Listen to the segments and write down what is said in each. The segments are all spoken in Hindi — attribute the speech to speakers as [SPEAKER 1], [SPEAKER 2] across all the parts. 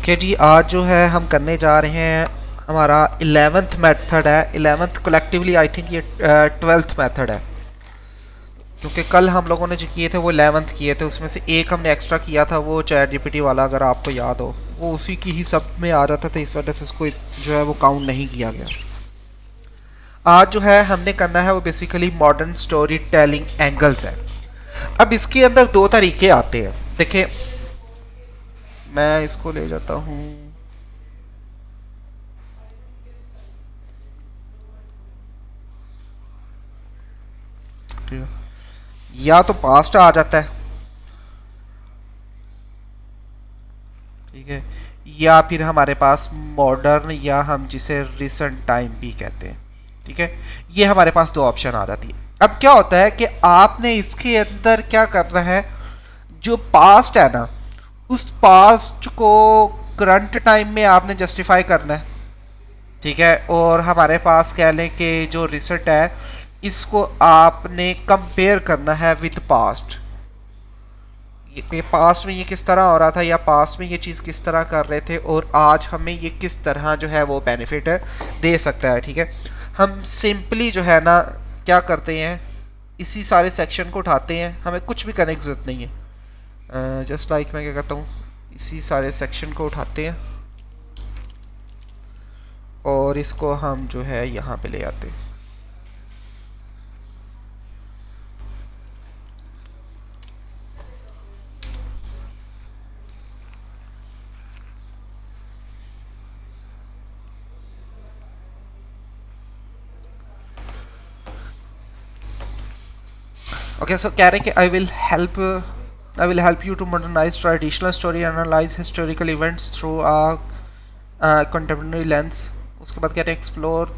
[SPEAKER 1] ओके जी, आज जो है हम करने जा रहे हैं हमारा 11th मेथड है। 11th कलेक्टिवली आई थिंक ये 12th मेथड है, क्योंकि कल हम लोगों ने जो किए थे वो 11th किए थे। उसमें से एक हमने एक्स्ट्रा किया था, वो चैट जीपीटी वाला, अगर आपको याद हो। वो उसी की ही सब में आ जाता था, इस वजह से उसको जो है वो काउंट नहीं किया गया। आज जो है हमने करना है वो basically modern story telling angles है। अब इसके अंदर दो तरीके आते हैं। देखिए, मैं इसको ले जाता हूँ। या तो पास्ट आ जाता है, ठीक है, या फिर हमारे पास मॉडर्न, या हम जिसे रिसेंट टाइम भी कहते हैं। ठीक है, ये हमारे पास दो ऑप्शन आ जाती है। अब क्या होता है कि आपने इसके अंदर क्या करना है, जो पास्ट है ना, उस पास्ट को करंट टाइम में आपने जस्टिफाई करना है। ठीक है, और हमारे पास कह लें कि जो रिसेंट है, इसको आपने कंपेयर करना है विद पास्ट। ये पास्ट में ये किस तरह हो रहा था, या पास्ट में ये चीज़ किस तरह कर रहे थे, और आज हमें ये किस तरह जो है वो बेनिफिट दे सकता है। ठीक है, हम सिंपली जो है ना क्या करते हैं, इसी सारे सेक्शन को उठाते हैं, हमें कुछ भी करने की ज़रूरत नहीं है। जस्ट लाइक मैं क्या करता हूँ, इसी सारे सेक्शन को उठाते हैं और इसको हम जो है यहाँ पे ले आते हैं। ओके, सो कह रहे हैं कि I will help you to modernise traditional story, analyse historical events through contemporary lens. उसके बाद कह रहे हैं explore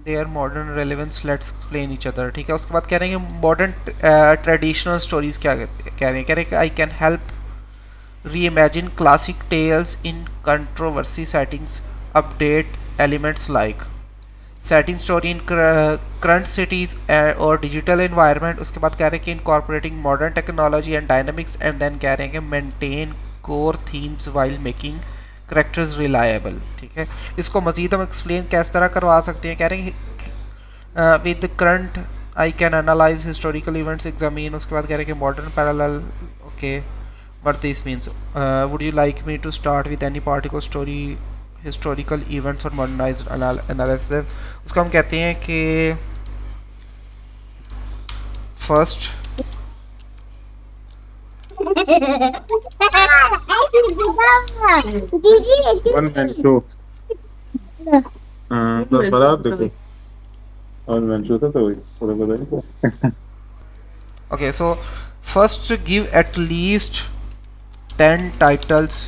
[SPEAKER 1] their modern relevance, let's explain each other. ठीक है, उसके बाद कह रहे हैं कि मॉडर्न ट्रेडिशनल स्टोरीज क्या कह रहे हैं कि I can help reimagine classic tales in controversy settings, update elements like setting story in current cities और डिजिटल इन्वायरमेंट। उसके बाद कह रहे हैं कि incorporating modern technology and dynamics, and then कह रहे हैं कि maintain core themes while making characters reliable. ठीक है, इसको मजीद हम एक्सप्लेन किस तरह करवा सकते हैं। कह रहे हैं with current I can analyse historical events examine. उसके बाद कह रहे हैं कि modern parallel. Okay, what this means, would you like me to start with any particular story, historical events or modernized analysis। उसका हम कहते हैं कि फर्स्ट
[SPEAKER 2] वन एंड टू बता देखो और मैं था तो वही थोड़ा बताइए।
[SPEAKER 1] Okay, so first give at least 10 titles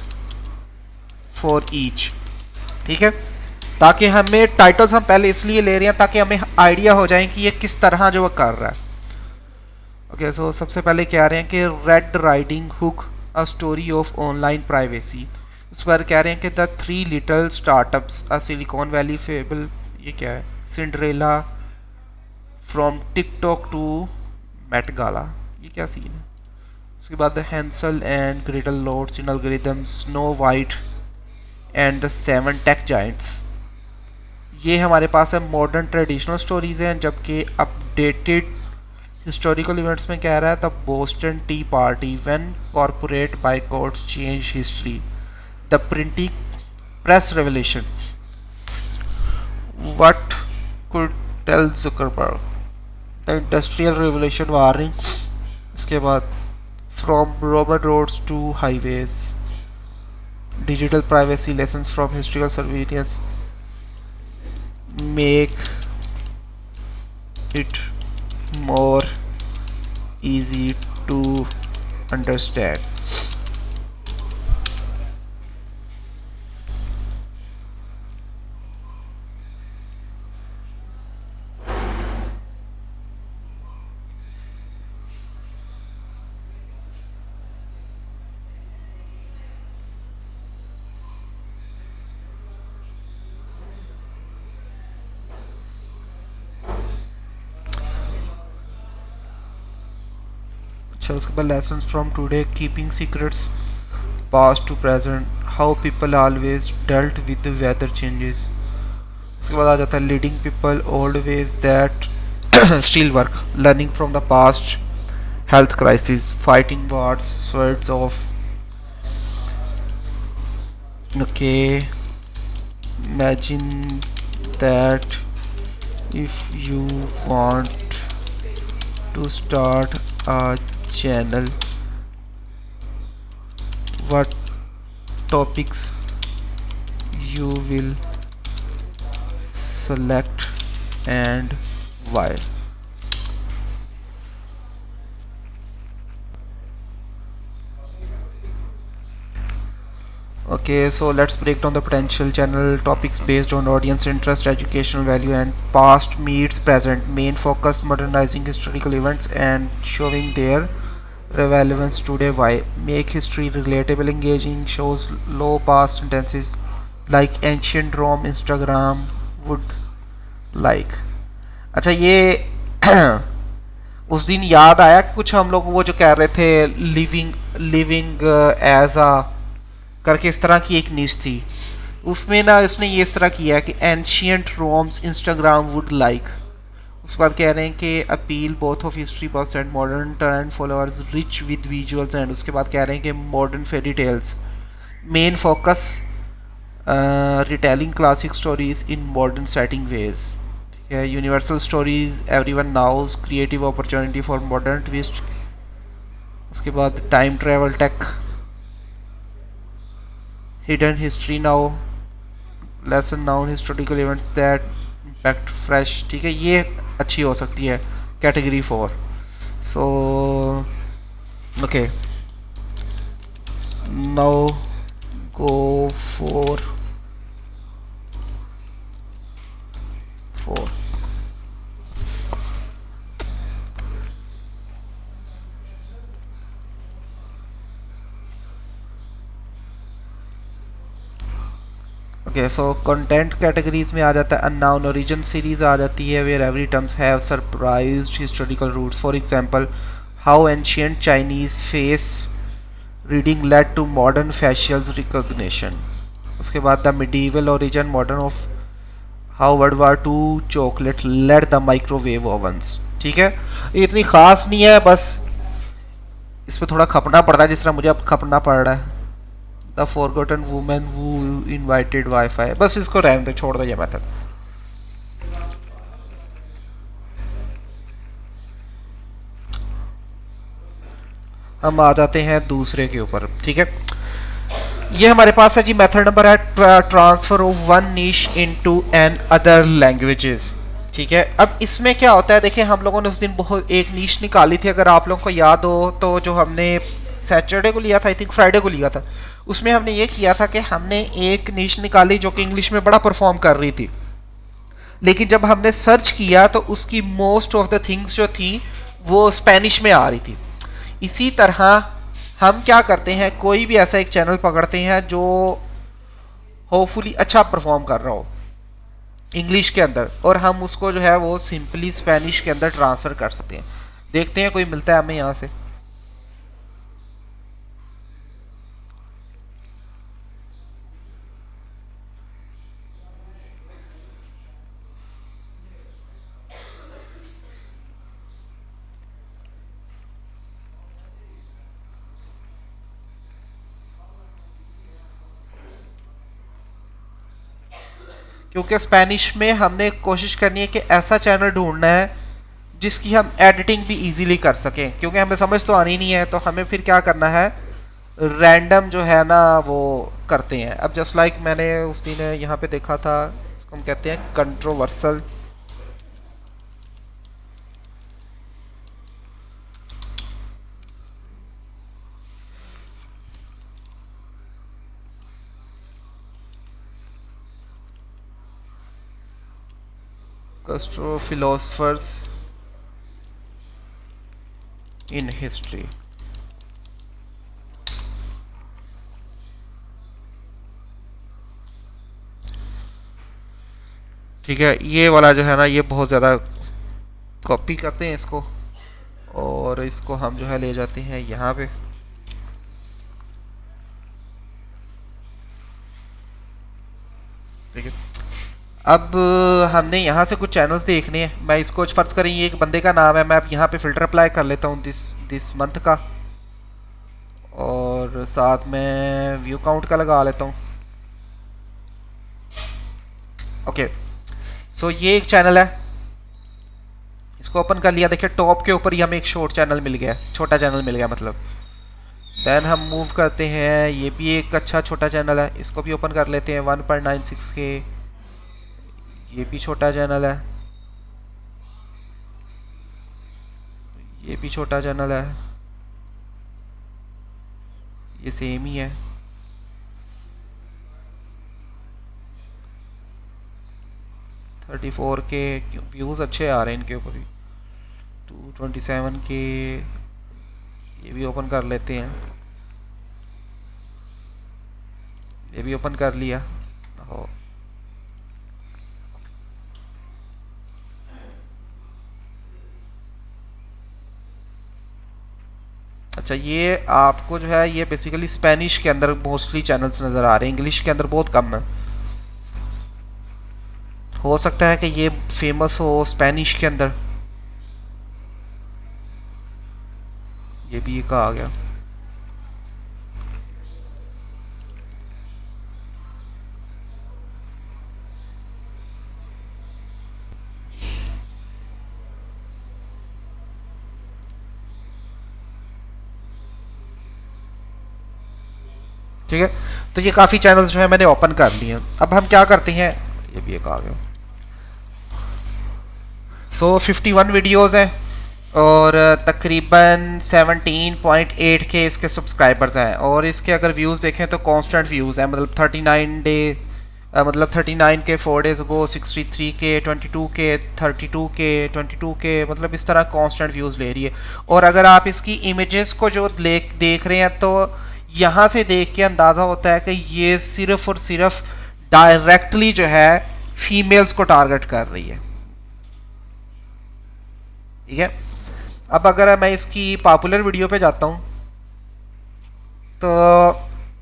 [SPEAKER 1] for each. ठीक है, ताकि हमें टाइटल्स हम पहले इसलिए ले रहे हैं ताकि हमें आइडिया हो जाए कि ये किस तरह जो वो कर रहा है। ओके, सो सबसे पहले कह रहे हैं कि Red Riding Hook, a story of online privacy. उस पर कह रहे हैं कि the 3 little startups, a Silicon Valley fable. ये क्या है, Cinderella from TikTok to Met Gala. ये क्या सीन है। उसके बाद the Hansel and Gretel lords in algorithm, Snow White and the 7 tech giants. ये हमारे पास है मॉडर्न ट्रेडिशनल स्टोरीज हैं, जबकि अपडेटेड हिस्टोरिकल इवेंट्स में कह रहा है the Boston tea party, when corporate boycotts change history, the printing press revolution, what could tell Zuckerberg, the industrial revolution warning. इसके बाद from Roman roads to highways, digital privacy lessons from historical surveillance, make it more easy to understand। अच्छा, उसके बाद lessons from today, keeping secrets, past to present, how people always dealt with weather changes. उसके बाद आ जाता है leading people old ways that still work, learning from the past, health crisis, fighting wars, swords of, okay, imagine that if you want to start a channel, what topics you will select and why. Okay, so let's break down the potential channel topics based on audience interest, educational value, and past meets present. Main focus modernizing historical events and showing their relevance today. Why? Make history relatable, engaging, shows low past tendencies like ancient Rome, Instagram would like. अच्छा ये उस दिन याद आया कि कुछ हम लोग वो जो कह रहे थे लिविंग लिविंग एज अ करके इस तरह की एक न्यूज़ थी, उसमें ना इसने ये इस तरह किया कि ancient Rome's Instagram would like. उसके बाद कह रहे हैं कि appeal both of history bucks and modern trend followers rich with visuals, and उसके बाद कह रहे हैं कि modern fairy tales, main focus retelling classic stories in modern setting ways. ठीक है, universal stories everyone knows, creative opportunity for modern twist. उसके बाद time travel tech, hidden history now, lesson now, historical events that impact fresh। ठीक है, ये अच्छी हो सकती है category 4। So okay, now go for 4। Okay, so content categories में आ जाता है अननाउन ओरिजिन सीरीज आ जाती है, where every terms have surprised historical roots, for example how ancient Chinese face reading led to modern facial recognition. उसके बाद the medieval origin modern of how world war two chocolate led the microwave ovens. ठीक है, ये इतनी खास नहीं है, बस इस पर थोड़ा खपना पड़ता है जिस तरह मुझे अब खपना पड़ रहा है। The forgotten women who invited wifi, बस इसको रहने दो, छोड़ दो ये मेथड। हम आ जाते हैं दूसरे के ऊपर। ठीक है, ये हमारे पास है जी मेथड नंबर है transfer of one niche into another languages. ठीक है, अब इसमें क्या होता है, देखिए हम लोगों ने उस दिन बहुत एक नीश निकाली थी, अगर आप लोगों को याद हो तो, जो हमने सैटरडे को लिया था, आई थिंक फ्राइडे को लिया था, उसमें हमने ये किया था कि हमने एक नीश निकाली जो कि इंग्लिश में बड़ा परफॉर्म कर रही थी, लेकिन जब हमने सर्च किया तो उसकी मोस्ट ऑफ द थिंग्स जो थी वो स्पेनिश में आ रही थी। इसी तरह हम क्या करते हैं, कोई भी ऐसा एक चैनल पकड़ते हैं जो होपफुली अच्छा परफॉर्म कर रहा हो इंग्लिश के अंदर, और हम उसको जो है वो सिंपली स्पेनिश के अंदर ट्रांसफ़र कर सकते हैं। देखते हैं कोई मिलता है हमें यहाँ से। क्योंकि स्पेनिश में हमने कोशिश करनी है कि ऐसा चैनल ढूंढना है जिसकी हम एडिटिंग भी इजीली कर सकें, क्योंकि हमें समझ तो आनी नहीं है, तो हमें फिर क्या करना है, रैंडम जो है ना वो करते हैं। अब जस्ट लाइक मैंने उस दिन यहाँ पे देखा था, इसको हम कहते हैं कंट्रोवर्सल। philosophers in history। ठीक है, ये वाला जो है ना ये बहुत ज़्यादा कॉपी करते हैं इसको, और इसको हम जो है ले जाते हैं यहाँ पे। अब हमने यहाँ से कुछ चैनल्स देखने हैं। मैं इसको फ़र्ज़ करें ये एक बंदे का नाम है, मैं अब यहाँ पे फ़िल्टर अप्लाई कर लेता हूँ दिस मंथ का, और साथ में व्यू काउंट का लगा लेता हूँ। ओके, सो ये एक चैनल है, इसको ओपन कर लिया। देखिए टॉप के ऊपर ही हमें एक शॉर्ट चैनल मिल गया, छोटा चैनल मिल गया मतलब। देन हम मूव करते हैं, ये भी एक अच्छा छोटा चैनल है, इसको भी ओपन कर लेते हैं। 1.96 के, ये भी छोटा चैनल है, ये भी छोटा चैनल है, ये सेम ही है। थर्टी 34 के व्यूज़ अच्छे आ रहे हैं इनके ऊपर भी। 227 के, ये भी ओपन कर लेते हैं, ये भी ओपन कर लिया। हो अच्छा, ये आपको जो है ये बेसिकली स्पेनिश के अंदर मोस्टली चैनल्स नज़र आ रहे हैं, इंग्लिश के अंदर बहुत कम है। हो सकता है कि ये फेमस हो स्पेनिश के अंदर। ये भी एक आ गया। ठीक है, तो ये काफ़ी चैनल्स जो है मैंने ओपन कर लिए हैं। अब हम क्या करते हैं, ये भी एक आ गया। सो 51 वीडियोस हैं और तकरीबन 17.8 के इसके सब्सक्राइबर्स हैं, और इसके अगर व्यूज़ देखें तो कांस्टेंट व्यूज़ हैं, मतलब 39 डे, मतलब 39 के 4 डेज अगो, 63 के, 22 के, 32 के, 22 के, मतलब इस तरह कांस्टेंट व्यूज़ ले रही है। और अगर आप इसकी इमेजेस को जो देख रहे हैं तो यहाँ से देख के अंदाज़ा होता है कि ये सिर्फ और सिर्फ डायरेक्टली जो है फीमेल्स को टारगेट कर रही है। ठीक है, अब अगर मैं इसकी पॉपुलर वीडियो पे जाता हूँ तो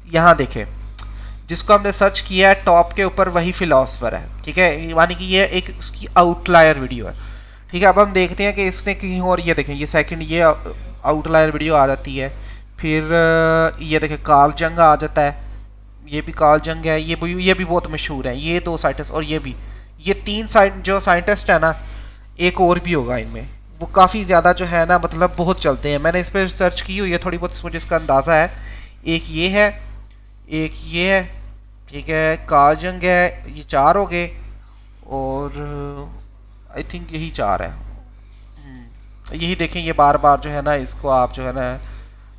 [SPEAKER 1] यहाँ देखें, जिसको हमने सर्च किया है टॉप के ऊपर वही फिलोसफर है। ठीक है, यानी कि ये एक उसकी आउटलायर वीडियो है। ठीक है, अब हम देखते हैं कि इसने कहीं और, ये देखें ये सेकंड ये आउटलायर वीडियो आ जाती है। फिर ये देखें कार्ल जंग आ जाता है, ये भी कार्ल जंग है, ये भी बहुत मशहूर है। ये दो साइंटिस्ट और ये भी, ये तीन जो साइंटिस्ट है ना, एक और भी होगा इनमें, वो काफ़ी ज़्यादा जो है ना मतलब बहुत चलते हैं। मैंने इस पर सर्च की हुई है थोड़ी बहुत, मुझे इसका अंदाज़ा है। एक ये है, एक ये है, ठीक है, कार्ल जंग है, ये चार हो गए, और आई थिंक यही चार है। यही देखें, ये बार बार जो है ना इसको आप जो है ना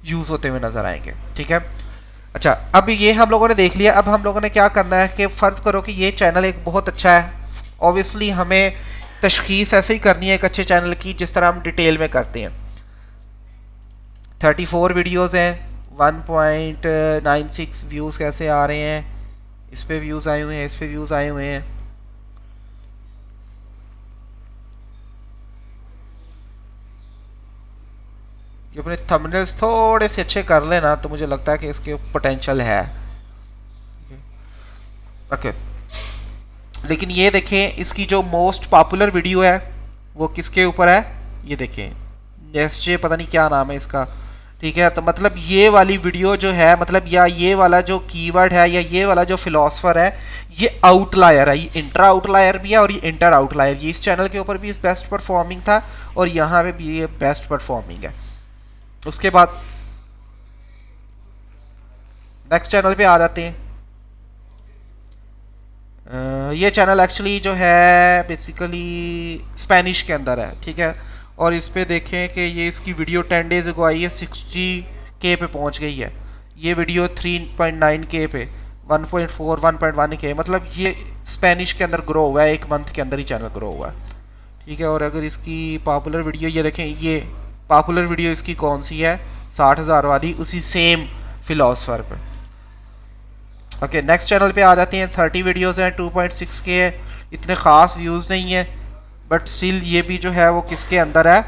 [SPEAKER 1] यूज़ होते हुए नज़र आएंगे। ठीक है, अच्छा, अब ये हम लोगों ने देख लिया। अब हम लोगों ने क्या करना है कि फ़र्ज़ करो कि ये चैनल एक बहुत अच्छा है, ऑब्वियसली हमें तशखीस ऐसे ही करनी है एक अच्छे चैनल की जिस तरह हम डिटेल में करते हैं। 34 वीडियोस हैं, 1.96 व्यूज़ कैसे आ रहे हैं, इस पे व्यूज़ आए हुए हैं, इस पे व्यूज़ आए हुए हैं। ये अपने थंबनेल्स थोड़े से अच्छे कर लेना तो मुझे लगता है कि इसके पोटेंशियल है। ओके, लेकिन ये देखें इसकी जो मोस्ट पॉपुलर वीडियो है वो किसके ऊपर है, ये देखें नेस्जे, पता नहीं क्या नाम है इसका। ठीक है, तो मतलब ये वाली वीडियो जो है, मतलब या ये वाला जो कीवर्ड है या ये वाला जो फिलोसफर है, ये आउटलायर है, ये इंट्रा आउटलायर भी है और ये इंटर आउटलायर। ये इस चैनल के ऊपर भी बेस्ट परफॉर्मिंग था और यहाँ पे भी ये बेस्ट परफॉर्मिंग है। उसके बाद नेक्स्ट चैनल पे आ जाते हैं। ये चैनल एक्चुअली जो है बेसिकली स्पेनिश के अंदर है। ठीक है, और इस पे देखें कि ये इसकी वीडियो 10 डेज अगो आई है, 60K पे पहुंच गई है। ये वीडियो 3.9K पे, 1.4, 1.1K, मतलब ये स्पेनिश के अंदर ग्रो हुआ है, एक मंथ के अंदर ही चैनल ग्रो हुआ है। ठीक है, और अगर इसकी पॉपुलर वीडियो ये देखें, ये पॉपुलर वीडियो इसकी कौन सी है, 60,000 वाली, उसी सेम फिलोसफर पे। ओके, नेक्स्ट चैनल पे आ जाते हैं। 30 वीडियोस हैं, 2.6K है, इतने ख़ास व्यूज़ नहीं है, बट स्टिल ये भी जो है वो किसके अंदर है,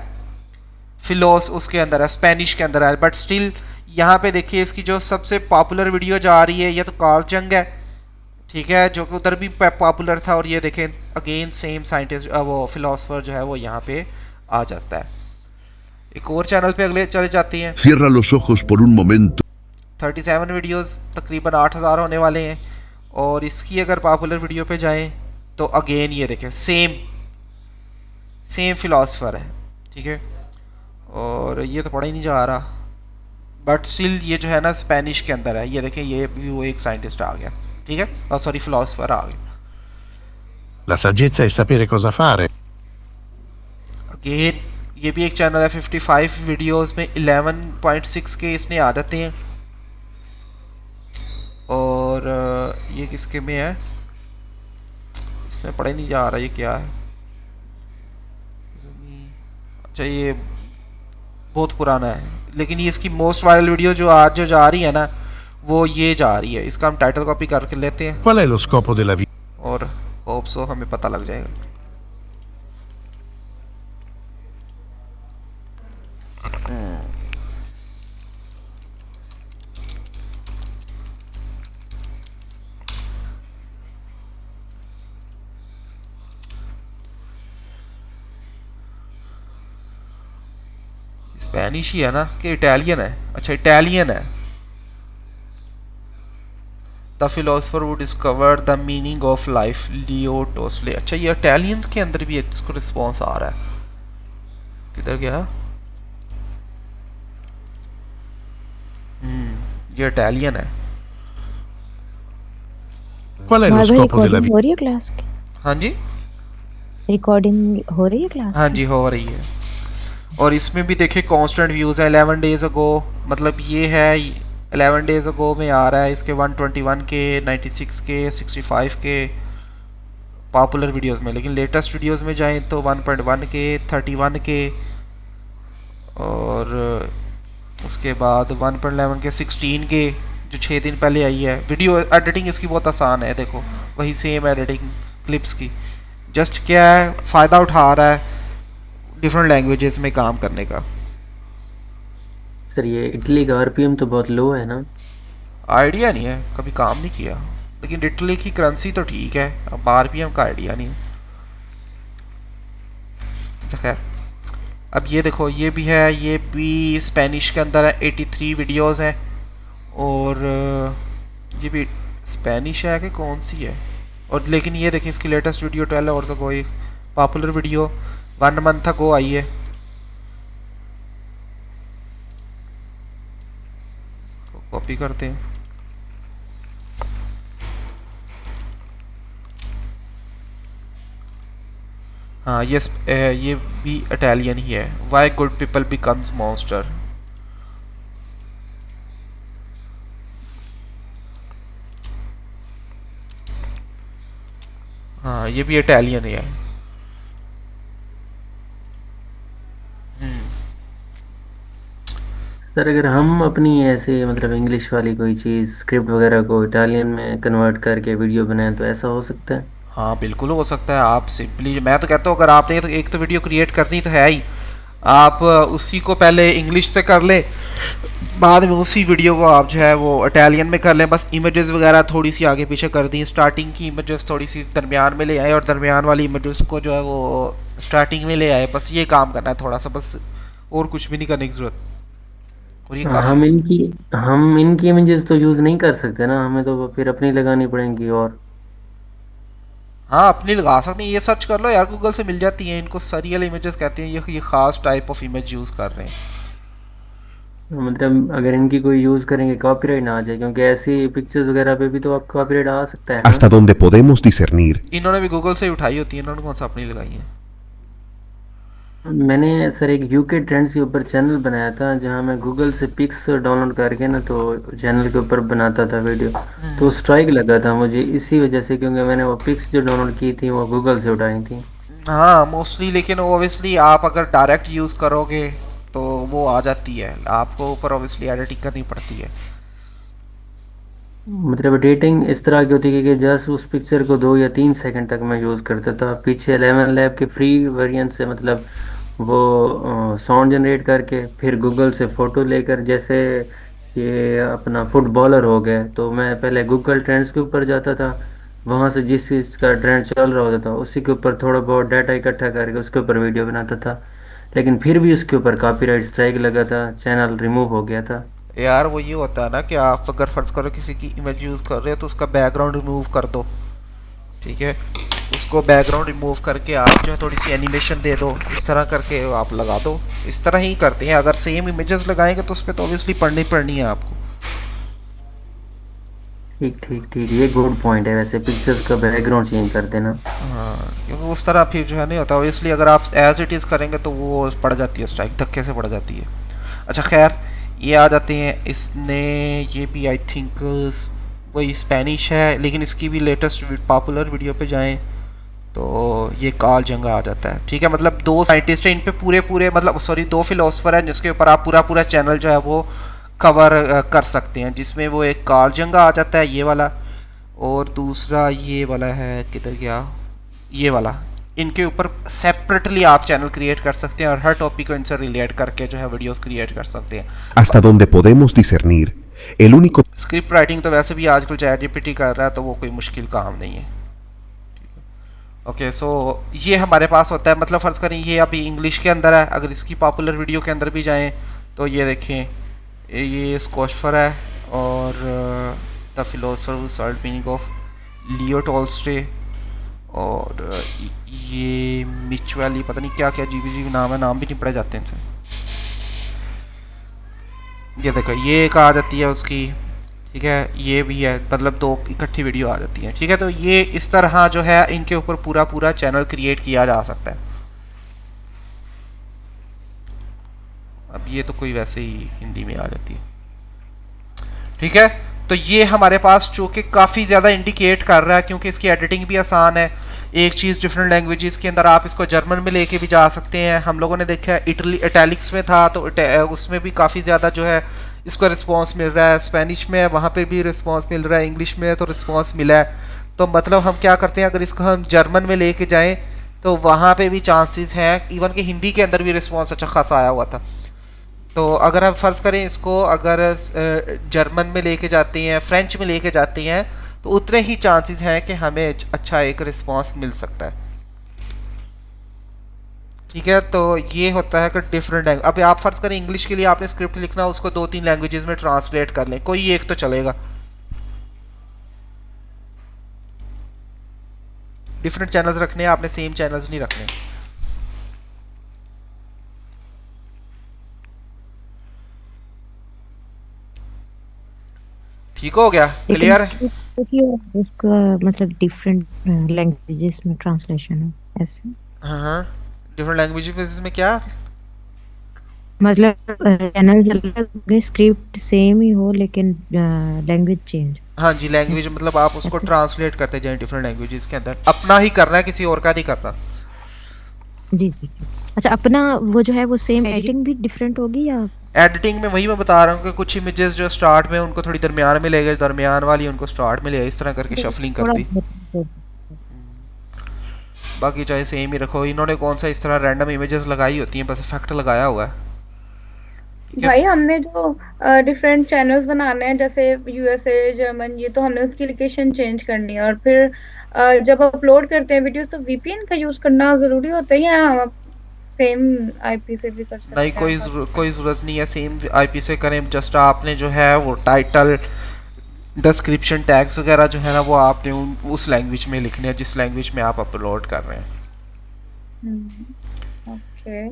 [SPEAKER 1] फिलोस उसके अंदर है, स्पेनिश के अंदर है। बट स्टिल यहाँ पे देखिए इसकी जो सबसे पॉपुलर वीडियो जा रही है ये तो कार्ल जंग है, ठीक है, जो कि उधर भी पॉपुलर था, और ये देखें अगेन सेम साइंटिस्ट वो फिलोसफर जो है वो यहाँ पे आ जाता है। एक और चैनल पे अगले चले जाते हैं।
[SPEAKER 3] Cierra los ojos por un momento.
[SPEAKER 1] 37 videos तकरीबन 8000 होने वाले हैं। और इसकी अगर पॉपुलर वीडियो पे जाएं तो अगेन ये देखें सेम सेम फिलोसफर है, ठीक है। और ये तो पढ़ा ही नहीं जा रहा, बट स्टिल ये जो है ना स्पेनिश के अंदर है। ये देखें ये भी वो एक साइंटिस्ट आ गया, ठीक है, और सॉरी फिलोसफर आ गया।
[SPEAKER 4] La saggezza è sapere cosa fare.
[SPEAKER 1] Again ये भी एक चैनल है, 55 वीडियोस में 11.6 के इसने आ जाते हैं। और ये किसके में है, इसमें पढ़ा ही नहीं जा रहा ये क्या है। अच्छा ये बहुत पुराना है, लेकिन ये इसकी मोस्ट वायरल वीडियो जो आज जो जा रही है ना वो ये जा रही है। इसका हम टाइटल कॉपी करके लेते हैं
[SPEAKER 4] Qual è lo scopo della vita?
[SPEAKER 1] और होप सो हमें पता लग जाएगा। स्पेनिश ही है ना कि इटालियन है? अच्छा इटालियन है। The philosopher would discover the meaning of life, Leo Tolstoy. अच्छा ये इटालियंस के अंदर भी इसको रिस्पॉन्स आ रहा है। किधर गया? ये इटालियन है।
[SPEAKER 4] Qual è lo
[SPEAKER 5] भाई
[SPEAKER 4] scopo della
[SPEAKER 5] रिकॉर्डिंग
[SPEAKER 4] vita?
[SPEAKER 5] हो रही है क्लास की?
[SPEAKER 1] हाँ जी,
[SPEAKER 5] रिकॉर्डिंग हो रही है क्लास
[SPEAKER 1] हाँ
[SPEAKER 5] की?
[SPEAKER 1] जी हो रही है। और इसमें भी देखिए कांस्टेंट व्यूज़ है 11 डेज अगो, मतलब ये है 11 डेज अगो में आ रहा है। इसके 121 के, 96 के, 65 के पॉपुलर वीडियोस में। लेकिन लेटेस्ट वीडियोस में जाएं तो 1.1 के, 31 के, और उसके बाद 1.11 के, 16 के जो 6 दिन पहले आई है। वीडियो एडिटिंग इसकी बहुत आसान है, देखो वही सेम एडिटिंग क्लिप्स की। जस्ट क्या है फ़ायदा उठा रहा है डिफरेंट लैंग्वेजेस में काम करने का।
[SPEAKER 6] सर ये इटली का आरपीएम तो बहुत लो है ना?
[SPEAKER 1] आइडिया नहीं है, कभी काम नहीं किया, लेकिन इटली की करेंसी तो ठीक है, अब आरपीएम का आइडिया नहीं है। अच्छा खैर, अब ये देखो ये भी है, ये भी स्पेनिश के अंदर है, 83 वीडियोस हैं। और ये भी स्पेनिश है कि कौन सी है। और लेकिन ये देखिए इसकी लेटेस्ट वीडियो 12 आवर्स अगो, एक पॉपुलर वीडियो 1 मंथ अगो आई है। इसको कॉपी करते हैं। हाँ ये भी इटालियन ही है। Why good people becomes monster. हाँ ये भी इटालियन ही है।
[SPEAKER 6] सर अगर हम अपनी ऐसे मतलब इंग्लिश वाली कोई चीज़ स्क्रिप्ट वगैरह को इटालियन में कन्वर्ट करके वीडियो बनाएं तो ऐसा हो सकता है?
[SPEAKER 1] हाँ बिल्कुल हो सकता है। आप सिंपली, मैं तो कहता हूँ अगर आपने तो एक तो वीडियो क्रिएट करनी तो है ही, आप उसी को पहले इंग्लिश से कर लें, बाद में उसी वीडियो को आप जो है वो इटालियन में कर लें। बस इमेजेस वगैरह थोड़ी सी आगे पीछे कर दी, स्टार्टिंग की इमेजेस थोड़ी सी दरमियान में ले आए और दरमियान वाली इमेजेस को जो है वो स्टार्टिंग में ले आए। बस ये काम करना है थोड़ा सा, बस और कुछ भी नहीं करने की ज़रूरत। और ये काफ़ी
[SPEAKER 6] हम इनकी इमेजेस तो यूज़ नहीं कर सकते ना, हमें तो फिर अपनी लगानी पड़ेंगी। और
[SPEAKER 1] हाँ अपनी लगा सकते हैं, ये सर्च कर लो यार गूगल से मिल जाती हैं। इनको सरियल इमेजेस कहते हैं। ये ख़ास टाइप ऑफ इमेज यूज़ कर रहे हैं।
[SPEAKER 6] मतलब अगर इनकी कोई यूज़ करेंगे कॉपीराइट ना आ जाए, क्योंकि ऐसी पिक्चर्स वगैरह पे भी तो आप कॉपीराइट आ सकता है ना?
[SPEAKER 3] Hasta donde podemos discernir.
[SPEAKER 1] इन्होंने भी गूगल से ही उठाई होती है, इन्होंने कौन सा अपनी लगाई है।
[SPEAKER 6] मैंने सर एक यूके ट्रेंड्स के ऊपर चैनल बनाया था, जहाँ मैं गूगल से पिक्स डाउनलोड करके ना तो चैनल के ऊपर बनाता था वीडियो। तो स्ट्राइक लगा था मुझे इसी वजह से, क्योंकि मैंने वो पिक्स जो डाउनलोड की थी वो गूगल से उठाई थी।
[SPEAKER 1] हाँ मोस्टली, लेकिन ओबियसली आप अगर डायरेक्ट यूज़ करोगे तो वो आ जाती है, आपको ऊपर ओबियसली एडिटिंग करनी पड़ती है।
[SPEAKER 6] मतलब एडिटिंग इस तरह की होती है कि जस्ट उस पिक्चर को 2 या 3 सेकंड तक मैं यूज़ करता था। पीछे 11 लैब के फ्री वेरिएंट से मतलब वो साउंड जनरेट करके फिर गूगल से फ़ोटो लेकर, जैसे ये अपना फुटबॉलर हो गए तो मैं पहले गूगल ट्रेंड्स के ऊपर जाता था, वहाँ से जिस चीज़ का ट्रेंड चल रहा होता था उसी के ऊपर थोड़ा बहुत डाटा इकट्ठा करके उसके ऊपर वीडियो बनाता था, लेकिन फिर भी उसके ऊपर कॉपीराइट स्ट्राइक लगा था, चैनल रिमूव हो गया था।
[SPEAKER 1] यार वो ये होता है ना कि आप अगर फर्ज करो किसी की इमेज यूज़ कर रहे हो तो उसका बैकग्राउंड रिमूव कर दो, ठीक है। उसको बैकग्राउंड रिमूव करके आप जो है थोड़ी सी एनिमेशन दे दो, इस तरह करके आप लगा दो। इस तरह ही करते हैं, अगर सेम इमेजेस लगाएंगे तो उस पर तो ऑब्वियसली पढ़नी पड़नी है आपको।
[SPEAKER 6] ठीक ठीक ठीक, ये गुड पॉइंट है वैसे, पिक्चर्स का बैकग्राउंड चेंज कर देना।
[SPEAKER 1] हाँ, क्योंकि उस तरह फिर जो है नहीं होता, इसलिए अगर आप एज इट इज़ करेंगे तो वो पड़ जाती है, स्ट्राइक धक्के से पड़ जाती है। अच्छा खैर, ये आ जाते हैं, इसने ये भी आई थिंक वही स्पेनिश है, लेकिन इसकी भी लेटेस्ट पॉपुलर वीडियो पे जाएं तो ये कार्ल जंगा आ जाता है, ठीक है। मतलब दो साइंटिस्ट हैं, इन पे पूरे पूरे मतलब सॉरी दो फिलोसफर हैं जिसके ऊपर आप पूरा पूरा चैनल जो है वो कवर कर सकते हैं, जिसमें वो एक कार्ल जंगा आ जाता है ये वाला, और दूसरा ये वाला है, किधर गया ये वाला। इनके ऊपर सेपरेटली आप चैनल क्रिएट कर सकते हैं और हर टॉपिक को इनसे रिलेट करके जो है वीडियोस क्रिएट कर सकते हैं।
[SPEAKER 3] hasta donde podemos discernir, el único
[SPEAKER 1] script writing तो वैसे भी आजकल चैट जीपीटी कर रहा है, तो वो कोई मुश्किल काम नहीं है। ओके सो ये हमारे पास होता है, मतलब फ़र्ज़ करें ये अभी इंग्लिश के अंदर है, अगर इसकी पॉपुलर वीडियो के अंदर भी जाएं तो ये देखें, ये स्कॉशफर है और the philosopher who solved meaning of Leo Tolstoy, और ये मिचुअली पता नहीं क्या क्या जी नाम है, नाम भी नहीं पढ़े जाते हैं इनसे। ये देखो ये एक आ जाती है उसकी, ठीक है, ये भी है, मतलब दो इकट्ठी वीडियो आ जाती है, ठीक है। तो ये इस तरह जो है इनके ऊपर पूरा पूरा चैनल क्रिएट किया जा सकता है। अब ये तो कोई वैसे ही हिंदी में आ जाती है, ठीक है। तो ये हमारे पास जो कि काफ़ी ज़्यादा इंडिकेट कर रहा है, क्योंकि इसकी एडिटिंग भी आसान है। एक चीज़ डिफरेंट लैंग्वेजेस के अंदर आप इसको जर्मन में लेके भी जा सकते हैं। हम लोगों ने देखा है इटैलिक्स में था तो उसमें भी काफ़ी ज़्यादा जो है इसको रिस्पांस मिल रहा है। स्पेनिश में वहाँ पे भी रिस्पांस मिल रहा है, इंग्लिश में तो रिस्पांस मिला है। तो मतलब हम क्या करते हैं, अगर इसको हम जर्मन में लेके जाएँ तो वहाँ पे भी चांसेस हैं, इवन कि हिंदी के अंदर भी रिस्पांस अच्छा खासा आया हुआ था। तो अगर हम फ़र्ज़ करें इसको अगर जर्मन में लेके जाते हैं, फ्रेंच में लेके जाते हैं, तो उतने ही चांसेस हैं कि हमें अच्छा एक रिस्पांस मिल सकता है, ठीक है। तो ये होता है कि डिफरेंट लैंग्वेज, अब आप फ़र्ज़ करें इंग्लिश के लिए आपने स्क्रिप्ट लिखना, उसको 2-3 लैंग्वेजेस में ट्रांसलेट कर लें, कोई एक तो चलेगा। डिफरेंट चैनल्स रखने हैं आपने, सेम चैनल्स नहीं रखने। ठीक हो गया, क्लियर है?
[SPEAKER 5] उसका मतलब डिफरेंट लैंग्वेजेस में ट्रांसलेशन है ऐसे,
[SPEAKER 1] हाँ, डिफरेंट लैंग्वेजेस में क्या
[SPEAKER 5] मतलब चैनल्स अलग, स्क्रिप्ट सेम ही हो लेकिन लैंग्वेज चेंज।
[SPEAKER 1] हाँ जी, लैंग्वेज मतलब आप उसको ट्रांसलेट करते जाएं डिफरेंट लैंग्वेजेस के अंदर, अपना ही करना है, किसी और का नहीं करना।
[SPEAKER 5] जी जी। अच्छा, अपना वो जो है वो सेम एडिटिंग भी डिफरेंट होगी या?
[SPEAKER 1] एडिटिंग में वही मैं बता रहा हूँ कि कुछ इमेजेस जो स्टार्ट में उनको थोड़ी दरमियान में ले गए, दरमियान वाली उनको स्टार्ट में ले गए, इस तरह करके शफलिंग कर दी। बाकी चाहे सेम ही रखो। इन्होंने कौन सा इस तरह रैंडम इमेजेस लगाई होती हैं, बस इफेक्ट लगाया हुआ है।
[SPEAKER 7] भाई हमने जो डिफरेंट चैनल्स बनाने हैं जैसे यूएसए, जर्मन, ये तो हमने उसकी लोकेशन चेंज करनी है, और फिर जब अपलोड करते हैं वीडियो तो वीपीएन का यूज करना जरूरी होता है, या हम सेम आईपी से भी कर सकते
[SPEAKER 1] नहीं,
[SPEAKER 7] हैं?
[SPEAKER 1] कोई ज़रूरत नहीं है सेम आईपी से करें। जस्ट आपने जो है वो टाइटल, डिस्क्रिप्शन, टैग्स वगैरह जो है ना वो आपने उस लैंग्वेज में लिखने हैं जिस लैंग्वेज में आप अपलोड कर रहे हैं।
[SPEAKER 7] ओके।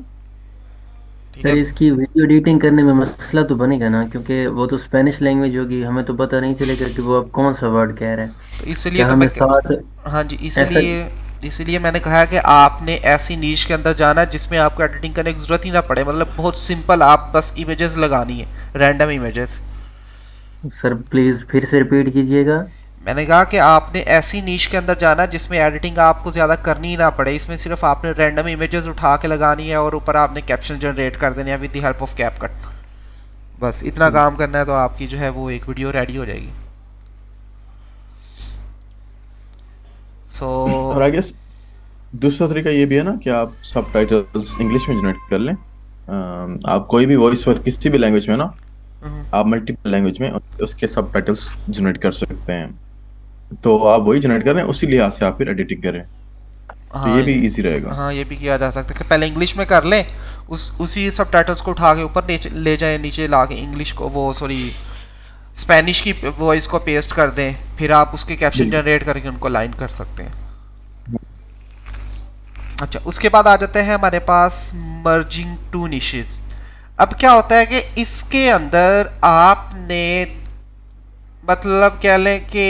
[SPEAKER 1] ठीक
[SPEAKER 6] सर
[SPEAKER 1] है,
[SPEAKER 6] इसकी वीडियो एडिटिंग करने में मसला तो बनेगा ना, क्योंकि वो तो स्पेनिश लैंग्वेज होगी, हमें तो पता नहीं चलेगा कि वो अब कौन सा वर्ड कह रहे हैं।
[SPEAKER 1] तो इसलिए
[SPEAKER 6] क्या
[SPEAKER 1] तो
[SPEAKER 6] हमें
[SPEAKER 1] मैं
[SPEAKER 6] साथ
[SPEAKER 1] हाँ जी,
[SPEAKER 6] ऐसा?
[SPEAKER 1] इसीलिए मैंने कहा कि आपने ऐसी नीश के अंदर जाना है जिसमें आपको एडिटिंग करने की ज़रूरत ही ना पड़े, मतलब बहुत सिंपल, आप बस इमेजेस लगानी है, रैंडम इमेजेस।
[SPEAKER 6] सर प्लीज़ फिर से रिपीट कीजिएगा।
[SPEAKER 1] मैंने कहा कि आपने ऐसी नीश के अंदर जाना है जिसमें एडिटिंग आपको ज़्यादा करनी ही ना पड़े, इसमें सिर्फ आपने रैंडम इमेजेस उठा के लगानी है और ऊपर आपने कैप्शन जनरेट कर देने हैं with the help of CapCut. बस इतना काम करना है तो आपकी जो है वो एक वीडियो रेडी हो जाएगी।
[SPEAKER 2] और आई गेस दूसरा तरीका ये भी है ना कि आप सबटाइटल्स इंग्लिश में जनरेट कर लें। आप कोई भी वॉइस ओवर किसी भी लैंग्वेज में ना, आप मल्टीपल लैंग्वेज में उसके सबटाइटल्स जनरेट कर सकते हैं। तो आप वही जनरेट कर रहे हैं, उसी लिहाज से आप फिर एडिटिंग करें, तो
[SPEAKER 1] हाँ
[SPEAKER 2] ये भी इजी रहेगा।
[SPEAKER 1] हाँ, ये भी किया जा सकता है कि पहले इंग्लिश में कर लें, उसी सब टाइटल्स को उठा के ऊपर नीचे ले जाएं, नीचे ला के इंग्लिश को, वो सॉरी स्पेनिश की वॉइस को पेस्ट कर दें, फिर आप उसके कैप्शन
[SPEAKER 2] बिल्कुल।
[SPEAKER 1] जनरेट करके उनको लाइन कर सकते हैं। अच्छा, उसके बाद आ जाते हैं हमारे पास मर्जिंग टू निशेस। अब क्या होता है कि इसके अंदर आपने मतलब कह लें कि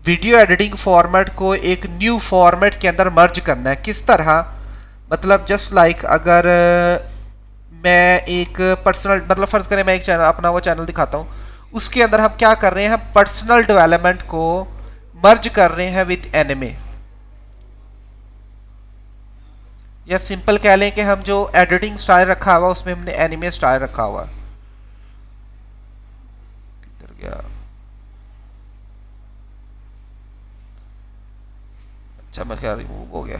[SPEAKER 1] वीडियो एडिटिंग फॉर्मेट को एक न्यू फॉर्मेट के अंदर मर्ज करना है। किस तरह? मतलब जस्ट लाइक अगर मैं एक पर्सनल, मतलब फर्ज करें मैं एक चैनल, अपना वो चैनल दिखाता हूँ, उसके अंदर हम क्या कर रहे हैं, हम पर्सनल डेवलपमेंट को मर्ज कर रहे हैं विद एनिमे, या सिंपल कह लें कि हम जो एडिटिंग स्टाइल रखा हुआ उसमें हमने एनिमे स्टाइल रखा हुआ। किधर गया? अच्छा, मेरे ख्याल रिमूव हो गया,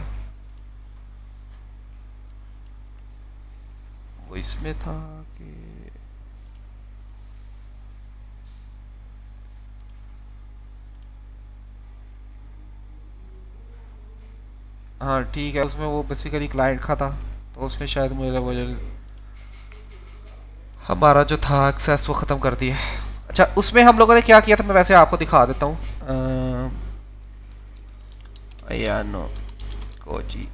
[SPEAKER 1] वो इसमें था कि हाँ ठीक है, उसमें वो बेसिकली क्लाइंट का था, तो उसमें शायद मेरा वो हमारा जो था एक्सेस वो ख़त्म कर दिया। अच्छा, उसमें हम लोगों ने क्या किया था, मैं वैसे आपको दिखा देता हूँ। यानो कोजी,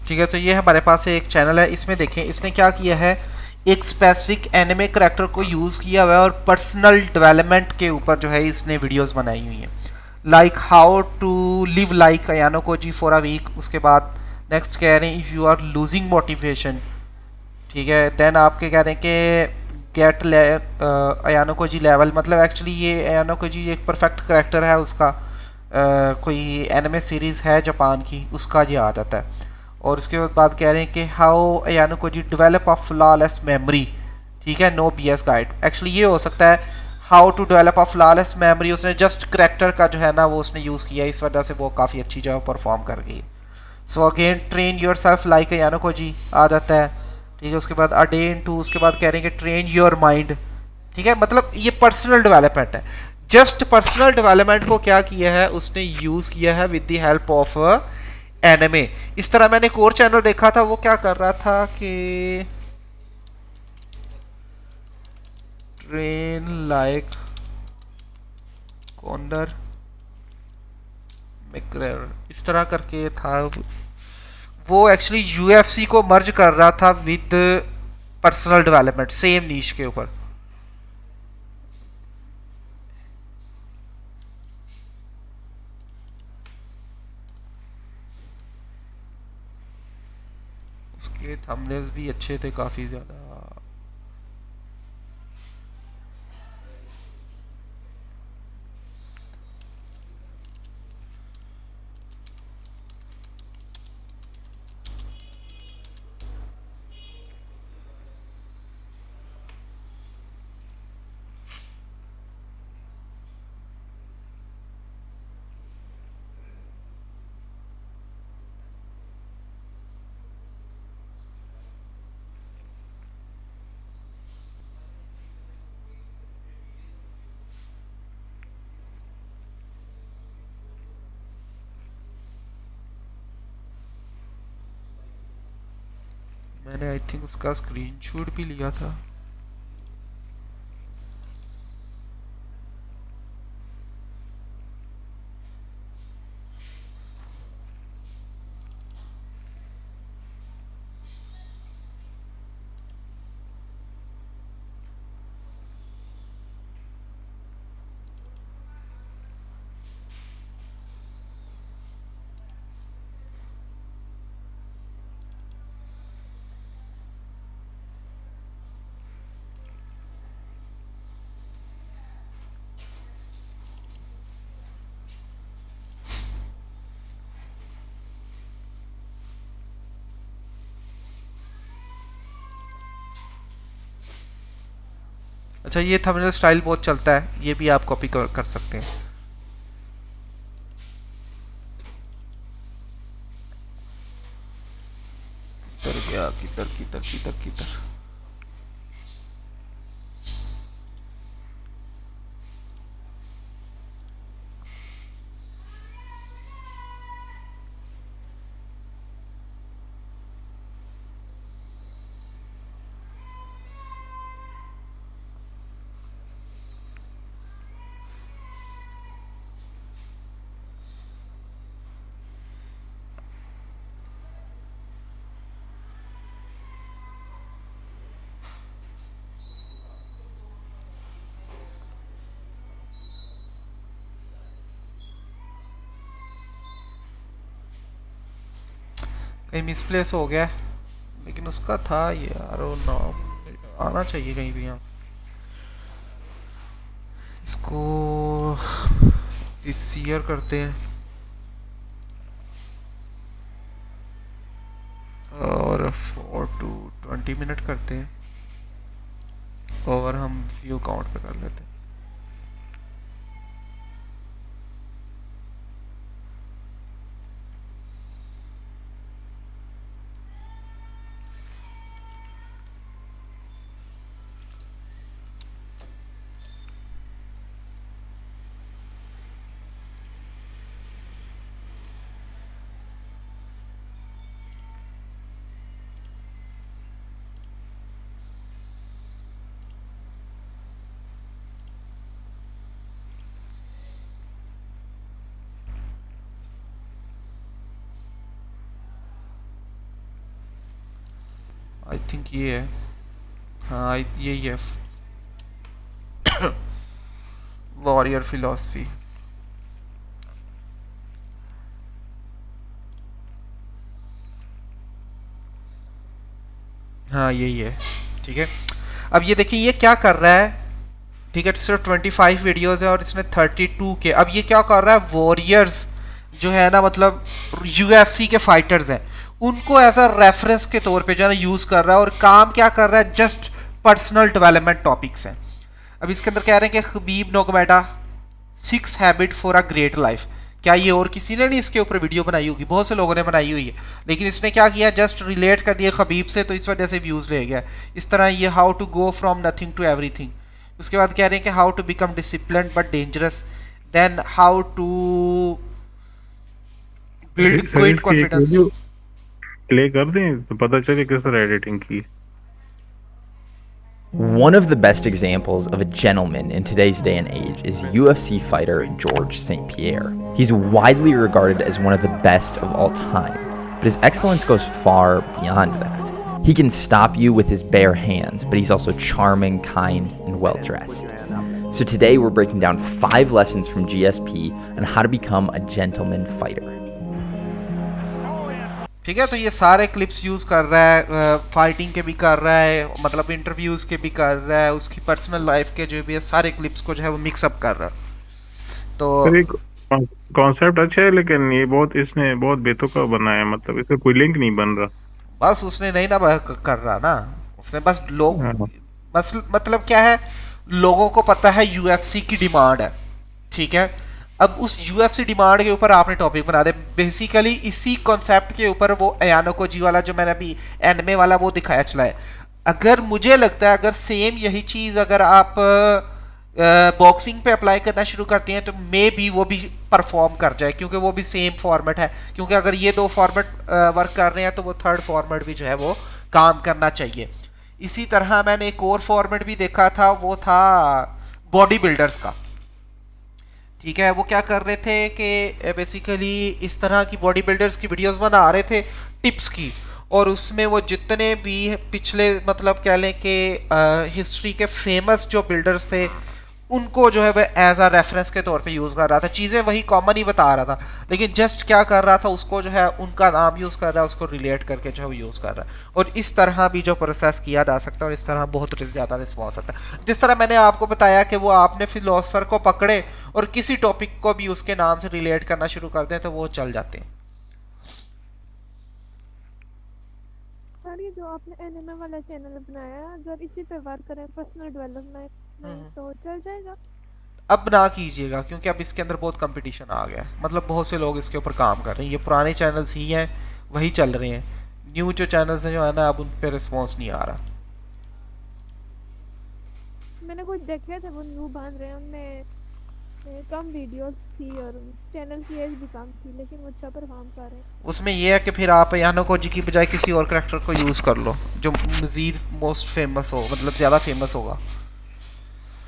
[SPEAKER 1] ठीक है। तो ये हमारे पास एक चैनल है, इसमें देखें इसने क्या किया है, एक स्पेसिफिक एनिमे करेक्टर को यूज़ किया हुआ है और पर्सनल डेवलपमेंट के ऊपर जो है इसने वीडियोस बनाई हुई हैं, like how to live like Ayano Koji for a week. उसके बाद नेक्स्ट कह रहे हैं if you are losing motivation, ठीक है। देन आपके कह रहे हैं कि गेट अयानो कोजी लेवल, मतलब एक्चुअली ये अयानो कोजी एक परफेक्ट करेक्टर है, उसका कोई एनिमे सीरीज़ है जापान की, उसका ये आ जाता है। और उसके बाद कह रहे हैं कि how Ayano Koji develop a flawless memory, ठीक है, no B S guide. Actually ये हो सकता है how to develop a flawless memory, उसने जस्ट करेक्टर का जो है ना वो उसने यूज़ किया, इस वजह से वो काफ़ी अच्छी जगह परफॉर्म कर गई। So again train yourself like Ayano Kouji आ जाता है, ठीक है। उसके बाद अडेन टू, उसके बाद कह रहे हैं कि ट्रेन योर माइंड, ठीक है। मतलब ये पर्सनल डेवलपमेंट है, जस्ट पर्सनल डेवलपमेंट को क्या किया है उसने यूज़ किया है with the help of anime. इस तरह मैंने एक और चैनल देखा था, वो क्या कर रहा था कि ट्रेन लाइक कॉन्डर मैकग्रेगर, इस तरह करके था। वो एक्चुअली यूएफसी को मर्ज कर रहा था विद पर्सनल डेवलपमेंट, सेम नीश के ऊपर। उसके थंबनेल्स भी अच्छे थे काफ़ी ज़्यादा। मैंने आई थिंक उसका स्क्रीनशॉट भी लिया था। अच्छा, ये थंबनेल स्टाइल बहुत चलता है, ये भी आप कॉपी कर सकते हैं। किधर गया, किधर किधर किधर किधर। कहीं मिसप्लेस हो गया है, लेकिन उसका था यार वो नाम आना चाहिए कहीं भी। यहाँ इसको दिस ईयर करते हैं और 4 to 20 मिनट करते हैं और हम व्यू काउंट पे कर लेते हैं। आई थिंक ये है, हाँ यही है, वॉरियर फिलॉसफी। हाँ यही है, ठीक है। अब ये देखिए ये क्या कर रहा है, ठीक है, सिर्फ 25 वीडियोस है और इसने 32 के। अब ये क्या कर रहा है, वॉरियर्स जो है ना, मतलब यूएफसी के फाइटर्स हैं, उनको एज अ रेफरेंस के तौर पे जो है ना यूज़ कर रहा है। और काम क्या कर रहा है, जस्ट पर्सनल डेवलपमेंट टॉपिक्स हैं। अब इसके अंदर कह रहे हैं कि खबीब नोगमेटा 6 habit for a great life. क्या ये और किसी ने नहीं इसके ऊपर वीडियो बनाई होगी, बहुत से लोगों ने बनाई हुई है, लेकिन इसने क्या किया, जस्ट रिलेट कर दिया खबीब से, तो इस वजह से व्यूज़ ले गया। इस तरह ये how to go from nothing to everything. उसके बाद कह रहे हैं कि how to become disciplined but dangerous, then how to build quiet confidence.
[SPEAKER 8] Play कर दें तो पता चले किस तरह एडिटिंग की।
[SPEAKER 9] One of the best examples of a gentleman in today's day and age is UFC fighter George St. Pierre. He's widely regarded as one of the best of all time, but his excellence goes far beyond that. He can stop you with his bare hands, but he's also charming, kind, and well-dressed. So today we're breaking down 5 lessons from GSP on how to become a gentleman fighter.
[SPEAKER 1] ठीक है, तो ये सारे क्लिप्स यूज़ कर रहा है, फाइटिंग के भी कर रहा है, मतलब इंटरव्यूज़ के भी कर रहा है, उसकी पर्सनल लाइफ के जो भी है सारे क्लिप्स को जो है वो मिक्सअप कर रहा है। तो
[SPEAKER 8] कॉन्सेप्ट अच्छा है, लेकिन ये बहुत इसने बहुत बेतुका बनाया है, मतलब इसका कोई लिंक नहीं बन रहा।
[SPEAKER 1] बस उसने नहीं ना कर रहा ना, उसने बस लोग बस मतलब क्या है, लोगों को पता है यूएफसी की डिमांड है, ठीक है। अब उस यूएफसी डिमांड के ऊपर आपने टॉपिक बना दे, बेसिकली इसी कॉन्सेप्ट के ऊपर वो अयानो जी वाला जो मैंने अभी एनमे वाला वो दिखाया चला है। अगर मुझे लगता है अगर सेम यही चीज़ अगर आप बॉक्सिंग पे अप्लाई करना शुरू करते हैं तो मे बी वो भी परफॉर्म कर जाए, क्योंकि वो भी सेम फॉर्मेट है। क्योंकि अगर ये 2 फॉर्मेट वर्क कर रहे हैं तो वो 3rd फॉर्मेट भी जो है वो काम करना चाहिए। इसी तरह मैंने एक और फॉर्मेट भी देखा था, वो था बॉडी बिल्डर्स का, ठीक है। वो क्या कर रहे थे कि बेसिकली इस तरह की बॉडी बिल्डर्स की वीडियोस बना रहे थे टिप्स की, और उसमें वो जितने भी पिछले मतलब कह लें कि हिस्ट्री के फेमस जो बिल्डर्स थे उनको जो है वह एज आ रेफरेंस के तौर पे यूज़ कर रहा था। चीज़ें वही कॉमन ही बता रहा था, लेकिन जस्ट क्या कर रहा था, उसको जो है उनका नाम यूज़ कर रहा है, उसको रिलेट करके जो है वो यूज़ कर रहा है। और इस तरह भी जो प्रोसेस किया जा सकता है, और इस तरह बहुत ज़्यादा रिस्पॉन्स आता है। जिस तरह मैंने आपको बताया कि वो आपने फिलोसफर को पकड़े और किसी टॉपिक को भी उसके नाम से रिलेट करना शुरू कर दें तो वो चल जाते हैं।
[SPEAKER 10] सर ये जो आपने एनिमे वाला चैनल बनाया है, अगर इसी पे वर्क करें पर्सनल डेवलपमेंट तो चल जाएगा।
[SPEAKER 1] अब ना कीजिएगा क्योंकि अब इसके अंदर बहुत कंपटीशन आ गया है, मतलब बहुत से लोग इसके ऊपर काम कर रहे हैं। ये पुराने चैनल्स ही हैं, वही चल रहे हैं। न्यू जो चैनल्स हैं जो है ना, अब उन पर रिस्पॉन्स नहीं आ रहा।
[SPEAKER 10] मैंने कुछ देखे थे वो न्यू बन रहे हैं, उनमें कम वीडियोस थी और चैनल की एज भी कम थी, लेकिन वो अच्छा परफॉर्म कर रहे हैं।
[SPEAKER 1] उसमें ये है कि फिर आप यानो कोजी की बजाय किसी और करेक्टर को यूज़ कर लो जो मज़ीद मोस्ट फेमस हो, मतलब ज़्यादा फेमस होगा।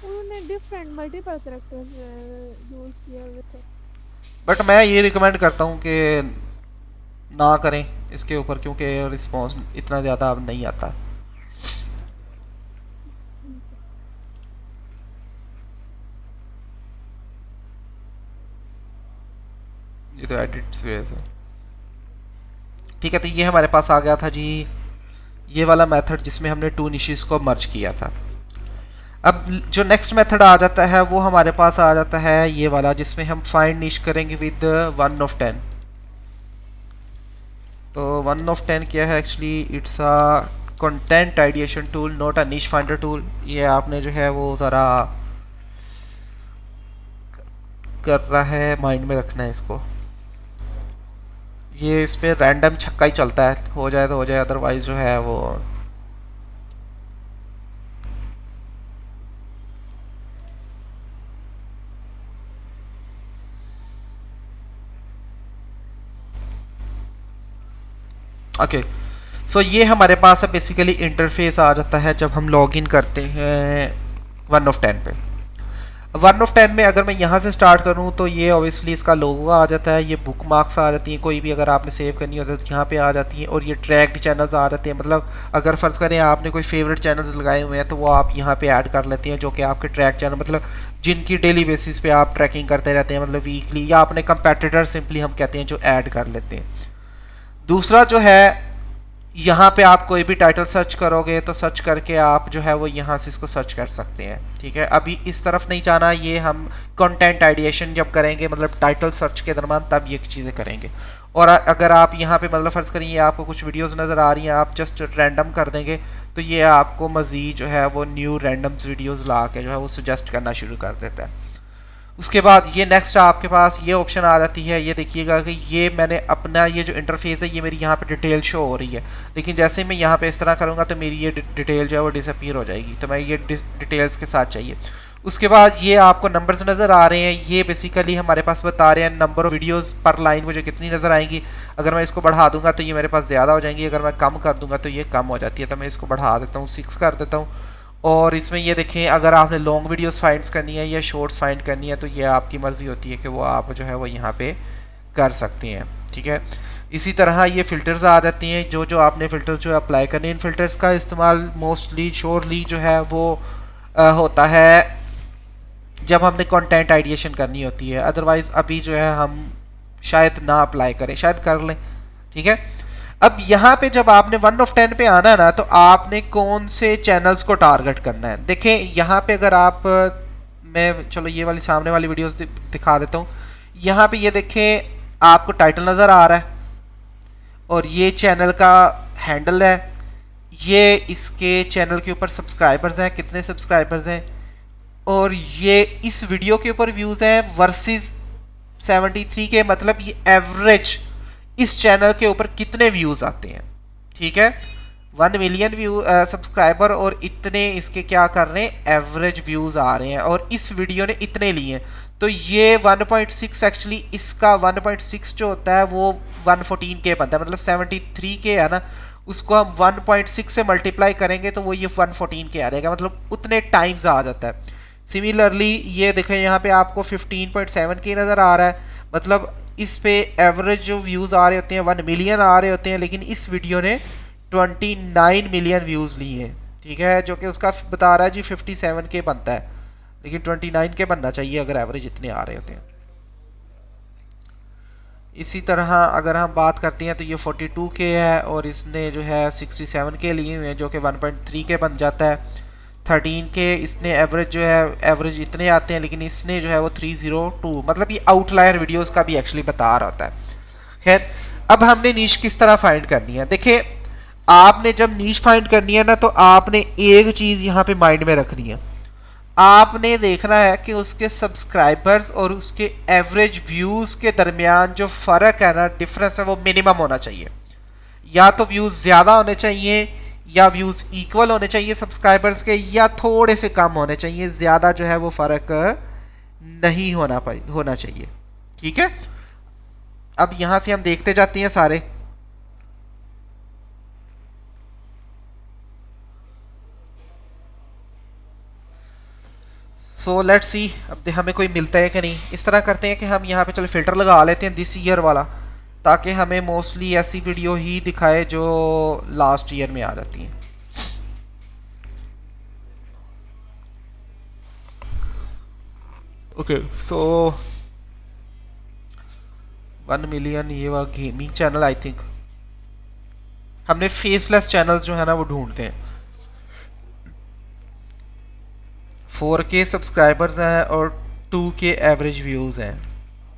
[SPEAKER 10] उन्होंने डिफरेंट मल्टीपल कैरेक्टर्स यूज किए हुए थे।
[SPEAKER 1] बट मैं ये रिकमेंड करता हूँ कि ना करें इसके ऊपर, क्योंकि रिस्पॉन्स इतना ज़्यादा अब नहीं आता। ये तो एडिट्स हुए थे। ठीक है, तो ये हमारे पास आ गया था जी ये वाला मेथड जिसमें हमने 2 निशेस को मर्ज किया था। अब जो नेक्स्ट मेथड आ जाता है वो हमारे पास आ जाता है ये वाला, जिसमें हम फाइंड निश करेंगे विद 1 of 10। तो 1 of 10 क्या है actually? It's a content ideation tool, not a निश फाइंडर टूल। ये आपने जो है वो ज़रा करना है, माइंड में रखना है इसको। ये इस पर रैंडम छक्का ही चलता है, हो जाए तो हो जाए, अदरवाइज जो है वो ओके। सो ये हमारे पास अब बेसिकली इंटरफेस आ जाता है जब हम लॉगिन करते हैं 1 of 10 पे। 1 of 10 में अगर मैं यहाँ से स्टार्ट करूँ तो ये ऑब्वियसली इसका लोगो आ जाता है, ये बुक मार्क्स आ जाती हैं, कोई भी अगर आपने सेव करनी होती है तो यहाँ पे आ जाती हैं, और ये ट्रैक्ड चैनल्स आ जाते हैं। मतलब अगर फ़र्ज़ करें आपने कोई फेवरेट चैनल्स लगाए हुए हैं तो वो आप यहाँ पे ऐड कर लेते हैं, जो कि आपके ट्रैक चैनल, मतलब जिनकी डेली बेसिस पे आप ट्रैकिंग करते रहते हैं, मतलब वीकली, या अपने कंपेटिटर सिंपली हम कहते हैं जो ऐड कर लेते हैं। दूसरा जो है, यहाँ पे आप कोई भी टाइटल सर्च करोगे तो सर्च करके आप जो है वो यहाँ से इसको सर्च कर सकते हैं। ठीक है, अभी इस तरफ नहीं जाना, ये हम कंटेंट आइडिएशन जब करेंगे, मतलब टाइटल सर्च के दरम्यान, तब ये चीज़ें करेंगे। और अगर आप यहाँ पे मतलब फ़र्ज़ करिए आपको कुछ वीडियोस नज़र आ रही हैं, आप जस्ट रैंडम कर देंगे तो ये आपको मज़ीद जो है वो न्यू रैंडम्स वीडियोज़ ला के जो है वो सजेस्ट करना शुरू कर देता है। उसके बाद ये नेक्स्ट आपके पास ये ऑप्शन आ जाती है। ये देखिएगा कि ये मैंने अपना ये जो इंटरफेस है ये मेरी यहाँ पे डिटेल शो हो रही है, लेकिन जैसे मैं यहाँ पे इस तरह करूँगा तो मेरी ये डिटेल जो है वो डिसअपीयर हो जाएगी। तो मैं ये डिटेल्स के साथ चाहिए। उसके बाद ये आपको नंबर्स नज़र आ रहे हैं, ये बेसिकली हमारे पास बता रहे हैं नंबर ऑफ वीडियोज़ पर लाइन मुझे कितनी नज़र आएंगी। अगर मैं इसको बढ़ा दूंगा तो ये मेरे पास ज़्यादा हो जाएंगी, अगर मैं कम कर दूंगा तो ये कम हो जाती है। तो मैं इसको बढ़ा देता हूँ, 6 कर देता हूँ। और इसमें ये देखें, अगर आपने लॉन्ग वीडियोस फाइंड करनी है या शॉर्ट्स फाइंड करनी है तो ये आपकी मर्ज़ी होती है कि वो आप जो है वो यहाँ पे कर सकते हैं। ठीक है, इसी तरह ये फ़िल्टर्स आ जाती हैं, जो आपने फ़िल्टर्स जो अप्लाई करने, इन फ़िल्टर्स का इस्तेमाल मोस्टली श्योरली जो है वो होता है जब हमने कंटेंट आइडिएशन करनी होती है। अदरवाइज़ अभी जो है हम शायद ना अप्लाई करें, शायद कर लें। ठीक है, अब यहाँ पे जब आपने 1 of 10 पे आना है ना, तो आपने कौन से चैनल्स को टारगेट करना है। देखें यहाँ पे अगर आप, मैं चलो ये वाली सामने वाली वीडियोस दिखा देता हूँ। यहाँ पे ये देखें, आपको टाइटल नज़र आ रहा है और ये चैनल का हैंडल है, ये इसके चैनल के ऊपर सब्सक्राइबर्स हैं, कितने सब्सक्राइबर्स हैं, और ये इस वीडियो के ऊपर व्यूज़ हैं वर्सेस 73 के, मतलब ये एवरेज इस चैनल के ऊपर कितने व्यूज़ आते हैं। ठीक है, 1 मिलियन व्यू सब्सक्राइबर और इतने इसके क्या कर रहे हैं, एवरेज व्यूज़ आ रहे हैं, और इस वीडियो ने इतने लिए हैं। तो ये 1.6 एक्चुअली इसका 1.6 जो होता है वो 114 के बनता है, मतलब 73 के है ना, उसको हम 1.6 से मल्टीप्लाई करेंगे तो वो ये 114 के आ जाएगा, मतलब उतने टाइम्स आ जाता है। सिमिलरली ये देखें, यहाँ पे आपको 15.7 के नज़र आ रहा है, मतलब इस पे एवरेज जो व्यूज़ आ रहे होते हैं 1 मिलियन आ रहे होते हैं, लेकिन इस वीडियो ने 29 मिलियन व्यूज़ लिए हैं। ठीक है, जो कि उसका बता रहा है जी 57 के बनता है, लेकिन 29 के बनना चाहिए अगर एवरेज इतने आ रहे होते हैं। इसी तरह अगर हम बात करते हैं तो ये 42 के है और इसने जो है 67 के लिए हुए हैं, जो कि 1.3 के बन जाता है। 13 के इसने एवरेज जो है, एवरेज इतने आते हैं, लेकिन इसने जो है वो 302, मतलब ये आउटलायर वीडियोस का भी एक्चुअली बता रहा होता है। खैर, अब हमने नीश किस तरह फाइंड करनी है। देखिए, आपने जब नीश फाइंड करनी है ना, तो आपने एक चीज़ यहाँ पे माइंड में रखनी है। आपने देखना है कि उसके सब्सक्राइबर्स और उसके एवरेज व्यूज़ के दरमियान जो फ़र्क है ना, डिफरेंस है, वो मिनिमम होना चाहिए। या तो व्यूज़ ज़्यादा होने चाहिए, या व्यूज़ इक्वल होने चाहिए सब्सक्राइबर्स के, या थोड़े से कम होने चाहिए। ज़्यादा जो है वो फ़र्क नहीं होना चाहिए। ठीक है, अब यहाँ से हम देखते जाते हैं सारे। सो लेट्स सी, अब हमें कोई मिलता है कि नहीं। इस तरह करते हैं कि हम यहाँ पे चलो फ़िल्टर लगा लेते हैं दिस ईयर वाला, ताकि हमें मोस्टली ऐसी वीडियो ही दिखाए जो लास्ट ईयर में आ जाती हैं। ओके, सो 1 मिलियन ये वाला गेमिंग चैनल, आई थिंक हमने फेसलेस चैनल्स जो है ना वो ढूंढते हैं। 4K सब्सक्राइबर्स हैं और 2K एवरेज व्यूज़ हैं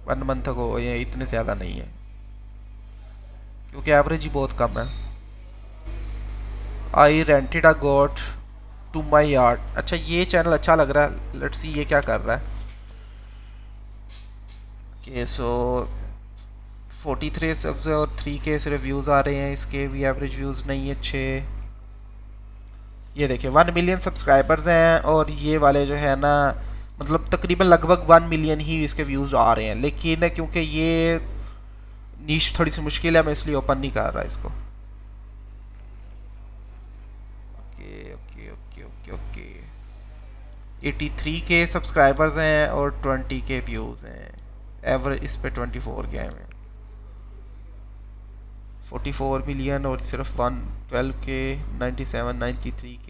[SPEAKER 1] 1 मंथ को, ये इतने ज़्यादा नहीं है क्योंकि एवरेज ही बहुत कम है। I rented a goat to my yard. अच्छा, ये चैनल अच्छा लग रहा है, लेट्स सी ये क्या कर रहा है। ओके, सो 43 सब्स और 3K सिर्फ व्यूज़ आ रहे हैं, इसके भी एवरेज व्यूज़ नहीं अच्छे। ये देखिए 1 मिलियन सब्सक्राइबर्स हैं और ये वाले जो है ना, मतलब तकरीबन लगभग 1 मिलियन ही इसके व्यूज़ आ रहे हैं। लेकिन क्योंकि ये नीश थोड़ी सी मुश्किल है, मैं इसलिए ओपन नहीं कर रहा इसको। Okay okay okay okay okay 83K subscribers हैं और 20K व्यूज़ हैं। एवरेज इस पे 24 के हैं, 44 मिलियन और सिर्फ 12K 97 93K।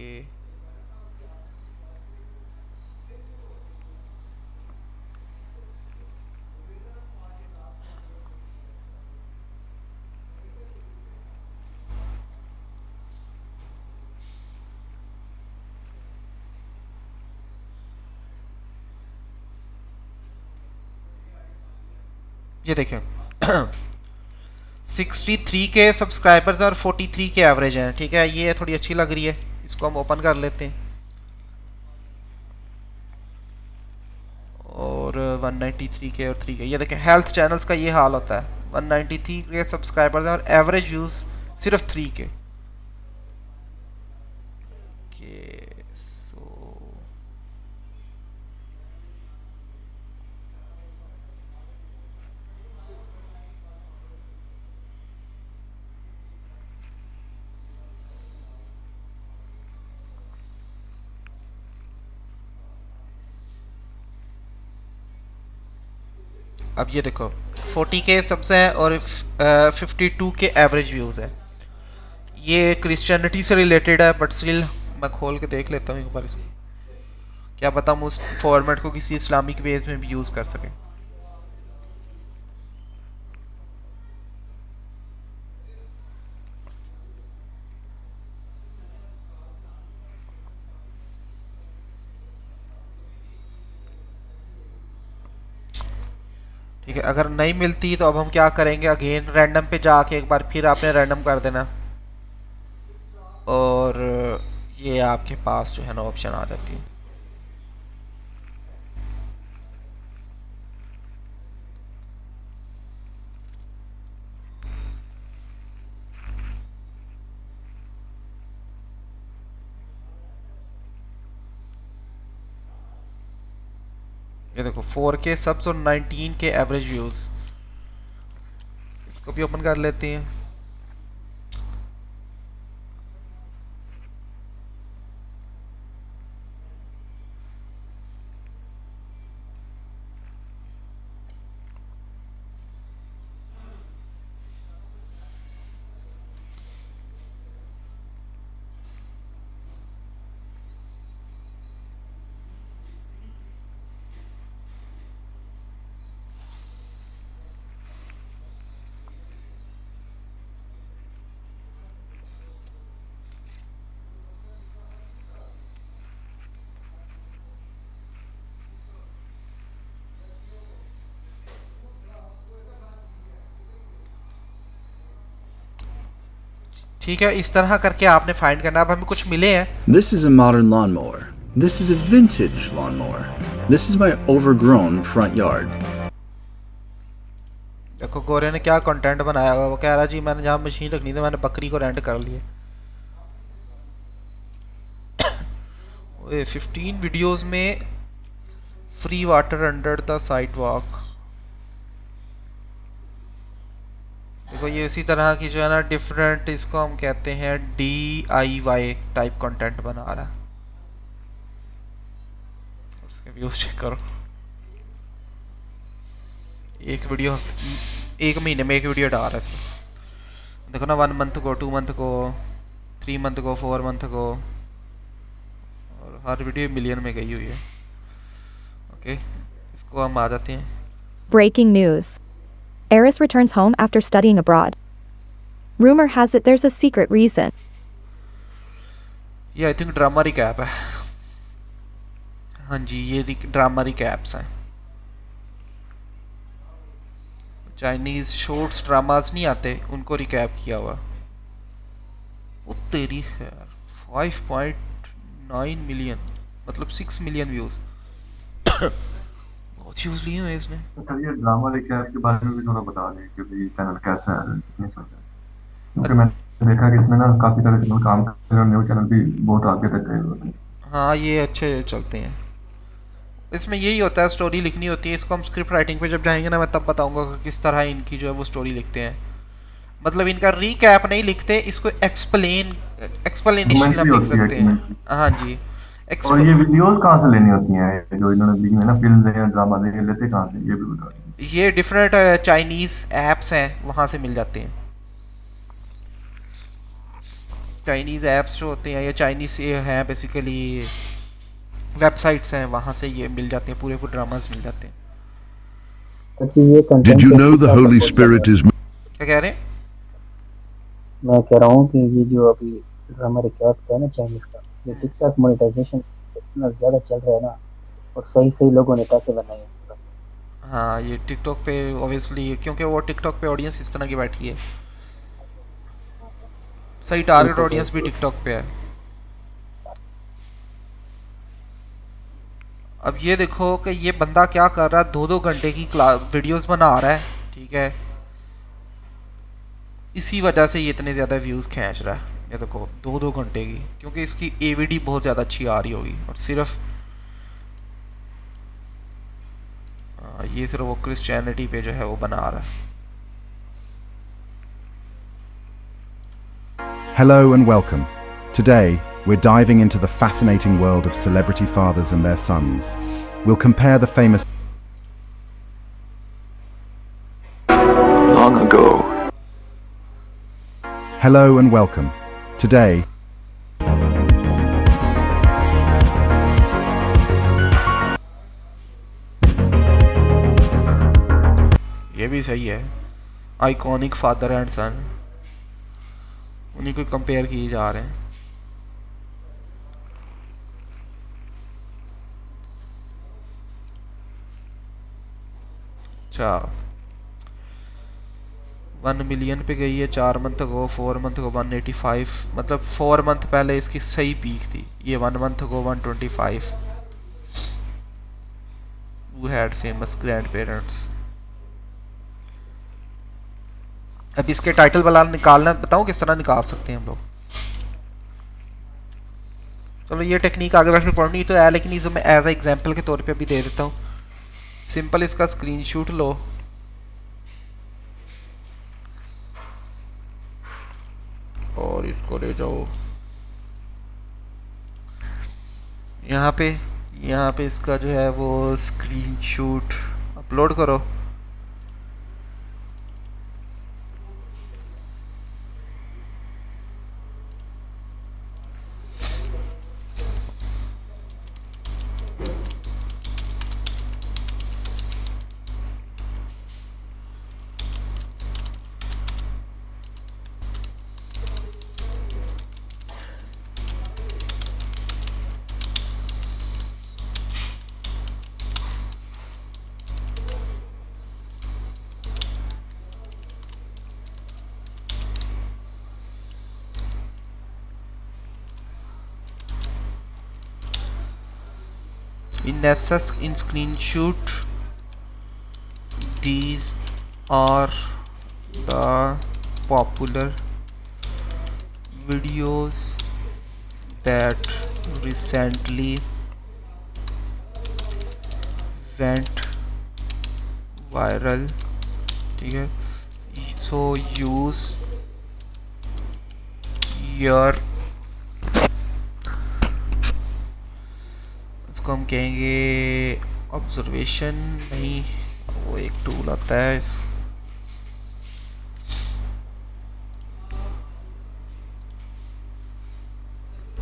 [SPEAKER 1] ये देखें 63K सब्सक्राइबर्स और 43K एवरेज हैं। ठीक है, ये थोड़ी अच्छी लग रही है, इसको हम ओपन कर लेते हैं। और 193K और 3K, ये देखें हेल्थ चैनल्स का ये हाल होता है। 193K सब्सक्राइबर्स और एवरेज व्यूज सिर्फ 3K। अब ये देखो 40K सबसे है और 52K एवरेज व्यूज़ है। ये क्रिश्चियनिटी से रिलेटेड है, बट स्टिल मैं खोल के देख लेता हूँ एक बार इसको, क्या पता हम उस फॉर्मेट को किसी इस्लामिक वेज में भी यूज़ कर सकें। ठीक है, अगर नहीं मिलती तो अब हम क्या करेंगे, अगेन रैंडम पे जाके एक बार फिर आपने रैंडम कर देना और ये आपके पास जो है ना ऑप्शन आ जाती है। ये देखो 4K सब्स और 19K एवरेज व्यूज, इसको भी ओपन कर लेते हैं। ठीक है, इस तरह करके आपने फाइंड करना। अब हमें कुछ मिले हैं।
[SPEAKER 11] This is a modern lawnmower. This is a vintage lawnmower. This is my overgrown front yard.
[SPEAKER 1] देखो गोरे ने क्या कंटेंट बनाया हुआ, वो कह रहा जी मैंने जहाँ मशीन रखनी थी मैंने बकरी को रेंट कर लिए। ओए 15 वीडियोस में free water under the side walk. देखो ये इसी तरह की जो है ना डिफरेंट, इसको हम कहते हैं DIY टाइप कंटेंट बना रहा है। उसके व्यूज चेक करो, एक महीने में एक वीडियो डाल रहा है इसमें। देखो ना 1 मंथ को, 2 मंथ को, 3 मंथ को, 4 मंथ को, और हर वीडियो मिलियन में गई हुई है। ओके, इसको हम आ जाते हैं।
[SPEAKER 12] Breaking news. Eris returns home after studying abroad. Rumor has it there's a secret reason.
[SPEAKER 1] ये आई थिंक ड्रामा रिकैप है। हाँ जी, ये ड्रामा रिकैप्स हैं। चाइनीज शॉर्ट्स ड्रामास नहीं आते, उनको रिकैप किया हुआ। वो तेरी खैर 5.9 मिलियन, मतलब 6 मिलियन व्यूज। बहुत व्यूज लिए हुए इसने।
[SPEAKER 2] सर ये ड्रामा रिकैप के बारे में भी थोड़ा बता दें कि भाई चैनल कैसा है, इसमें चल रहा है, क्योंकि मैंने देखा कि इसमें ना काफी सारे चैनल काम कर रहे हैं और न्यू चैनल भी बहुत आगे तक गए हुए हैं।
[SPEAKER 1] हाँ ये अच्छे चलते हैं। इसमें यही होता है, स्टोरी लिखनी होती है। इसको हम स्क्रिप्ट राइटिंग पे जब जाएंगे ना, मैं तब बताऊंगा कि किस तरह इनकी जो है वो स्टोरी लिखते हैं। मतलब इनका रीकैप नहीं लिखते, इसको एक्सप्लेनेशन हम लिख सकते हैं। हाँ जी।
[SPEAKER 2] और ये वीडियोस कहाँ से लेनी होती हैं जो इन्होंने दी है ना, फिल्म या ड्रामा दे लेते कहाँ से, ये भी बता दें।
[SPEAKER 1] ये डिफरेंट चाइनीज ऐप्स हैं, वहाँ से मिल जाते हैं। चाइनीज ऐप्स जो होते हैं, या चाइनीज हैं बेसिकली वेबसाइट्स हैं, वहाँ से ये मिल जाते हैं, पूरे ड्रामास मिल जाते हैं।
[SPEAKER 13] Did you know the Holy Spirit is...
[SPEAKER 1] क्या कह रहे हैं?
[SPEAKER 14] मैं कह रहा हूँ कि ये जो अभी ड्रामा रिकैप का है ना चाइनीज का, ये टिकटॉक मोनेटाइजेशन इतना ज़्यादा चल रहा है ना, और सही लोगों ने पैसे बनाए हैं।
[SPEAKER 1] हाँ ये टिकटॉक पे ऑब्वियसली, क्योंकि वो टिकटॉक पे ऑडियंस इस तरह की बैठी है, सही टारगेट ऑडियंस भी टिकटॉक पे है। अब ये देखो कि ये बंदा क्या कर रहा है, 2-2 घंटे की वीडियोस बना रहा है, ठीक है। इसी वजह से ये इतने ज़्यादा व्यूज़ खींच रहा है। ये देखो 2-2 घंटे की, क्योंकि इसकी AVD बहुत ज़्यादा अच्छी आ रही होगी। और सिर्फ ये सिर्फ वो क्रिश्चियनिटी पे जो है वो बना रहा है।
[SPEAKER 15] Hello and welcome. Today, we're diving into the fascinating world of celebrity fathers and their sons. We'll compare the famous
[SPEAKER 16] long ago.
[SPEAKER 15] Hello and welcome. Today,
[SPEAKER 1] ये भी सही है। आइकॉनिक फादर एंड सन, उन्हीं को कंपेयर किए जा रहे हैं। अच्छा 1 मिलियन पे गई है 4 मंथ को, 4 मंथ को 185, मतलब 4 मंथ पहले इसकी सही पीक थी। ये 1 मंथ को 125। Who had famous grandparents? अब इसके टाइटल वाला निकालना बताऊं किस तरह निकाल सकते हैं हम लोग। चलो ये टेक्निक आगे वैसे पढ़नी तो है, लेकिन इसे मैं एज ए एग्जांपल के तौर पे भी दे देता हूँ। सिंपल इसका स्क्रीनशॉट लो, और इसको ले जाओ यहाँ पे इसका जो है वो स्क्रीनशॉट अपलोड करो। in access in screenshot. These are the popular videos that recently went viral. ठीक है, so use your, इसको हम कहेंगे ऑब्जर्वेशन नहीं, वो एक टूल आता है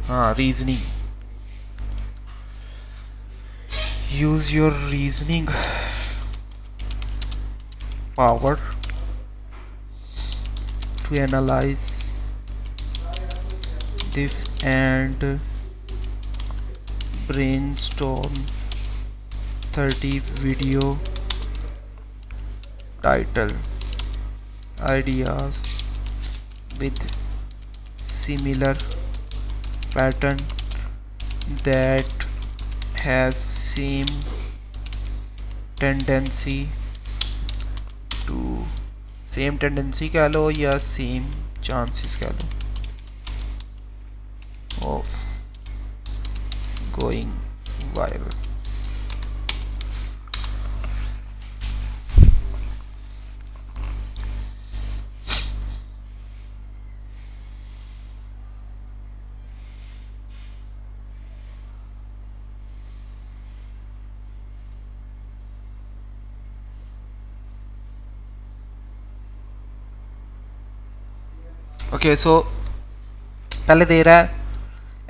[SPEAKER 1] हाँ, reasoning. use your reasoning power to analyze this and brainstorm 30 video title ideas with similar pattern that has same tendency कह लो या same chances कह लो of going viral. Okay so पहले दे रहा है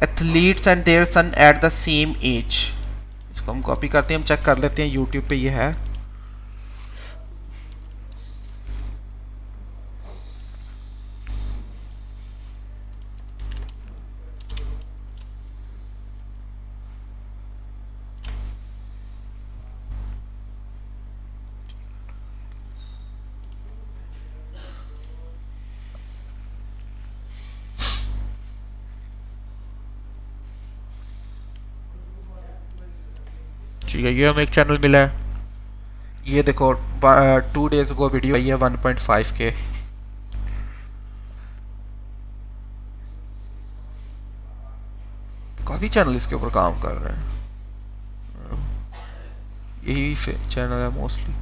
[SPEAKER 1] athletes and their son at the same age. इसको हम कॉपी करते हैं, हम चेक कर लेते हैं यूट्यूब पे ये है. ठीक है, ये हमें एक चैनल मिला है. ये देखो 2 days को वीडियो आई है 1.5K. काफ़ी चैनल इसके ऊपर काम कर रहे हैं. यही चैनल है मोस्टली.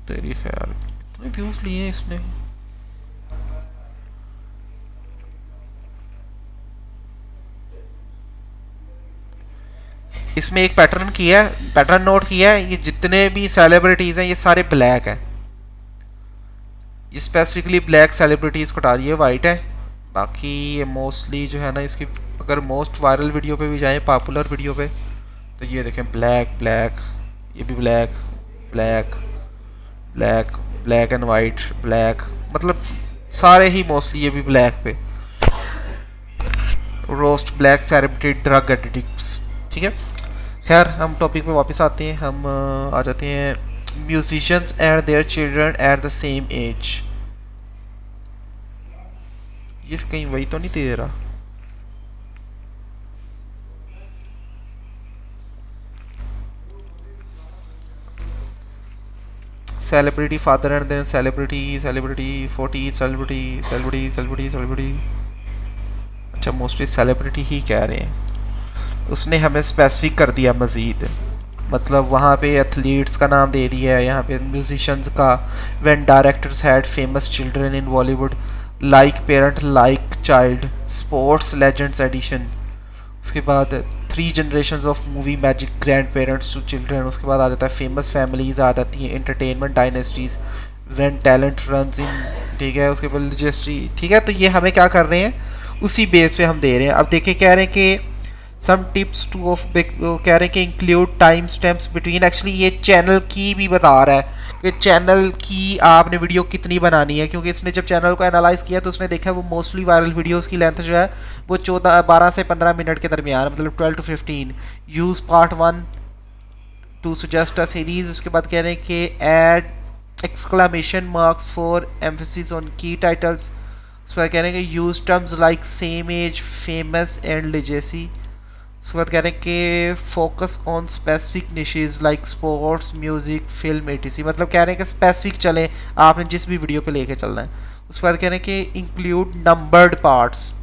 [SPEAKER 1] तेरी खैर कितने व्यूज लिए हैं इसने. इसमें एक पैटर्न नोट किया है. ये जितने भी सेलिब्रिटीज़ हैं ये सारे ब्लैक हैं. ये स्पेसिफिकली ब्लैक सेलिब्रिटीज़ को हटा रही है, वाइट है. बाकी ये मोस्टली जो है ना, इसकी अगर मोस्ट वायरल वीडियो पे भी जाएं, पॉपुलर वीडियो पे, तो ये देखें ब्लैक ब्लैक, ये भी black black black black and white black, मतलब सारे ही मोस्टली ये भी ब्लैक पे. Roast black celebrity drug addicts. ठीक है, खैर हम टॉपिक पे वापस आते हैं. हम आ जाते हैं musicians and their children at the same age. ये कहीं वही तो नहीं दे रहा. Celebrity father and then celebrity 40 celebrity. अच्छा, मोस्टली सेलिब्रिटी ही कह रहे हैं. उसने हमें स्पेसिफिक कर दिया मज़ीद, मतलब वहाँ पे एथलीट्स का नाम दे दिया है, यहाँ पे म्यूजिशियंस का. When directors had famous children in Bollywood like parent like child, sports legends edition. उसके बाद 3 generations of movie magic grandparents to children. उसके बाद आ जाता है फेमस फैमिलीज आ जाती हैं, entertainment dynasties, when talent runs in. ठीक है, उसके बाद रजिस्ट्री. ठीक है, तो ये हमें क्या कर रहे हैं, उसी बेस पे हम दे रहे हैं. अब देखिए कह रहे हैं कि सम टिप्स टू ऑफ, कह रहे हैं कि include time stamps between. Actually ये चैनल की भी बता रहा है कि चैनल की आपने वीडियो कितनी बनानी है, क्योंकि इसने जब चैनल को एनालाइज किया तो उसने देखा वो मोस्टली वायरल वीडियोस की लेंथ जो है वो 12 से 15 मिनट के दरमियान, मतलब 12 to 15. Use part 1 to suggest a series. उसके बाद कह रहे हैं कि add exclamation marks for emphasis on key titles. उसके बाद कह रहे हैं कि use terms like same age, famous and legacy. उसके बाद कह रहे हैं कि focus on specific niches like sports, music, film, etc. मतलब कह रहे हैं कि स्पेसिफिक चलें, आपने जिस भी वीडियो पे लेके चलना है। उसके बाद कह रहे हैं कि include numbered parts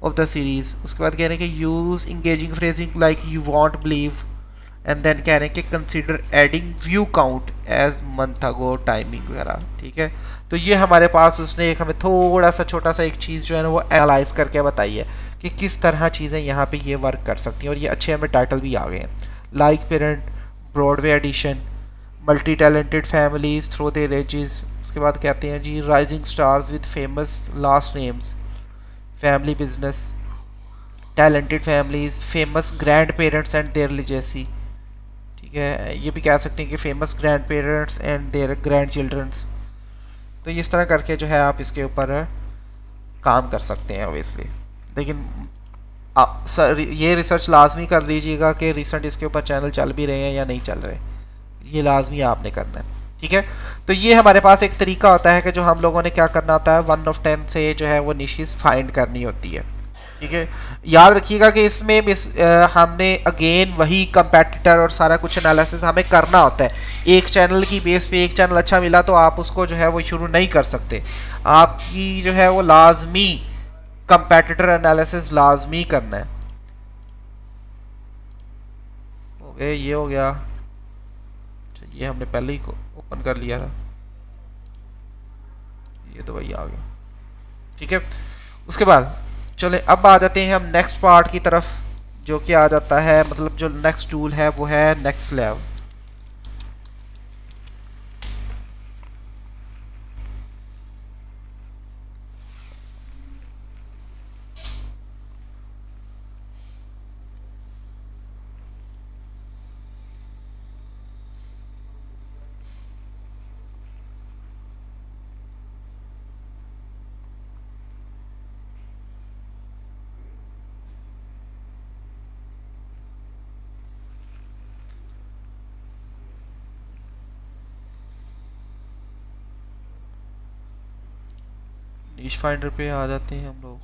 [SPEAKER 1] of the series. उसके बाद कह रहे हैं कि use engaging phrasing like you won't believe. And then कह रहे हैं कि consider adding view count as month ago, timing वगैरह। ठीक है, तो ये हमारे पास उसने एक हमें थोड़ा सा छोटा सा एक चीज़ जो है ना वो एनालाइज करके बताई है कि किस तरह चीज़ें यहाँ पे ये वर्क कर सकती हैं। और ये अच्छे हमें टाइटल भी आ गए हैं, like parent, Broadway edition, multi talented families through their ages. उसके बाद कहते हैं जी rising stars with famous last names, family business, talented families, famous grandparents and their legacy. ठीक है, ये भी कह सकते हैं कि famous grandparents and their grandchildrens. तो इस तरह करके जो है आप इसके ऊपर काम कर सकते हैं ऑब्वियसली। लेकिन आप ये रिसर्च लाजमी कर लीजिएगा कि रिसेंट इसके ऊपर चैनल चल भी रहे हैं या नहीं चल रहे, ये लाजमी आपने करना है। ठीक है, तो ये हमारे पास एक तरीका होता है कि जो हम लोगों ने क्या करना होता है, 1 of 10 से जो है वो निशेस फाइंड करनी होती है। ठीक है, याद रखिएगा कि इसमें हमने अगेन वही कंपेटिटर और सारा कुछ एनालिसिस हमें करना होता है। एक चैनल की बेस पे एक चैनल अच्छा मिला तो आप उसको जो है वो शुरू नहीं कर सकते, आपकी जो है वो लाजमी कंपेटिटर एनालिसिस लाजमी करना है। हो गया, ये हो गया। अच्छा, ये हमने पहले ही ओपन कर लिया था, ये तो वही आ गया। ठीक है, उसके बाद चले अब आ जाते हैं हम नेक्स्ट पार्ट की तरफ, जो कि आ जाता है मतलब जो नेक्स्ट टूल है वो है नेक्स्ट लेवल। निश फाइंडर पे आ जाते हैं हम लोग।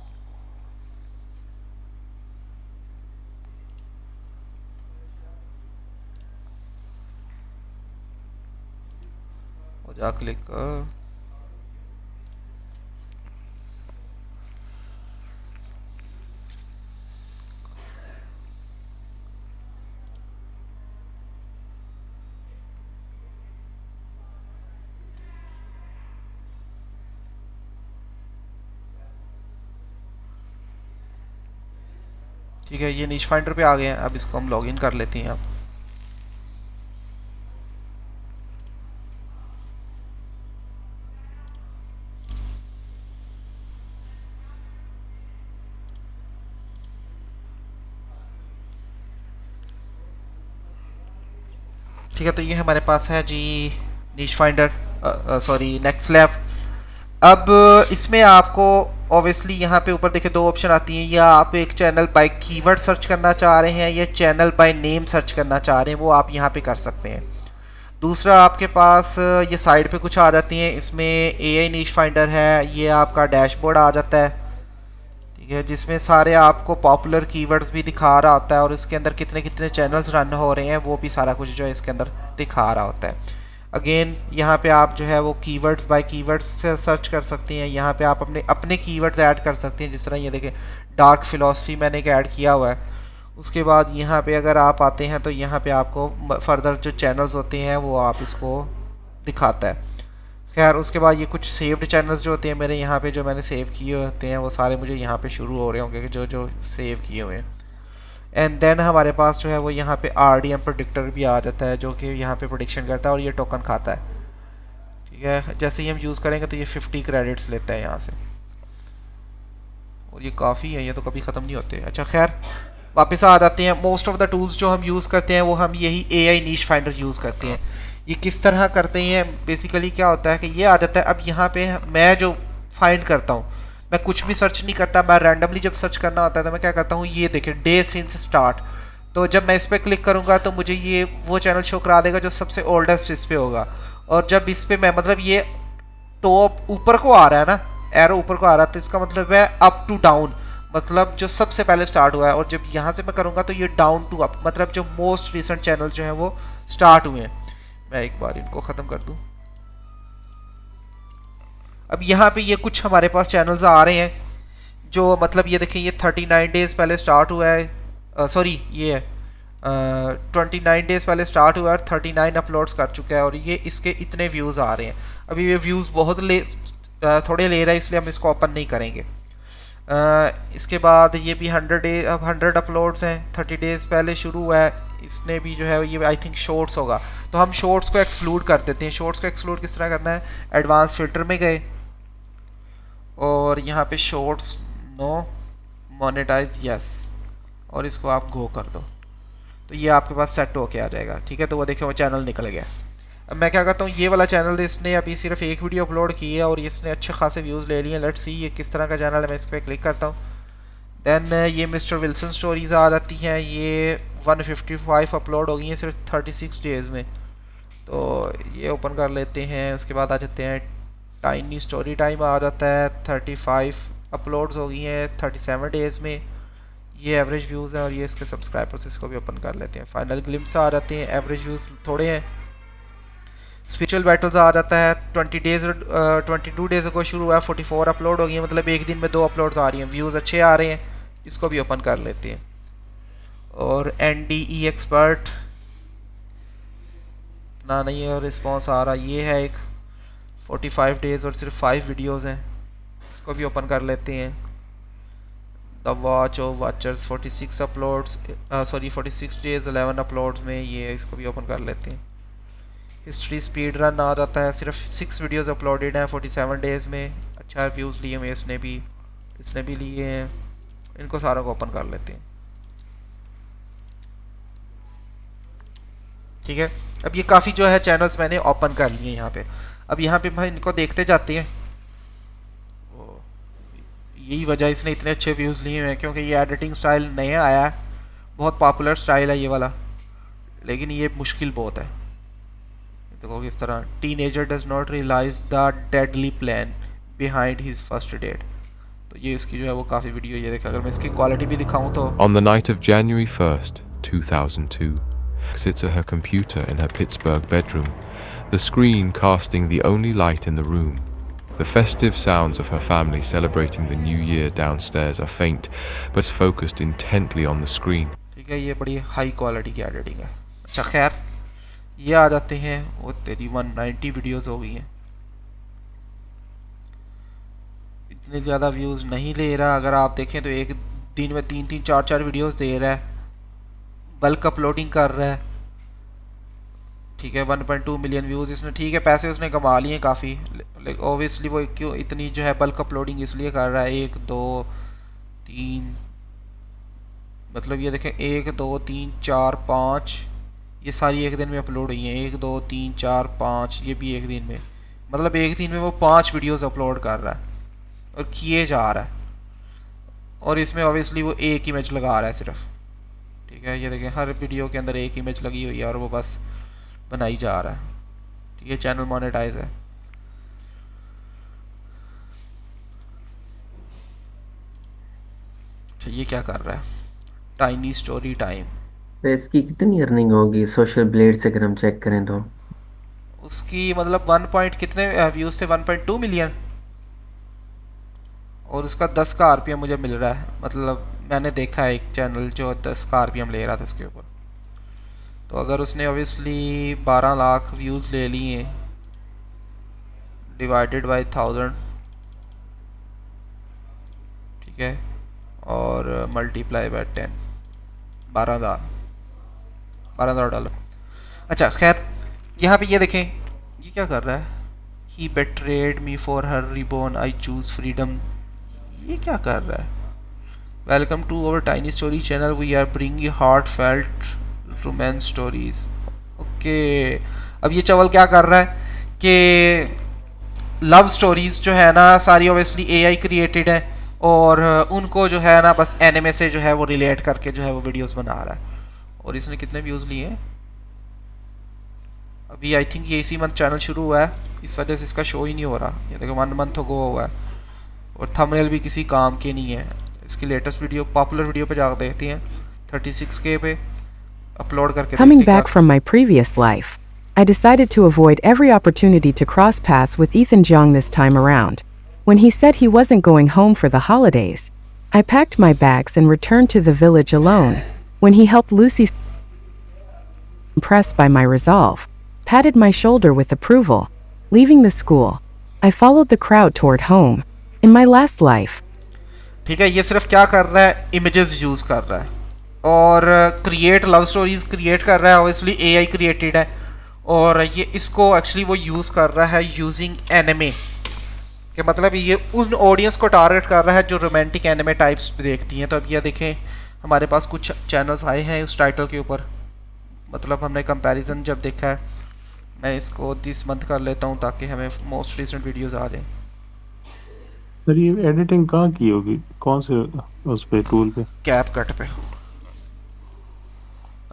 [SPEAKER 1] और जा क्लिक कर, ठीक है, ये निश फाइंडर पे आ गए हैं। अब इसको हम लॉगिन कर लेते हैं। अब ठीक है, तो ये हमारे पास है जी निश फाइंडर, सॉरी नेक्स्ट लैब। अब इसमें आपको ऑब्वियसली यहाँ पे ऊपर देखिए 2 ऑप्शन आती हैं, या आप एक चैनल बाय कीवर्ड सर्च करना चाह रहे हैं या चैनल बाय नेम सर्च करना चाह रहे हैं, वो आप यहाँ पे कर सकते हैं। दूसरा आपके पास ये साइड पे कुछ आ जाती हैं, इसमें एआई निश फाइंडर है, ये आपका डैशबोर्ड आ जाता है। ठीक है, जिसमें सारे आपको पॉपुलर कीवर्ड्स भी दिखा रहा होता है और इसके अंदर कितने कितने चैनल्स रन हो रहे हैं वो भी सारा कुछ जो है इसके अंदर दिखा रहा होता है। अगेन यहाँ पे आप जो है वो कीवर्ड्स बाय कीवर्ड्स से सर्च कर सकते हैं। यहाँ पे आप अपने कीवर्ड्स ऐड कर सकते हैं, जिस तरह ये देखें डार्क फिलॉसफी मैंने एक ऐड किया हुआ है। उसके बाद यहाँ पे अगर आप आते हैं तो यहाँ पे आपको फर्दर जो चैनल्स होते हैं वो आप इसको दिखाता है। खैर उसके बाद ये कुछ सेव्ड चैनल्स जो होते हैं मेरे यहाँ पे, जो मैंने सेव किए होते हैं वो सारे मुझे यहाँ पे शुरू हो रहे होंगे जो जो सेव किए हुए हैं। एंड देन हमारे पास जो है वो यहाँ पे RDM प्रेडिक्टर भी आ जाता है, जो कि यहाँ पे प्रेडिक्शन करता है और ये टोकन खाता है। ठीक है, जैसे ही हम यूज़ करेंगे तो ये 50 क्रेडिट्स लेता है यहाँ से, और ये काफ़ी है, ये तो कभी ख़त्म नहीं होते। अच्छा खैर वापस आ जाते हैं। मोस्ट ऑफ द टूल्स जो हम यूज़ करते हैं वो हम यही AI निश फाइंडर यूज़ करते हैं। ये किस तरह करते हैं, बेसिकली क्या होता है कि ये आ जाता है। अब यहाँ पे मैं जो फाइंड करता हूँ, मैं कुछ भी सर्च नहीं करता, मैं रैंडमली जब सर्च करना होता है तो मैं क्या करता हूँ, ये देखिए डे सिंस स्टार्ट। तो जब मैं इस पर क्लिक करूँगा तो मुझे ये वो चैनल शो करा देगा जो सबसे ओल्डेस्ट इस पे होगा, और जब इस पे मैं मतलब ये टॉप ऊपर को आ रहा है ना, एरो ऊपर को आ रहा है, तो इसका मतलब है अप टू डाउन, मतलब जो सबसे पहले स्टार्ट हुआ है। और जब यहाँ से मैं करूँगा तो ये डाउन टू अप, मतलब जो मोस्ट रिसेंट चैनल जो है वो स्टार्ट हुए हैं। मैं एक बार इनको ख़त्म कर दूँ। अब यहाँ पे ये कुछ हमारे पास चैनल्स आ रहे हैं जो मतलब ये देखें, ये 39 डेज़ पहले स्टार्ट हुआ है, सॉरी ये है 29 डेज़ पहले स्टार्ट हुआ है और 39 अपलोड्स कर चुका है, और ये इसके इतने व्यूज़ आ रहे हैं। अभी ये व्यूज़ बहुत थोड़े ले रहा है, इसलिए हम इसको ओपन नहीं करेंगे। इसके बाद ये भी 100 अपलोड्स हैं, 30 डेज़ पहले शुरू हुआ है, इसने भी जो है ये आई थिंक शॉर्ट्स होगा, तो हम शॉर्ट्स को एक्सक्लूड कर देते हैं। शॉर्ट्स को एक्सक्लूड किस तरह करना है, एडवांस फिल्टर में गए और यहाँ पे शॉर्ट्स नो मोनेटाइज यस, और इसको आप गो कर दो तो ये आपके पास सेट होके आ जाएगा। ठीक है, तो वो देखो वो चैनल निकल गया। अब मैं क्या करता हूँ, ये वाला चैनल इसने अभी सिर्फ एक वीडियो अपलोड की है और इसने अच्छे खासे व्यूज़ ले लिए हैं। लेट्स सी ये किस तरह का चैनल है। मैं इस पर क्लिक करता हूँ, देन ये मिस्टर विल्सन स्टोरीज़ आ जाती हैं, ये 155 अपलोड हो गई हैं सिर्फ 36 डेज़ में, तो ये ओपन कर लेते हैं। उसके बाद आ जाते हैं टाइनी स्टोरी टाइम आ जाता है, 35 अपलोड्स हो गई हैं 37 डेज़ में, ये एवरेज व्यूज़ हैं। और ये इसके सब्सक्राइबर्स, इसको भी ओपन कर लेते हैं। फाइनल ग्लिम्स आ जाते हैं, एवरेज व्यूज़ थोड़े हैं। स्पिरिचुअल बैटल्स आ जाता है, 22 डेज़ को शुरू हुआ है, 44 अपलोड हो गई है, मतलब एक दिन में 2 अपलोड्स आ रही हैं, व्यूज़ अच्छे आ रहे हैं, इसको भी ओपन कर लेते हैं। और NDE एक्सपर्ट ना नहीं है रिस्पॉन्स आ रहा, ये है एक 45 डेज़ और सिर्फ 5 वीडियोज़ हैं, इसको भी ओपन कर लेते हैं। The watch of watchers 46 uploads, sorry 46 days 11 uploads में, ये इसको भी ओपन कर लेते हैं। हिस्ट्री स्पीड रन आ जाता है, सिर्फ 6 वीडियोज़ अपलोडेड हैं 47 डेज़ में, अच्छा व्यूज़ लिए हुए इसने भी लिए हैं। इनको सारों को ओपन कर लेते हैं। ठीक है, अब ये काफ़ी जो है चैनल्स मैंने ओपन कर लिए यहाँ पे। अब यहाँ पे भाई इनको देखते जाते हैं, यही वजह इसने इतने अच्छे व्यूज़ लिए हुए हैं, क्योंकि ये एडिटिंग स्टाइल नया आया है, बहुत पॉपुलर स्टाइल है ये वाला, लेकिन ये मुश्किल बहुत है। देखो किस तरह, teenager does not realise the deadly plan behind his first date, तो ये इसकी जो है वो काफ़ी वीडियो, ये देखा अगर मैं इसकी क्वालिटी भी दिखाऊँ तो।
[SPEAKER 16] On the night of January 1st, 2002, sits at her computer in her Pittsburgh bedroom, the screen casting the only light in the room. The festive sounds of her family celebrating the new year downstairs are faint, but focused intently on the screen.
[SPEAKER 1] ठीक है, ये बड़ी हाई क्वालिटी की एडिटिंग है। अच्छा खैर, ये आ जाते हैं, वो तेरी 190 वीडियोज़ हो गई हैं, इतने ज़्यादा व्यूज़ नहीं ले रहा। अगर आप देखें तो एक दिन में 3-3, 4-4 वीडियोज़ दे रहा है, बल्क अपलोडिंग कर रहा है। ठीक है, 1.2 मिलियन व्यूज़ इसने, ठीक है पैसे उसने कमा लिए काफ़ी, लेकिन ओबियसली वो क्यों इतनी जो है बल्क अपलोडिंग इसलिए कर रहा है। 1 2 3, मतलब ये देखें 1 2 3 4 5, ये सारी एक दिन में अपलोड हुई हैं। 1 2 3 4 5, ये भी एक दिन में, मतलब एक दिन में वो 5 वीडियोस अपलोड कर रहा है और किए जा रहा है, और इसमें ऑब्वियसली वो एक इमेज लगा रहा है सिर्फ। ठीक है, ये देखें हर वीडियो के अंदर एक इमेज लगी हुई है और वो बस बनाई जा रहा है। ठीक है, चैनल मोनेटाइज है। अच्छा ये क्या कर रहा है, टाइनी स्टोरी टाइम,
[SPEAKER 6] तो इसकी कितनी अर्निंग होगी सोशल ब्लेड से अगर हम चेक करें तो?
[SPEAKER 1] उसकी मतलब 1 पॉइंट कितने व्यूज़ थे, 1.2 मिलियन, और उसका 10 का RPM मुझे मिल रहा है। मतलब मैंने देखा है एक चैनल जो 10 का RPM ले रहा था उसके ऊपर, तो अगर उसने ऑब्वियसली 12 लाख व्यूज़ ले लिए डिवाइडेड बाय 1000, ठीक है, और मल्टीप्लाई बाय 10, 12,000 डॉलर। अच्छा खैर, यहाँ पे ये देखें ये क्या कर रहा है, he betrayed me for her reborn I choose freedom, ये क्या कर रहा है। Welcome to our tiny story channel, we are bringing heartfelt romance stories. Okay, अब ये चवल क्या कर रहा है कि लव स्टोरीज जो है ना सारी ऑब्वियसली AI क्रिएटेड है, और उनको जो है ना बस एनिमे से जो है वो रिलेट करके जो है वो वीडियोस बना रहा है। और इसने कितने व्यूज़ लिए हैं, अभी आई थिंक ये इसी मंथ चैनल शुरू हुआ है, इस वजह से इसका शो ही नहीं हो रहा। ये देखो 1 मंथ गो हुआ है और थंबनेल भी किसी काम के नहीं है। इसकी लेटेस्ट वीडियो पॉपुलर वीडियो पे जाकर देखते हैं, 36K पे अपलोड करके
[SPEAKER 17] Coming
[SPEAKER 1] देखते हैं
[SPEAKER 17] back from my previous life, I decided to avoid every opportunity to cross paths with Ethan Jong this time around. When he said he wasn't going home for the holidays, I packed my bags and returned to the village alone. When he helped Lucy, impressed by my resolve, patted my shoulder with approval. Leaving the school, I followed the crowd toward home. In my last life,
[SPEAKER 1] ठीक है, ये सिर्फ क्या कर रहा है, इमेजेस यूज़ कर रहा है और क्रिएट लव स्टोरीज क्रिएट कर रहा है। ऑब्वियसली AI क्रिएटेड है और ये इसको एक्चुअली वो यूज़ कर रहा है यूजिंग एनिमे के, मतलब ये उन ऑडियंस को टारगेट कर रहा है जो रोमांटिक एनिमे टाइप्स देखती हैं। तो अब ये देखें हमारे पास कुछ चैनल्स आए हैं उस टाइटल के ऊपर, मतलब हमने कंपैरिजन जब देखा है। मैं इसको दिस मंथ कर लेता हूँ ताकि हमें मोस्ट रिसेंट वीडियोस आ जाएं।
[SPEAKER 8] सर ये एडिटिंग कहाँ की होगी, कौन से उस पे टूल पे?
[SPEAKER 1] कैपकट पे।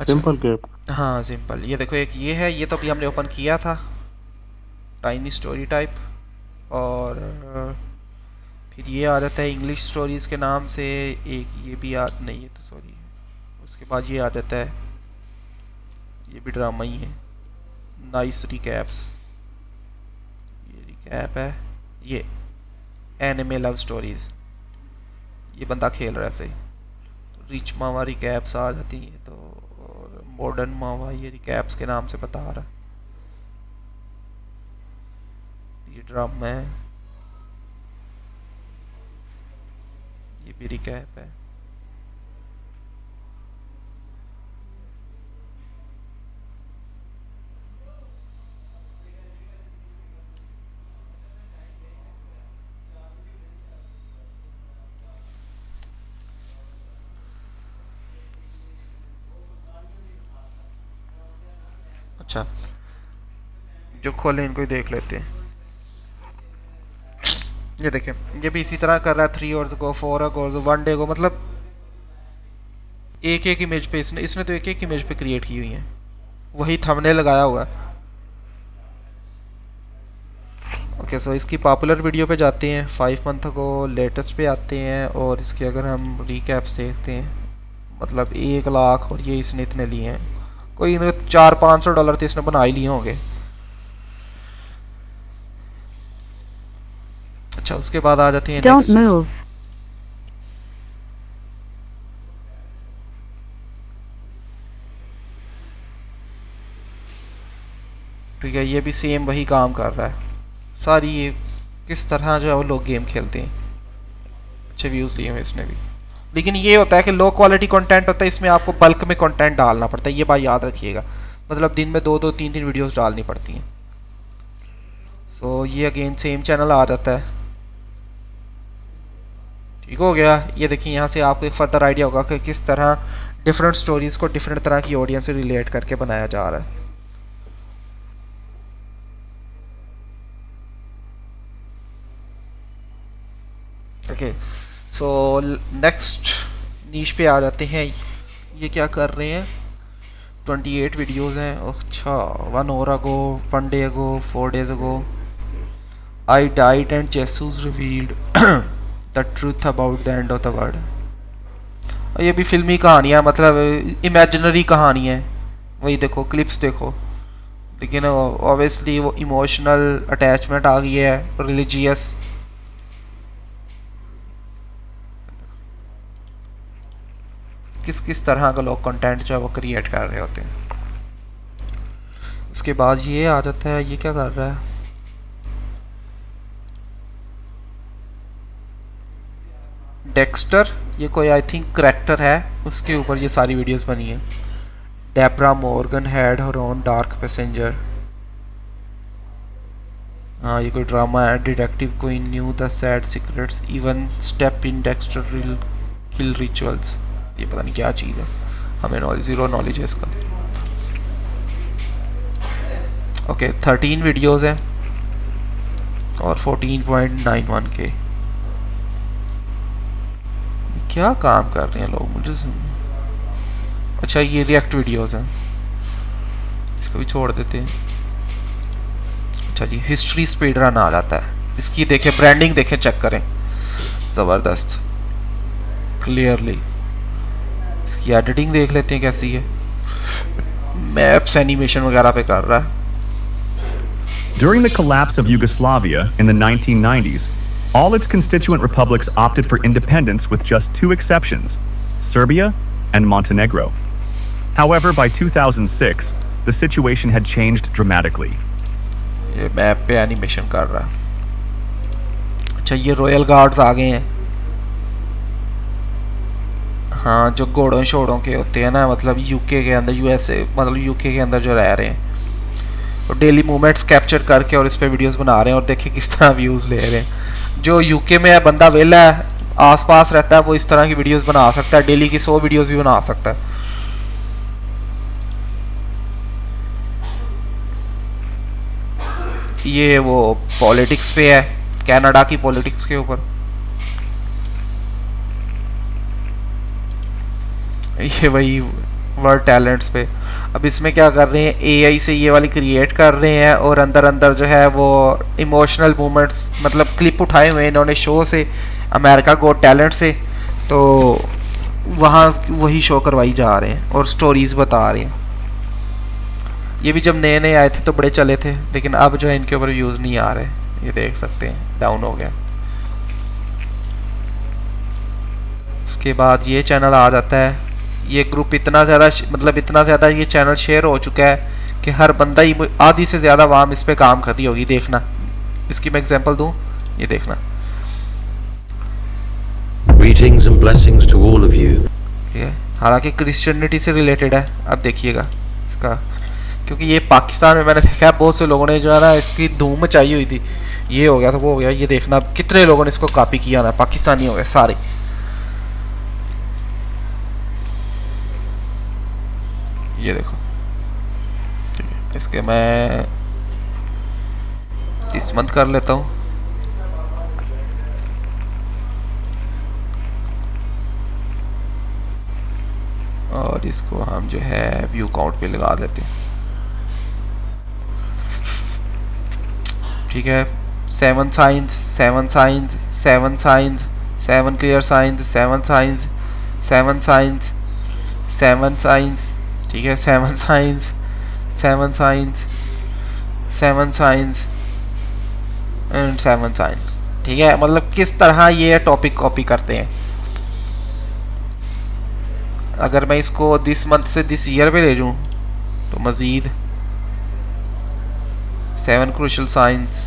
[SPEAKER 8] सिंपल कैप,
[SPEAKER 1] हाँ सिंपल। ये देखो एक ये है, ये तो अभी हमने ओपन किया था, टाइनी स्टोरी टाइप, और फिर ये आ जाता है इंग्लिश स्टोरीज़ के नाम से एक, ये भी याद नहीं है तो सॉरी। उसके बाद ये आ जाता है, ये भी ड्रामा ही है, नाइस रिकैप्स, ये रिकैप है, ये एनिमे लव स्टोरीज़, ये बंदा खेल रहा है सही। तो रिच मावा रिकैप्स आ जाती हैं, तो और मॉडर्न मावा ये रिकैप्स के नाम से बता रहा है। ये ड्रामा है, ये भी रिकैप है। अच्छा, जो खोले इनको ही देख लेते हैं। ये देखें, ये भी इसी तरह कर रहा है, 3 आवर्स को, 4 आवर्स, 1 डे को, मतलब एक एक इमेज पे इसने तो एक एक इमेज पे क्रिएट की हुई है, वही थंबनेल लगाया हुआ है। ओके, सो इसकी पॉपुलर वीडियो पे जाते हैं, 5 मंथ को लेटेस्ट पे आते हैं, और इसके अगर हम रिकैप्स देखते हैं, मतलब 1 लाख, और ये इसने इतने लिए हैं, कोई $400-500 तो इसने बना ही लिए होंगे। अच्छा, उसके बाद आ जाते हैं
[SPEAKER 18] Don't move.
[SPEAKER 1] ठीक है, ये भी सेम वही काम कर रहा है। सारी ये किस तरह जो है वो लोग गेम खेलते हैं, अच्छे व्यूज़ लिए हुए इसने भी। लेकिन ये होता है कि लो क्वालिटी कंटेंट होता है, इसमें आपको बल्क में कंटेंट डालना पड़ता है, ये बात याद रखिएगा। मतलब दिन में 2-2, 3-3 वीडियोस डालनी पड़ती हैं। सो ये अगेन सेम चैनल आ जाता है। ठीक हो गया। ये देखिए, यहाँ से आपको एक फर्दर आइडिया होगा कि किस तरह डिफरेंट स्टोरीज़ को डिफरेंट तरह की ऑडियंस से रिलेट करके बनाया जा रहा है। ओके, सो नेक्स्ट नीश पे आ जाते हैं। ये क्या कर रहे हैं, 28 वीडियोज़ हैं। अच्छा, 1 hour ago, 1 day ago, 4 days ago, I died and Jesus revealed the truth about the end of the world। और ये भी फिल्मी कहानी है, मतलब इमेजिनरी कहानी है, वही देखो क्लिप्स देखो, लेकिन ऑब्वियसली वो इमोशनल अटैचमेंट आ गई है, रिलीजियस। किस किस तरह का लोग कंटेंट जो है वो क्रिएट कर रहे होते हैं। उसके बाद ये आ जाता है, ये क्या कर रहा है, डेक्स्टर, ये कोई आई थिंक करैक्टर है, उसके ऊपर ये सारी वीडियोस बनी है। Debra Morgan had her own dark passenger, हाँ ये कोई ड्रामा है। Detective queen new the sad secrets, even step in Dexter kill rituals, ये पता नहीं क्या चीज़ है, हमें ज़ीरो नॉलेज है इसका। ओके, 13 वीडियोस हैं और 14.91K। क्या काम कर रहे हैं लोग मुझे अच्छा, ये रिएक्ट वीडियोस हैं, इसको भी छोड़ देते हैं। अच्छा जी, हिस्ट्री स्पीड रन आ जाता है। इसकी देखें, ब्रांडिंग देखें, चेक करें, ज़बरदस्त, क्लियरली। इसकी एडिटिंग देख लेते हैं कैसी है। मैप्स एनिमेशन वगैरह पे कर रहा है।
[SPEAKER 18] During the collapse of Yugoslavia in the 1990s, all its constituent republics opted for independence with just 2 exceptions, Serbia and Montenegro. However, by 2006, the situation had changed dramatically.
[SPEAKER 1] ये मैप पे एनिमेशन कर रहा है। अच्छा, ये रॉयल गार्ड्स आ गए हैं। हाँ, जो घोड़ों शोड़ों के होते हैं ना, मतलब यूके के अंदर, यूएसए मतलब यूके के अंदर जो रह रहे हैं, और डेली मूवमेंट्स कैप्चर करके और इस पे वीडियोस बना रहे हैं, और देखिए किस तरह व्यूज़ ले रहे हैं। जो यूके में है, बंदा वेला है, आसपास रहता है, वो इस तरह की वीडियोस बना सकता है, डेली की 100 वीडियोस भी बना सकता है। ये वो पॉलिटिक्स पे है, कनाडा की पॉलिटिक्स के ऊपर। ये वही वर्ल्ड टैलेंट्स पे। अब इसमें क्या कर रहे हैं, एआई से ये वाली क्रिएट कर रहे हैं, और अंदर अंदर जो है वो इमोशनल मूवमेंट्स, मतलब क्लिप उठाए हुए हैं इन्होंने शो से, अमेरिका गॉट टैलेंट से, तो वहाँ वही शो करवाई जा रहे हैं और स्टोरीज़ बता रहे हैं। ये भी जब नए नए आए थे तो बड़े चले थे, लेकिन अब जो है इनके ऊपर व्यूज़ नहीं आ रहे, ये देख सकते हैं, डाउन हो गया। उसके बाद ये चैनल आ जाता है। ये ग्रुप इतना ज़्यादा, मतलब इतना ज़्यादा ये चैनल शेयर हो चुका है कि हर बंदा ही, आधी से ज़्यादा वाम इस पे काम कर रही होगी। देखना, इसकी मैं एग्जांपल दूं, ये देखना।
[SPEAKER 19] Greetings and blessings to all of you.
[SPEAKER 1] ये हालांकि क्रिश्चियनिटी से रिलेटेड है। अब देखिएगा इसका, क्योंकि ये पाकिस्तान में मैंने देखा है बहुत से लोगों ने जो है ना इसकी धूम मचाई हुई थी, ये हो गया तो वो हो गया। ये देखना कितने लोगों ने इसको कॉपी किया ना, पाकिस्तानी हो गए सारे। ये देखो, ठीक है, इसके मैं 30 मंथ कर लेता हूँ। और इसको हम जो है व्यू काउंट पे लगा देते हैं, ठीक है। 7 science, 7 science, 7 science, 7 clear signs, 7 science, 7 science, 7 science, ठीक है, 7 science, 7 science, 7 science and 7 science, ठीक है। मतलब किस तरह ये टॉपिक कॉपी करते हैं। अगर मैं इसको दिस मंथ से दिस ईयर पे ले जाऊँ तो मज़ीद 7 क्रूशल साइंस,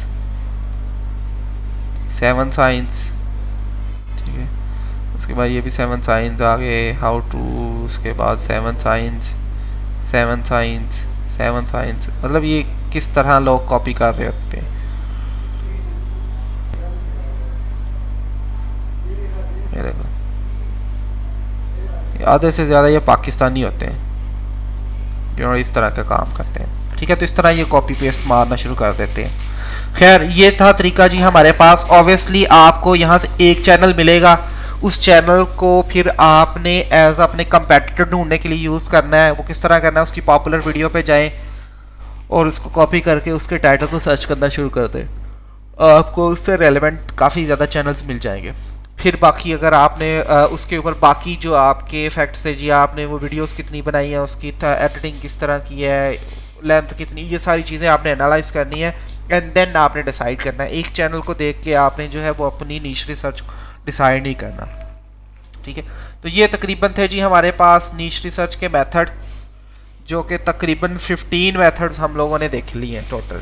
[SPEAKER 1] 7 साइंस, ठीक है। उसके बाद ये भी 7 साइंस आ गए, हाउ टू, उसके बाद 7 साइंस, 7 साइंस, 7 साइंस। मतलब ये किस तरह लोग कॉपी कर रहे होते हैं। ये देखो, आधे से ज़्यादा ये पाकिस्तानी होते हैं जो इस तरह का काम करते हैं, ठीक है। तो इस तरह ये कॉपी पेस्ट मारना शुरू कर देते हैं। खैर, ये था तरीका जी हमारे पास। ऑब्वियसली आपको यहाँ से एक चैनल मिलेगा, उस चैनल को फिर आपने एज अपने कंपेटिटर ढूंढने के लिए यूज़ करना है। वो किस तरह करना है, उसकी पॉपुलर वीडियो पे जाएं और उसको कॉपी करके उसके टाइटल को सर्च करना शुरू कर दें, आपको उससे रेलेवेंट काफ़ी ज़्यादा चैनल्स मिल जाएंगे। फिर बाकी अगर आपने उसके ऊपर बाकी जो आपके फैक्ट्स थे जी, आपने वो वीडियोस कितनी बनाई है, उसकी एडिटिंग किस तरह की है, लेंथ कितनी, ये सारी चीज़ें आपने एनालाइज करनी है एंड देन आपने डिसाइड करना है। एक चैनल को देख के आपने जो है वो अपनी नीश रिसर्च डिसाइड नहीं करना, ठीक है। तो ये तकरीबन थे जी हमारे पास नीश रिसर्च के मेथड, जो कि तकरीबन 15 मेथड्स हम लोगों ने देख लिए हैं टोटल।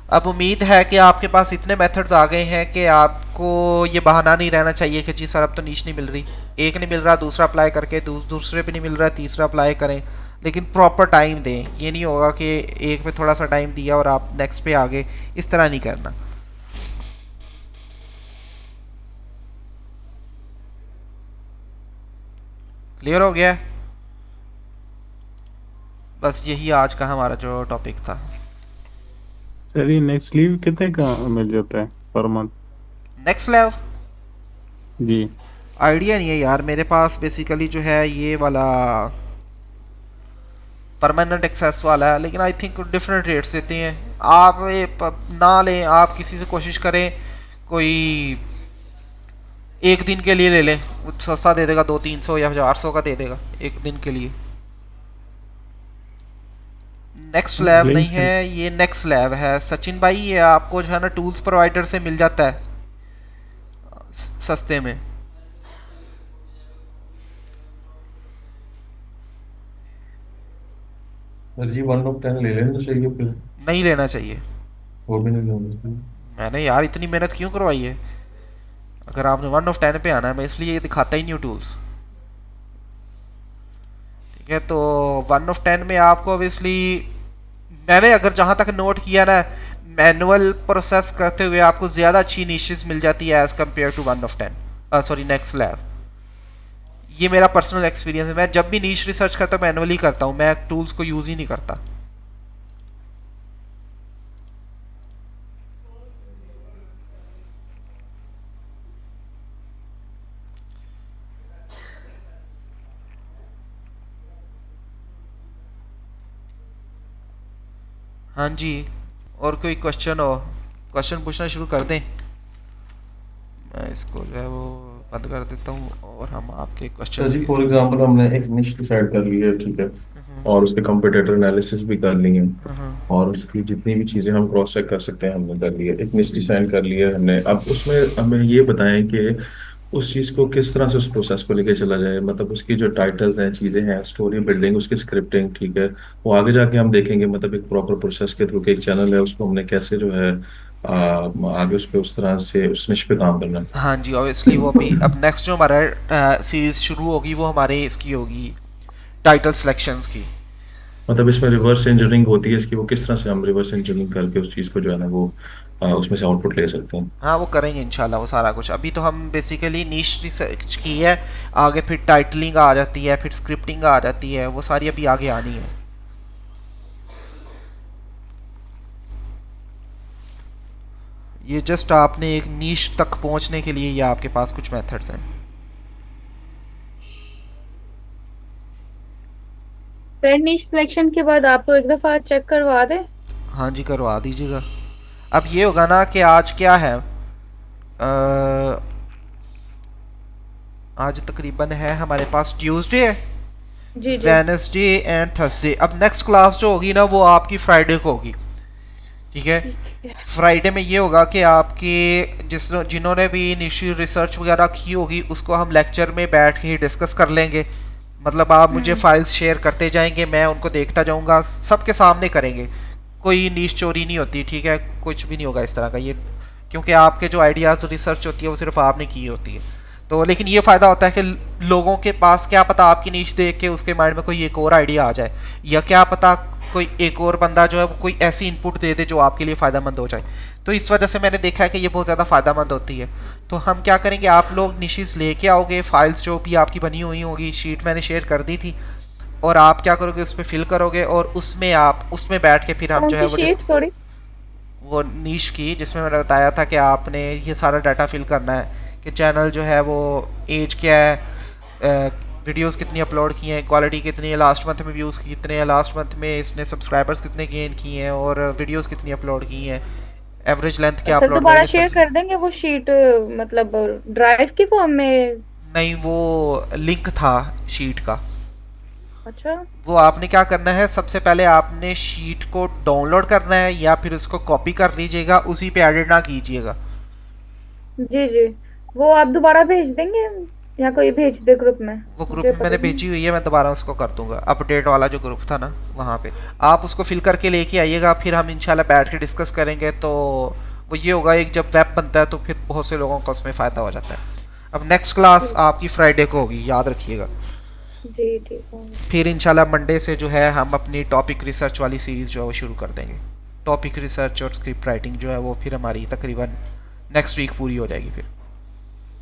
[SPEAKER 1] अब उम्मीद है कि आपके पास इतने मेथड्स आ गए हैं कि आपको ये बहाना नहीं रहना चाहिए कि जी सर अब तो नीश नहीं मिल रही, एक नहीं मिल रहा दूसरा अप्लाई करके, दूसरे पे नहीं मिल रहा तीसरा अप्लाई करें। लेकिन प्रॉपर टाइम दें, ये नहीं होगा कि एक पे थोड़ा सा टाइम दिया और आप नेक्स्ट पे आ गए, इस तरह नहीं करना। क्लियर हो गया? बस यही आज का हमारा जो टॉपिक था।
[SPEAKER 8] सर ये नेक्स्ट लीव कितने का मिल जाता है पर मंथ?
[SPEAKER 1] नेक्स्ट लीव
[SPEAKER 8] जी
[SPEAKER 1] आइडिया नहीं है यार मेरे पास। बेसिकली जो है ये वाला परमानेंट एक्सेस वाला है, लेकिन आई थिंक डिफरेंट रेट्स देते हैं। आप ना लें, आप किसी से कोशिश करें कोई एक दिन के लिए ले लें, वो सस्ता दे देगा, 200-300 या 400 का दे देगा एक दिन के लिए। नेक्स्ट लैब नहीं है, ये नेक्स्ट लैब है सचिन भाई, ये आपको जो है ना टूल्स प्रोवाइडर से मिल जाता है सस्ते में।
[SPEAKER 2] सर जी 1 of 10 ले लेना चाहिए फिर?
[SPEAKER 1] नहीं लेना चाहिए,
[SPEAKER 2] वो भी नहीं लेना चाहिए।
[SPEAKER 1] मैंने यार इतनी मेहनत क्यों करवाई है? अगर आपने 1 of 10 पे आना है, मैं इसलिए ये दिखाता ही नहीं हूँ टूल्स, ठीक है। तो 1 of 10 में आपको ऑब्वियसली, मैंने अगर जहाँ तक नोट किया ना, मैनुअल प्रोसेस करते हुए आपको ज़्यादा अच्छी निशेस मिल जाती है as compare to 1 of 10, sorry next lab. ये मेरा पर्सनल एक्सपीरियंस है, मैं जब भी नीश रिसर्च करता हूँ मैनुअली करता हूँ, मैं टूल्स को यूज़ ही नहीं करता। हाँ जी, और कोई क्वेश्चन हो, क्वेश्चन पूछना शुरू कर दें। मैं इसको जो है वो बंद कर देता हूँ और हम आपके क्वेश्चन
[SPEAKER 2] जी फॉर एग्जांपल हमने एक निश डिसाइड कर ली है, ठीक है, और उसके कंपटीटर एनालिसिस भी कर ली है, और उसकी जितनी भी चीज़ें हम क्रॉस चेक कर सकते हैं हमने कर ली है, एक निश डिसाइड कर लिया है हमने। अब उसमें हमें ये बताएं कि उस चीज़ को किस तरह से उस प्रोसेस को लेके चला जाए, मतलब उसकी जो टाइटल्स हैं, चीज़ें हैं, स्टोरी बिल्डिंग, उसकी स्क्रिप्टिंग, ठीक है, वो आगे जाके हम देखेंगे, मतलब एक प्रॉपर प्रोसेस के थ्रू, एक चैनल है उसको हमने कैसे जो है आगे उस पर उस तरह से उस निश पे काम करना है।
[SPEAKER 1] हाँ जी, ऑब्वियसली वो भी अब नेक्स्ट जो हमारा सीरीज शुरू होगी वो हमारे इसकी होगी टाइटल सिलेक्शंस की।
[SPEAKER 2] मतलब इसमें रिवर्स इंजीनियरिंग होती है इसकी, वो किस तरह से हम रिवर्स इंजीनियरिंग करके उस चीज़ को जो है ना वो उसमें से आउटपुट ले सकते हैं।
[SPEAKER 1] हाँ वो करेंगे इंशाल्लाह वो सारा कुछ। अभी तो हम बेसिकली नीश रिसर्च की है, आगे फिर टाइटलिंग आ जाती है, फिर स्क्रिप्टिंग आ जाती है, वो सारी अभी आगे आनी है। ये जस्ट आपने एक नीश तक पहुंचने के लिए ये आपके पास कुछ मेथड्स हैं।
[SPEAKER 7] फिर नीश सिलेक्शन के बाद आपको एक दफ़ा चेक करवा दें?
[SPEAKER 1] हाँ जी करवा दीजिएगा। अब ये होगा ना कि आज क्या है, आज तकरीबन है हमारे पास ट्यूसडे है, वेडनेसडे एंड थर्सडे। अब नेक्स्ट क्लास जो होगी ना वो आपकी फ्राइडे को होगी, ठीक है। फ्राइडे में ये होगा कि आपके जिन्होंने भी इनिशियल रिसर्च वगैरह की होगी उसको हम लेक्चर में बैठ के ही डिस्कस कर लेंगे। मतलब आप मुझे फाइल्स शेयर करते जाएंगे, मैं उनको देखता जाऊंगा, सबके सामने करेंगे, कोई नीश चोरी नहीं होती, ठीक है, कुछ भी नहीं होगा इस तरह का। ये क्योंकि आपके जो आइडियाज़ रिसर्च होती है वो सिर्फ आपने की होती है, तो लेकिन ये फ़ायदा होता है कि लोगों के पास क्या पता आपकी नीश देख के उसके माइंड में कोई एक और आइडिया आ जाए, या क्या पता कोई एक और बंदा जो है वो कोई ऐसी इनपुट दे दे जो आपके लिए फ़ायदेमंद हो जाए। तो इस वजह से मैंने देखा है कि ये बहुत ज़्यादा फ़ायदेमंद होती है। तो हम क्या करेंगे, आप लोग निशेस लेके आओगे, फाइल्स जो भी आपकी बनी हुई होगी, शीट मैंने शेयर कर दी थी, और आप क्या करोगे उस पर फिल करोगे, और उसमें आप उसमें बैठ के फिर हम जो है वो नीश की, जिसमें मैंने बताया था कि आपने ये सारा डाटा फिल करना है कि चैनल जो है वो एज क्या है, वीडियोस कितनी अपलोड की हैं, क्वालिटी कितनी है, लास्ट मंथ में व्यूज़ कितने हैं, लास्ट मंथ में इसने सब्सक्राइबर्स कितने गेन किए हैं, और वीडियोस कितनी अपलोड की हैं, एवरेज लेंथ क्या अपलोड
[SPEAKER 7] दोबारा शेयर कर देंगे वो शीट, मतलब ड्राइव की फॉर्म में?
[SPEAKER 1] नहीं, वो लिंक था शीट का।
[SPEAKER 7] अच्छा,
[SPEAKER 1] वो आपने क्या करना है, सबसे पहले आपने शीट को डाउनलोड करना है या फिर उसको कॉपी कर लीजिएगा, उसी पे एडिट ना कीजिएगा।
[SPEAKER 7] जी जी, वो आप दोबारा भेज देंगे या कोई भेज दे ग्रुप में?
[SPEAKER 1] वो ग्रुप में मैंने भेजी हुई है, मैं दोबारा उसको कर दूंगा, अपडेट वाला जो ग्रुप था ना वहाँ पे आप उसको फिल करके लेके आइएगा, फिर हम इंशाल्लाह बैठ के डिस्कस करेंगे। तो वो ये होगा, एक जब वेब बनता है तो फिर बहुत से लोगों का उसमें फ़ायदा हो जाता है। अब नेक्स्ट क्लास आपकी फ्राइडे को होगी, याद रखिएगा
[SPEAKER 7] जी, ठीक है।
[SPEAKER 1] फिर इंशाल्लाह मंडे से जो है हम अपनी टॉपिक रिसर्च वाली सीरीज़ जो है वो शुरू कर देंगे। टॉपिक रिसर्च और स्क्रिप्ट राइटिंग जो है वो फिर हमारी तकरीबन नेक्स्ट वीक पूरी हो जाएगी। फिर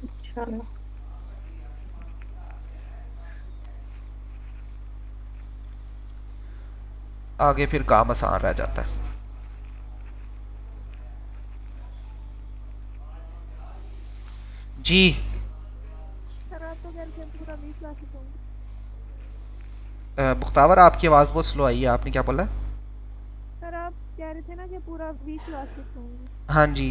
[SPEAKER 7] इंशाल्लाह
[SPEAKER 1] आगे फिर काम आसान रह जाता है। जी मुख्तावर, आपकी आवाज़ बहुत स्लो आई है, आपने क्या बोला?
[SPEAKER 10] सर आप कह रहे थे ना कि पूरा वीक क्लासेस होंगी।
[SPEAKER 1] हाँ जी,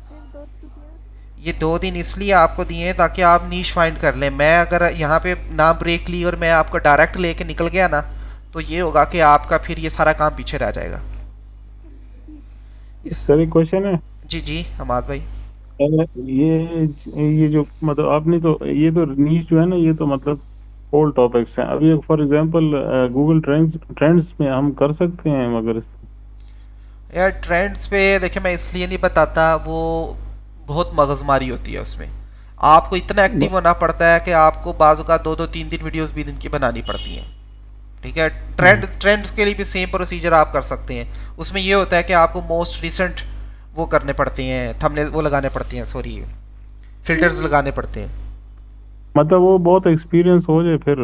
[SPEAKER 10] फिर 2 छुट्टियां।
[SPEAKER 1] ये 2 दिन इसलिए आपको दिए हैं ताकि आप नीश फाइंड कर लें। मैं अगर यहाँ पे ना ब्रेक ली और मैं आपको डायरेक्ट लेके निकल गया ना, तो ये होगा कि आपका फिर ये सारा काम पीछे रह जाएगा।
[SPEAKER 8] सर एक क्वेश्चन है।
[SPEAKER 1] जी जी हमाद भाई।
[SPEAKER 8] ये जो मतलब आपने तो ये तो नीश जो है ना, ये तो मतलब ओल्ड टॉपिक्स हैं। अभी फॉर एग्जांपल गूगल ट्रेंड्स में हम कर सकते हैं मगर
[SPEAKER 1] यार ट्रेंड्स पे देखिए, मैं इसलिए नहीं बताता, वो बहुत मगजमारी होती है उसमें। आपको इतना एक्टिव होना पड़ता है कि आपको बाजू का 2-2 3-3 वीडियोस भी दिन की बनानी पड़ती हैं। ठीक है, ट्रेंड्स के लिए भी सेम प्रोसीजर आप कर सकते हैं। उसमें ये होता है कि आपको मोस्ट रिसेंट वो करने पड़ते हैं, थंबनेल वो लगाने पड़ते हैं, सॉरी फिल्टर्स लगाने पड़ते हैं।
[SPEAKER 8] मतलब वो बहुत एक्सपीरियंस हो जाए फिर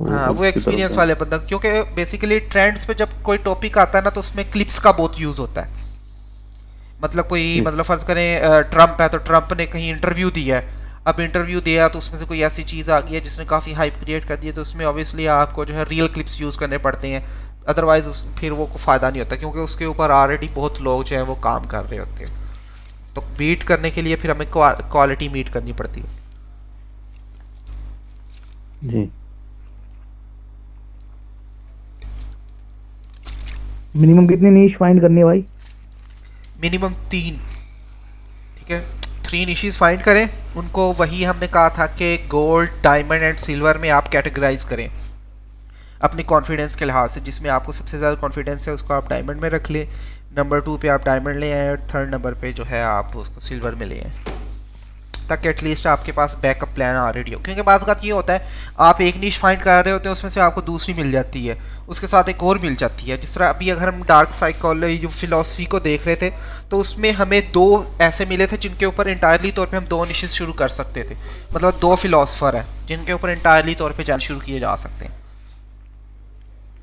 [SPEAKER 1] हाँ, वो एक्सपीरियंस वाले बंदा, क्योंकि बेसिकली ट्रेंड्स पे जब कोई टॉपिक आता है ना, तो उसमें क्लिप्स का बहुत यूज़ होता है। मतलब कोई मतलब फ़र्ज़ करें ट्रम्प है, तो ट्रम्प ने कहीं इंटरव्यू दिया है। अब इंटरव्यू दिया तो उसमें से कोई ऐसी चीज़ आ गई है जिसने काफ़ी हाइप क्रिएट कर दी है, तो उसमें ऑब्वियसली आपको जो है रियल क्लिप्स यूज़ करने पड़ते हैं। अदरवाइज़ फिर वो को फ़ायदा नहीं होता, क्योंकि उसके ऊपर ऑलरेडी बहुत लोग जो है वो काम कर रहे होते हैं। तो बीट करने के लिए फिर हमें क्वालिटी मीट करनी पड़ती है।
[SPEAKER 8] जी।
[SPEAKER 20] मिनिमम कितनी नीश फाइंड करनी है भाई?
[SPEAKER 1] मिनिमम 3। ठीक है, 3 निशेस फाइंड करें। उनको वही हमने कहा था कि गोल्ड, डायमंड एंड सिल्वर में आप कैटेगराइज करें अपने कॉन्फिडेंस के लिहाज से। जिसमें आपको सबसे ज़्यादा कॉन्फिडेंस है उसको आप डायमंड में रख लें, नंबर 2 पे आप डायमंड ले आए, और 3rd नंबर पे जो है आप उसको सिल्वर में ले आए, ताकि एटलीस्ट आपके पास बैकअप प्लान ऑलरेडी हो। क्योंकि बात ये होता है, आप एक नीश फाइंड कर रहे होते हैं, उसमें से आपको दूसरी मिल जाती है, उसके साथ एक और मिल जाती है। जिस तरह अभी अगर हम डार्क साइकोलॉजी जो फिलॉसफी को देख रहे थे, तो उसमें हमें 2 ऐसे मिले थे जिनके ऊपर इंटायरली तौर पे हम 2 निशेस शुरू कर सकते थे। मतलब 2 फिलोसफर हैं जिनके ऊपर इंटायरली तौर पे चैनल शुरू किए जा सकते हैं।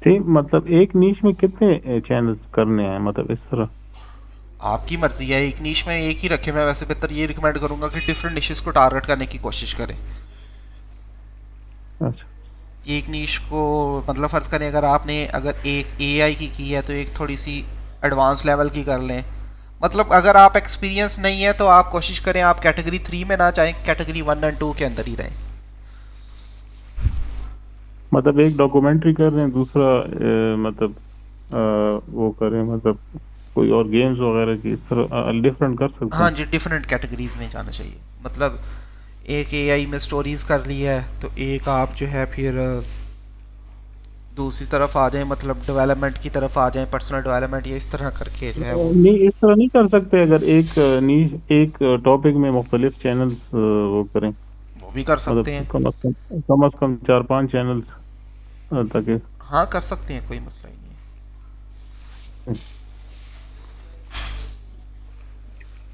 [SPEAKER 8] ठीक, मतलब एक नीश में कितने चैनल्स करने हैं, मतलब इस तरह?
[SPEAKER 1] आपकी मर्जी है, एक नीश में एक ही रखे। मैं वैसे बेहतर ये रिकमेंड करूंगा कि डिफरेंट निशेस को टारगेट करने की कोशिश करें।
[SPEAKER 8] अच्छा,
[SPEAKER 1] एक नीश को मतलब फ़र्ज़ करें, अगर एक एआई की है तो एक थोड़ी सी एडवांस लेवल की कर लें। मतलब अगर आप एक्सपीरियंस नहीं है तो आप कोशिश करें आप कैटेगरी 3 में ना जाएं, कैटेगरी 1 और 2 के अंदर ही रहें।
[SPEAKER 8] मतलब एक डॉक्यूमेंट्री कर रहे हैं, दूसरा मतलब वो करें, मतलब कोई और गेम्स वगैरह की, इस तरह डिफरेंट कर सकते हैं।
[SPEAKER 1] हाँ जी, डिफरेंट कैटेगरीज में जाना चाहिए। मतलब एक एआई में स्टोरीज कर ली है, तो एक आप जो है फिर दूसरी तरफ आ जाएं, मतलब डेवलपमेंट की तरफ आ जाएं, पर्सनल डेवलपमेंट, ये इस तरह करके जो है वो।
[SPEAKER 8] नहीं, इस तरह नहीं कर सकते? अगर एक नीश, एक टॉपिक में मुख्तलिफ चैनल्स वो करें,
[SPEAKER 1] वो भी कर सकते हैं।
[SPEAKER 8] कम अज कम 4-5 चैनल्स ताकि।
[SPEAKER 1] हाँ, कर सकते हैं, कोई मसला ही नहीं है।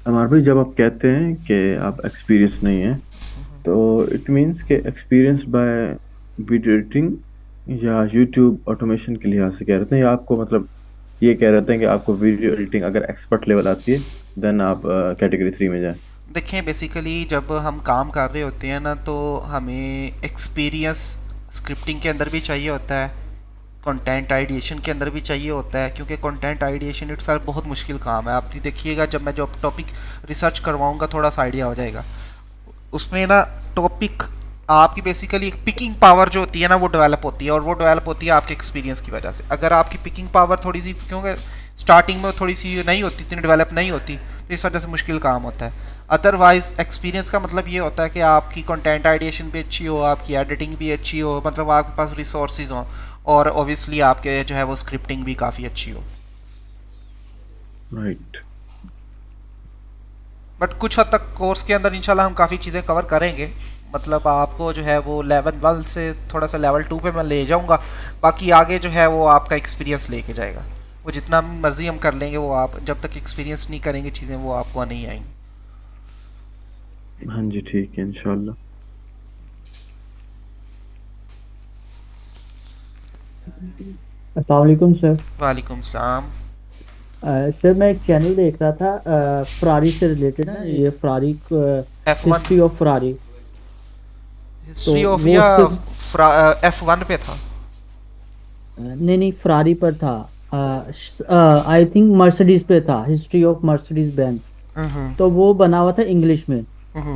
[SPEAKER 21] अमर भाई, जब आप कहते हैं कि आप एक्सपीरियंस नहीं है, तो इट मींस कि एक्सपीरियंस बाय वीडियो एडिटिंग या यूट्यूब ऑटोमेशन के लिहाज से कह रहे थे, या आपको मतलब ये कह रहे थे कि आपको वीडियो एडिटिंग अगर एक्सपर्ट लेवल आती है देन आप कैटेगरी 3 में जाएं?
[SPEAKER 1] देखें, बेसिकली जब हम काम कर रहे होते हैं ना, तो हमें एक्सपीरियंस स्क्रिप्टिंग के अंदर भी चाहिए होता है, कंटेंट आइडिएशन के अंदर भी चाहिए होता है। क्योंकि कंटेंट आइडिएशन इट्स बहुत मुश्किल काम है। आप भी देखिएगा, जब मैं जो टॉपिक रिसर्च करवाऊंगा थोड़ा सा आइडिया हो जाएगा। उसमें ना टॉपिक आपकी बेसिकली पिकिंग पावर जो होती है ना, वो डेवलप होती है, और वो डेवलप होती है आपके एक्सपीरियंस की वजह से। अगर आपकी पिकिंग पावर थोड़ी सी, क्योंकि स्टार्टिंग में थोड़ी सी नहीं होती, इतनी डेवलप नहीं होती, तो इस वजह से मुश्किल काम होता है। अदरवाइज़ एक्सपीरियंस का मतलब ये होता है कि आपकी कंटेंट आइडिएशन भी अच्छी हो, आपकी एडिटिंग भी अच्छी हो, मतलब आपके पास रिसोर्सेज हों, और ऑब्वियसली आपके जो है वो स्क्रिप्टिंग भी काफ़ी अच्छी हो।
[SPEAKER 21] राइट।
[SPEAKER 1] बट कुछ हद तक कोर्स के अंदर इंशाल्लाह हम काफ़ी चीज़ें कवर करेंगे। मतलब आपको जो है वो लेवल 1 से थोड़ा सा लेवल 2 पे मैं ले जाऊंगा। बाकी आगे जो है वो आपका एक्सपीरियंस लेके जाएगा। वो जितना मर्जी हम कर लेंगे, वो आप जब तक एक्सपीरियंस नहीं करेंगे चीज़ें, वो आपको नहीं आएंगी।
[SPEAKER 21] हाँ जी, ठीक है, इंशाल्लाह।
[SPEAKER 20] अस्सलाम वालेकुम सर।
[SPEAKER 1] वालेकुम सलाम।
[SPEAKER 20] सर मैं एक चैनल देख रहा था फरारी से रिलेटेड है, ये Ferrari history of Ferrari.
[SPEAKER 1] History of या F1 पे था?
[SPEAKER 20] नहीं, फरारी पर था। आई थिंक मर्सिडीज पे था, हिस्ट्री ऑफ मर्सिडीज बेंज। तो वो बना हुआ था इंग्लिश में।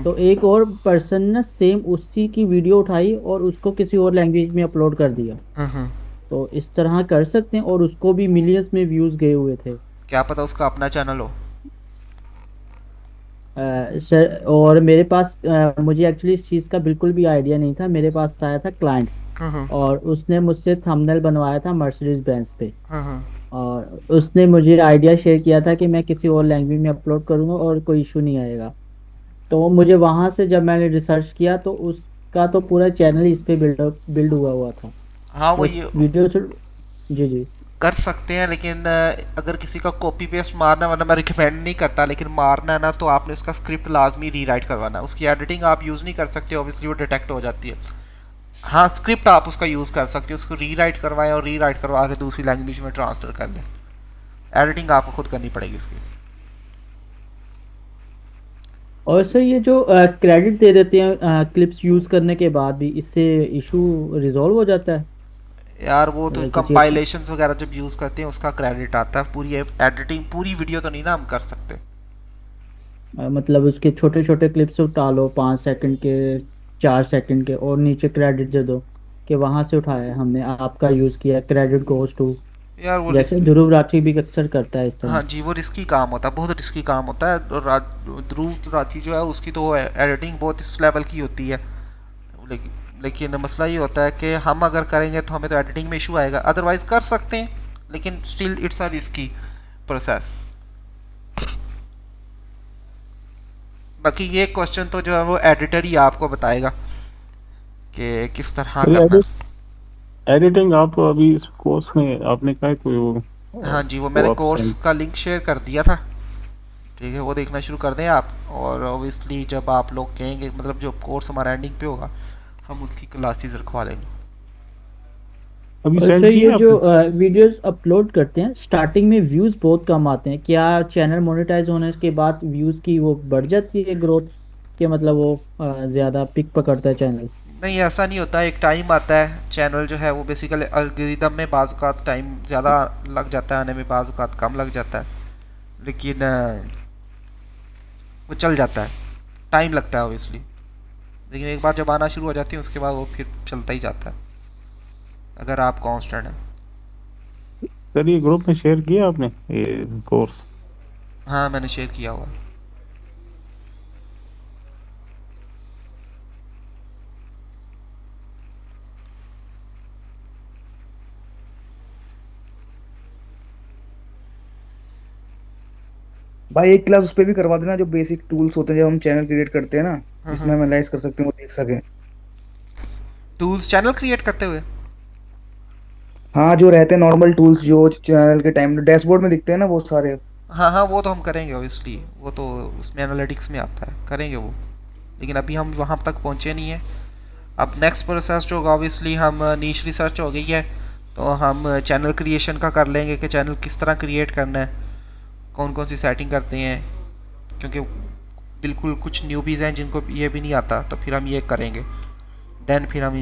[SPEAKER 20] तो एक और पर्सन ने सेम उसी की वीडियो उठाई और उसको किसी और लैंग्वेज में अपलोड कर दिया। तो इस तरह कर सकते हैं, और उसको भी मिलियंस में व्यूज गए हुए थे।
[SPEAKER 1] क्या पता उसका अपना चैनल हो।
[SPEAKER 20] सर, और मेरे पास मुझे एक्चुअली इस चीज़ का बिल्कुल भी आइडिया नहीं था। मेरे पास आया था क्लाइंट और उसने मुझसे थंबनेल बनवाया था मर्सिडीज बेंज पे, और उसने मुझे आइडिया शेयर किया था कि मैं किसी और लैंग्वेज में अपलोड करूँगा और कोई इशू नहीं आएगा। तो मुझे वहाँ से जब मैंने रिसर्च किया तो उसका तो पूरा चैनल इस पे बिल्ड हुआ था।
[SPEAKER 1] हाँ वो ये
[SPEAKER 20] वीडियो जी जी
[SPEAKER 1] कर सकते हैं, लेकिन अगर किसी का कॉपी पेस्ट मारना, वरना मैं रिकमेंड नहीं करता, लेकिन मारना है ना तो आपने उसका स्क्रिप्ट लाजमी रीराइट करवाना है। उसकी एडिटिंग आप यूज़ नहीं कर सकते, ऑब्वियसली वो डिटेक्ट हो जाती है। हाँ स्क्रिप्ट आप उसका यूज़ कर सकते हो, उसको रीराइट करवाएं और रीराइट करवा के दूसरी लैंग्वेज में ट्रांसफ़र कर लें। एडिटिंग आपको खुद करनी पड़ेगी इसकी।
[SPEAKER 20] और सर ये जो क्रेडिट दे देते हैं क्लिप्स यूज़ करने के बाद भी, इससे इशू रिजॉल्व हो जाता है?
[SPEAKER 1] यार वो तो
[SPEAKER 20] किसी
[SPEAKER 1] कंपाइलेशंस वगैरह जब यूज़ करते हैं उसका क्रेडिट आता है, पूरी एडिटिंग पूरी वीडियो तो नहीं ना हम कर सकते।
[SPEAKER 20] मतलब उसके छोटे छोटे क्लिप्स उठा लो 5 सेकंड के, 4 सेकंड के, और नीचे क्रेडिट दे दो कि वहां से उठाया है हमने, आपका यूज़ किया, क्रेडिट गोज टू।
[SPEAKER 1] यार वो
[SPEAKER 20] जैसे ध्रुव राठी भी अक्सर करता है इस तरह।
[SPEAKER 1] हाँ जी, वो रिस्की काम होता है, बहुत रिस्की काम होता है। और ध्रुव राठी जो है उसकी तो एडिटिंग बहुत इस लेवल की होती है, लेकिन मसला ये होता है कि हम अगर करेंगे तो हमें तो एडिटिंग में इशू आएगा। अदरवाइज कर सकते हैं, लेकिन still it's a risky process. बाकी ये क्वेश्चन तो जो है वो एडिटर ही आपको बताएगा कि किस तरह करना है।
[SPEAKER 8] एडिटिंग आप अभी इस कोर्स में आपने कहा कोई वो?
[SPEAKER 1] हाँ जी, वो मैंने कोर्स का लिंक शेयर कर दिया था, ठीक है, वो देखना शुरू कर दें आप। और ऑब्वियसली जब आप लोग कहेंगे, मतलब जो कोर्स हमारा एंडिंग पे होगा, हम उसकी क्लासेस रखवा लेंगे।
[SPEAKER 8] अभी
[SPEAKER 20] और सर ये जो वीडियोस अपलोड करते हैं स्टार्टिंग में व्यूज़ बहुत कम आते हैं, क्या चैनल मोनेटाइज होने के बाद व्यूज़ की वो बढ़ जाती है ग्रोथ, कि मतलब वो ज़्यादा पिक पकड़ता है चैनल?
[SPEAKER 1] नहीं, ऐसा नहीं होता। एक टाइम आता है, चैनल जो है वो बेसिकली एल्गोरिदम में बाज़ औक़ात टाइम ज़्यादा लग जाता है आने में, बाज़ औक़ात कम लग जाता है, लेकिन वो चल जाता है। टाइम लगता है ऑब्वियसली, लेकिन एक बार जब आना शुरू हो जाती है उसके बाद वो फिर चलता ही जाता है, अगर आप कांस्टेंट हैं।
[SPEAKER 8] सर ये ग्रुप में शेयर किया आपने ये कोर्स?
[SPEAKER 1] हाँ मैंने शेयर किया हुआ।
[SPEAKER 4] भाई एक क्लास उस पे भी करवा देना, जो बेसिक टूल्स होते हैं जब हम चैनल क्रिएट करते हैं ना, जिसमें हम एनालाइज कर सकते हैं, वो देख सकें।
[SPEAKER 1] टूल्स चैनल क्रिएट करते हुए?
[SPEAKER 4] हाँ जो रहते हैं नॉर्मल टूल्स जो चैनल के टाइम डैशबोर्ड में दिखते हैं ना वो सारे।
[SPEAKER 1] हाँ हाँ वो तो हम करेंगे ऑब्वियसली, वो तो उसमें एनालिटिक्स में आता है, करेंगे वो, लेकिन अभी हम वहाँ तक पहुँचे नहीं है। अब नेक्स्ट प्रोसेस जो होगा, ऑब्वियसली हम नीश रिसर्च हो गई है तो हम चैनल क्रिएशन का कर लेंगे कि चैनल किस तरह क्रिएट करना है, कौन कौन सी सेटिंग करते हैं, क्योंकि बिल्कुल कुछ न्यूबीज़ हैं जिनको ये भी नहीं आता, तो फिर हम ये करेंगे। देन फिर हम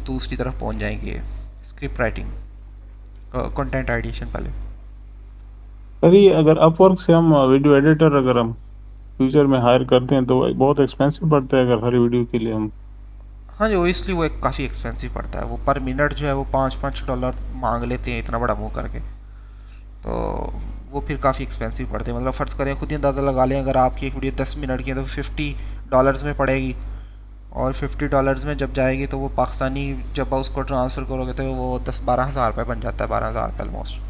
[SPEAKER 1] दूसरी तरफ पहुंच जाएंगे, स्क्रिप्ट राइटिंग, कंटेंट आइडिएशन पहले।
[SPEAKER 8] अरे अगर अपवर्क से हम वीडियो एडिटर अगर हम फ्यूचर में हायर करते हैं तो बहुत एक्सपेंसिव पड़ता है अगर हर वीडियो के लिए हम?
[SPEAKER 1] हाँ जी ओबियसली वो काफ़ी एक्सपेंसिव पड़ता है, वो पर मिनट जो है वो $5 मांग लेते हैं, इतना बड़ा मुँह करके, तो वो फिर काफ़ी एक्सपेंसिव पड़ते हैं। मतलब फ़र्ज़ करें, खुद ही अंदाज़ा लगा लें, अगर आपकी एक वीडियो 10 मिनट की है तो $50 में पड़ेगी, और $50 में जब जाएगी तो वो पाकिस्तानी जब उसको ट्रांसफ़र करोगे तो वो 10-12 हज़ार रुपये बन जाता है, 12,000 रुपये ऑलमोस्ट।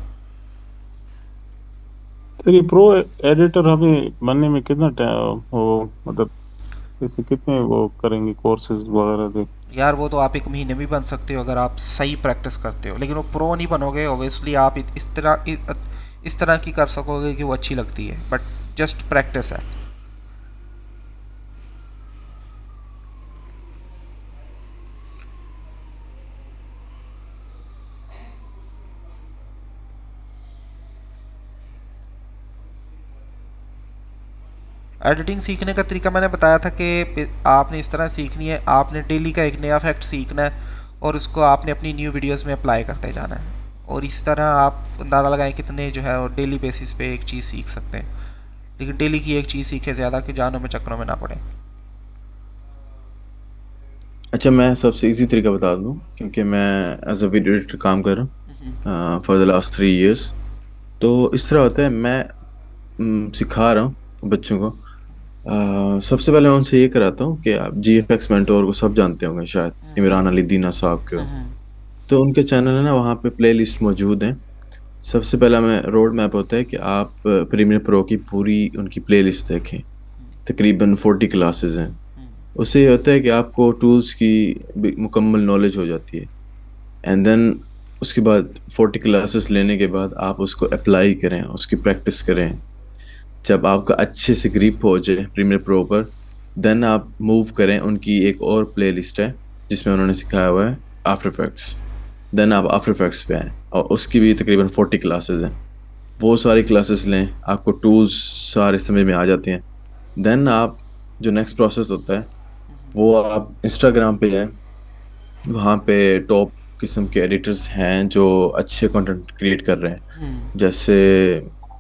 [SPEAKER 8] तो ये प्रो एडिटर हमें बनने में कितना टाइम, वो मतलब इसे कितने वो करेंगे कोर्सेज वगैरह के?
[SPEAKER 1] यार वो तो आप 1 महीने में बन सकते हो अगर आप सही प्रैक्टिस करते हो, लेकिन वो प्रो नहीं बनोगे ऑब्वियसली। आप इस तरह की कर सकोगे कि वो अच्छी लगती है, बट जस्ट प्रैक्टिस है। एडिटिंग सीखने का तरीका मैंने बताया था कि आपने इस तरह सीखनी है, आपने डेली का एक नया फैक्ट सीखना है और उसको आपने अपनी न्यू वीडियोस में अप्लाई करते जाना है। और इस तरह आप अंदाज़ा लगाएं कितने जो है डेली बेसिस पे एक चीज़ सीख सकते हैं, लेकिन डेली की एक चीज़ सीखे ज़्यादा कि जानों में चक्करों में ना पड़े।
[SPEAKER 21] अच्छा, मैं सबसे इजी तरीका बता दूं, क्योंकि मैं एज अ वीडियो एडिटर काम कर रहा हूँ फॉर द लास्ट 3 years। तो इस तरह होता है, मैं सिखा रहा हूँ बच्चों को। सबसे पहले मैं उनसे ये कराता हूँ कि आप GFX मेंटोर को सब जानते होंगे शायद, इमरान अली दीना साहब के। तो उनके चैनल है ना, वहाँ पे प्ले लिस्ट मौजूद है। सबसे पहला मैं रोड मैप होता है कि आप प्रीमियर प्रो की पूरी उनकी प्ले लिस्ट देखें। तकरीबन 40 क्लासेस हैं। उससे ये होता है कि आपको टूल्स की मुकम्मल नॉलेज हो जाती है। एंड देन उसके बाद 40 क्लासेस लेने के बाद आप उसको अप्लाई करें, उसकी प्रैक्टिस करें। जब आपका अच्छे से ग्रिप हो जाए प्रीमियर प्रो पर, देन आप मूव करें। उनकी एक और प्ले लिस्ट है जिसमें उन्होंने सिखाया हुआ है आफ्टर इफेक्ट्स। देन आप आफ्टर इफेक्ट्स पे आएँ और उसकी भी तकरीबन 40 क्लासेस हैं। वो सारी क्लासेस लें, आपको टूल्स सारे समझ में आ जाते हैं। देन आप जो नेक्स्ट प्रोसेस होता है वो आप इंस्टाग्राम पे जाएं। वहाँ पे टॉप किस्म के एडिटर्स हैं जो अच्छे कंटेंट क्रिएट कर रहे हैं। जैसे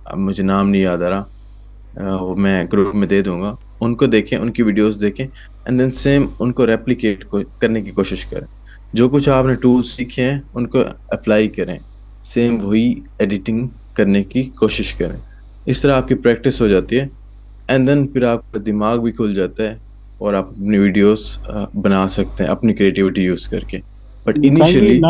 [SPEAKER 21] अब मुझे नाम नहीं याद आ रहा, वो मैं ग्रुप में दे दूंगा। उनको देखें, उनकी वीडियोस देखें एंड देन सेम उनको रेप्लिकेट करने की कोशिश करें। जो कुछ आपने टूल्स सीखे हैं उनको अप्लाई करें, सेम वही एडिटिंग करने की कोशिश करें। इस तरह आपकी प्रैक्टिस हो जाती है एंड देन फिर आपका दिमाग भी खुल जाता है और आप अपनी वीडियोस बना सकते हैं अपनी क्रिएटिविटी यूज करके। बट इनिशियली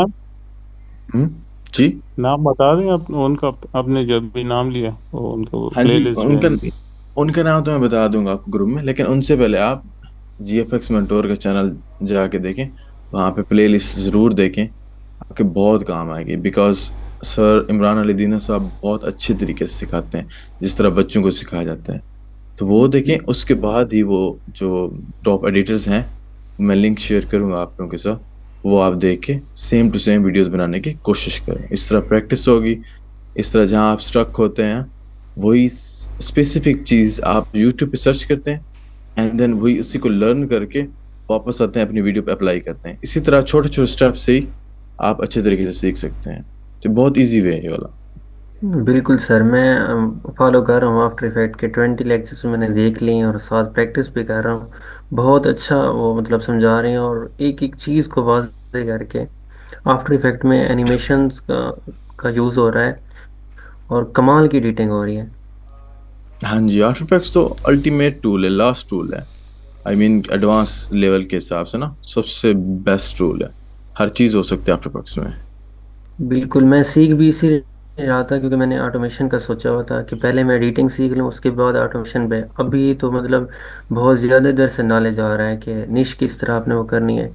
[SPEAKER 21] जी
[SPEAKER 8] नाम बता दें आप उनका, आपने जब भी नाम लिया वो उनका
[SPEAKER 21] हाँ जी,
[SPEAKER 8] प्लेलिस्ट
[SPEAKER 21] उनका नाम तो मैं बता दूंगा आपको ग्रुप में, लेकिन उनसे पहले आप GFX मेंटोर का चैनल जाके देखें। वहाँ पे प्लेलिस्ट ज़रूर देखें, आपके बहुत काम आएगी। बिकॉज सर इमरान अली दीना साहब बहुत अच्छे तरीके से सिखाते हैं, जिस तरह बच्चों को सिखाया जाता है। तो वो देखें, उसके बाद ही वो जो टॉप एडिटर्स हैं, मैं लिंक शेयर करूंगा आप लोगों के साथ, वो आप देख के सेम टू सेम वीडियोस बनाने की कोशिश करें। इस तरह प्रैक्टिस होगी। इस तरह जहां आप स्ट्रक होते हैं वही स्पेसिफिक चीज़ आप यूट्यूब पे सर्च करते हैं एंड देन वही उसी को लर्न करके वापस आते हैं, अपनी वीडियो पे अप्लाई करते हैं। इसी तरह छोटे छोटे स्टेप से ही आप अच्छे तरीके से सीख सकते हैं। तो बहुत ईजी वे है ये वाला।
[SPEAKER 6] बिल्कुल सर, मैं फॉलो कर रहा हूँ आफ्टर इफेक्ट के 20 लेक्चर्स मैंने देख ली और साथ प्रैक्टिस भी कर रहा हूँ। बहुत अच्छा वो मतलब समझा रहे हैं और एक एक चीज़ को वाज़े करके। आफ्टर इफेक्ट में एनिमेशंस का यूज़ हो रहा है और कमाल की एडिटिंग हो रही है।
[SPEAKER 21] हाँ जी, आफ्टर इफेक्ट्स तो अल्टीमेट टूल है, लास्ट टूल है। आई मीन एडवांस लेवल के हिसाब से ना सबसे बेस्ट टूल है। हर चीज़ हो सकती है आफ्टर इफेक्ट्स में।
[SPEAKER 6] बिल्कुल, मैं सीख भी इसी रहा था क्योंकि मैंने ऑटोमेशन का सोचा हुआ था कि पहले मैं एडिटिंग सीख लूँ उसके बाद ऑटोमेशन पे। अभी तो मतलब बहुत ज़्यादा इधर से नॉलेज आ रहा है कि निश किस तरह आपने वो करनी है।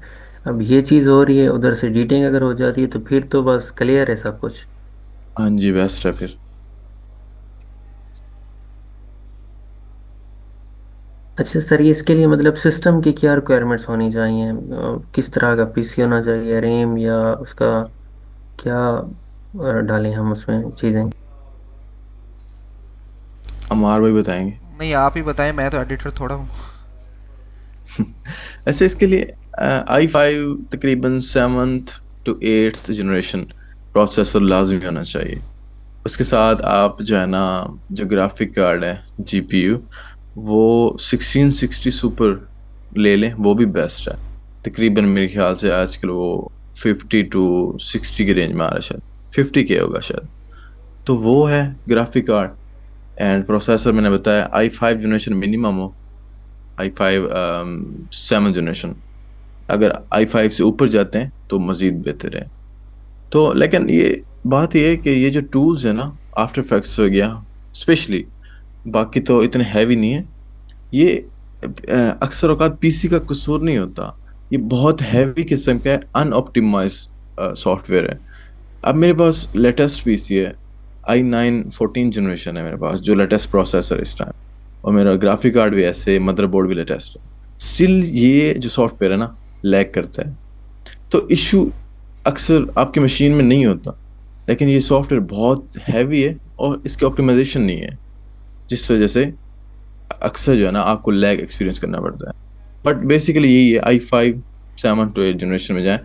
[SPEAKER 6] अब ये चीज़ हो रही है, उधर से एडिटिंग अगर हो जाती है तो फिर तो बस क्लियर है सब कुछ।
[SPEAKER 21] हाँ जी, बेस्ट है फिर।
[SPEAKER 6] अच्छा सर, ये इसके लिए मतलब सिस्टम की क्या रिक्वायरमेंट्स होनी चाहिए? किस तरह का पीसी होना चाहिए, रैम या उसका क्या डालें हम उसमें चीज़ें?
[SPEAKER 21] अमार भाई बताएंगे।
[SPEAKER 1] नहीं, आप ही बताएं, मैं तो एडिटर थोड़ा हूँ।
[SPEAKER 21] ऐसे इसके लिए i5 तकरीबन 7th to 8th generation processor लाजमी होना चाहिए। उसके साथ आप जो है ना, जो ग्राफिक कार्ड है GPU, वो 1660 सुपर ले लें, वो भी बेस्ट है। तकरीबन मेरे ख्याल से आजकल वो 50 to 60 की रेंज में आ रहा है, शायद 50K होगा शायद। तो वो है ग्राफिक कार्ड। एंड प्रोसेसर मैंने बताया i5 जनरेशन मिनिमम हो, i5 7th जनरेशन। अगर i5 से ऊपर जाते हैं तो मज़ीद बेहतर है। तो लेकिन ये बात ये है कि ये जो टूल्स है ना, आफ्टर इफेक्ट्स हो गया स्पेशली, बाकी तो इतने हैवी नहीं है ये। अक्सर औकात पीसी का कसूर नहीं होता, ये बहुत हैवी किस्म का है, अनऑप्टिमाइज सॉफ्टवेयर है। अब मेरे पास लेटेस्ट पीसी है, i9 14 जनरेशन है मेरे पास, जो लेटेस्ट प्रोसेसर इस टाइम, और मेरा ग्राफिक कार्ड भी ऐसे, मदरबोर्ड भी लेटेस्ट है। स्टिल ये जो सॉफ्टवेयर है ना लैग करता है। तो इशू अक्सर आपकी मशीन में नहीं होता, लेकिन ये सॉफ्टवेयर बहुत हैवी है और इसकी ऑप्टिमाइजेशन नहीं है, जिस वजह से अक्सर जो है ना आपको लैग एक्सपीरियंस करना पड़ता है। बट बेसिकली यही है, i5 7 to 8 जनरेशन में जाएं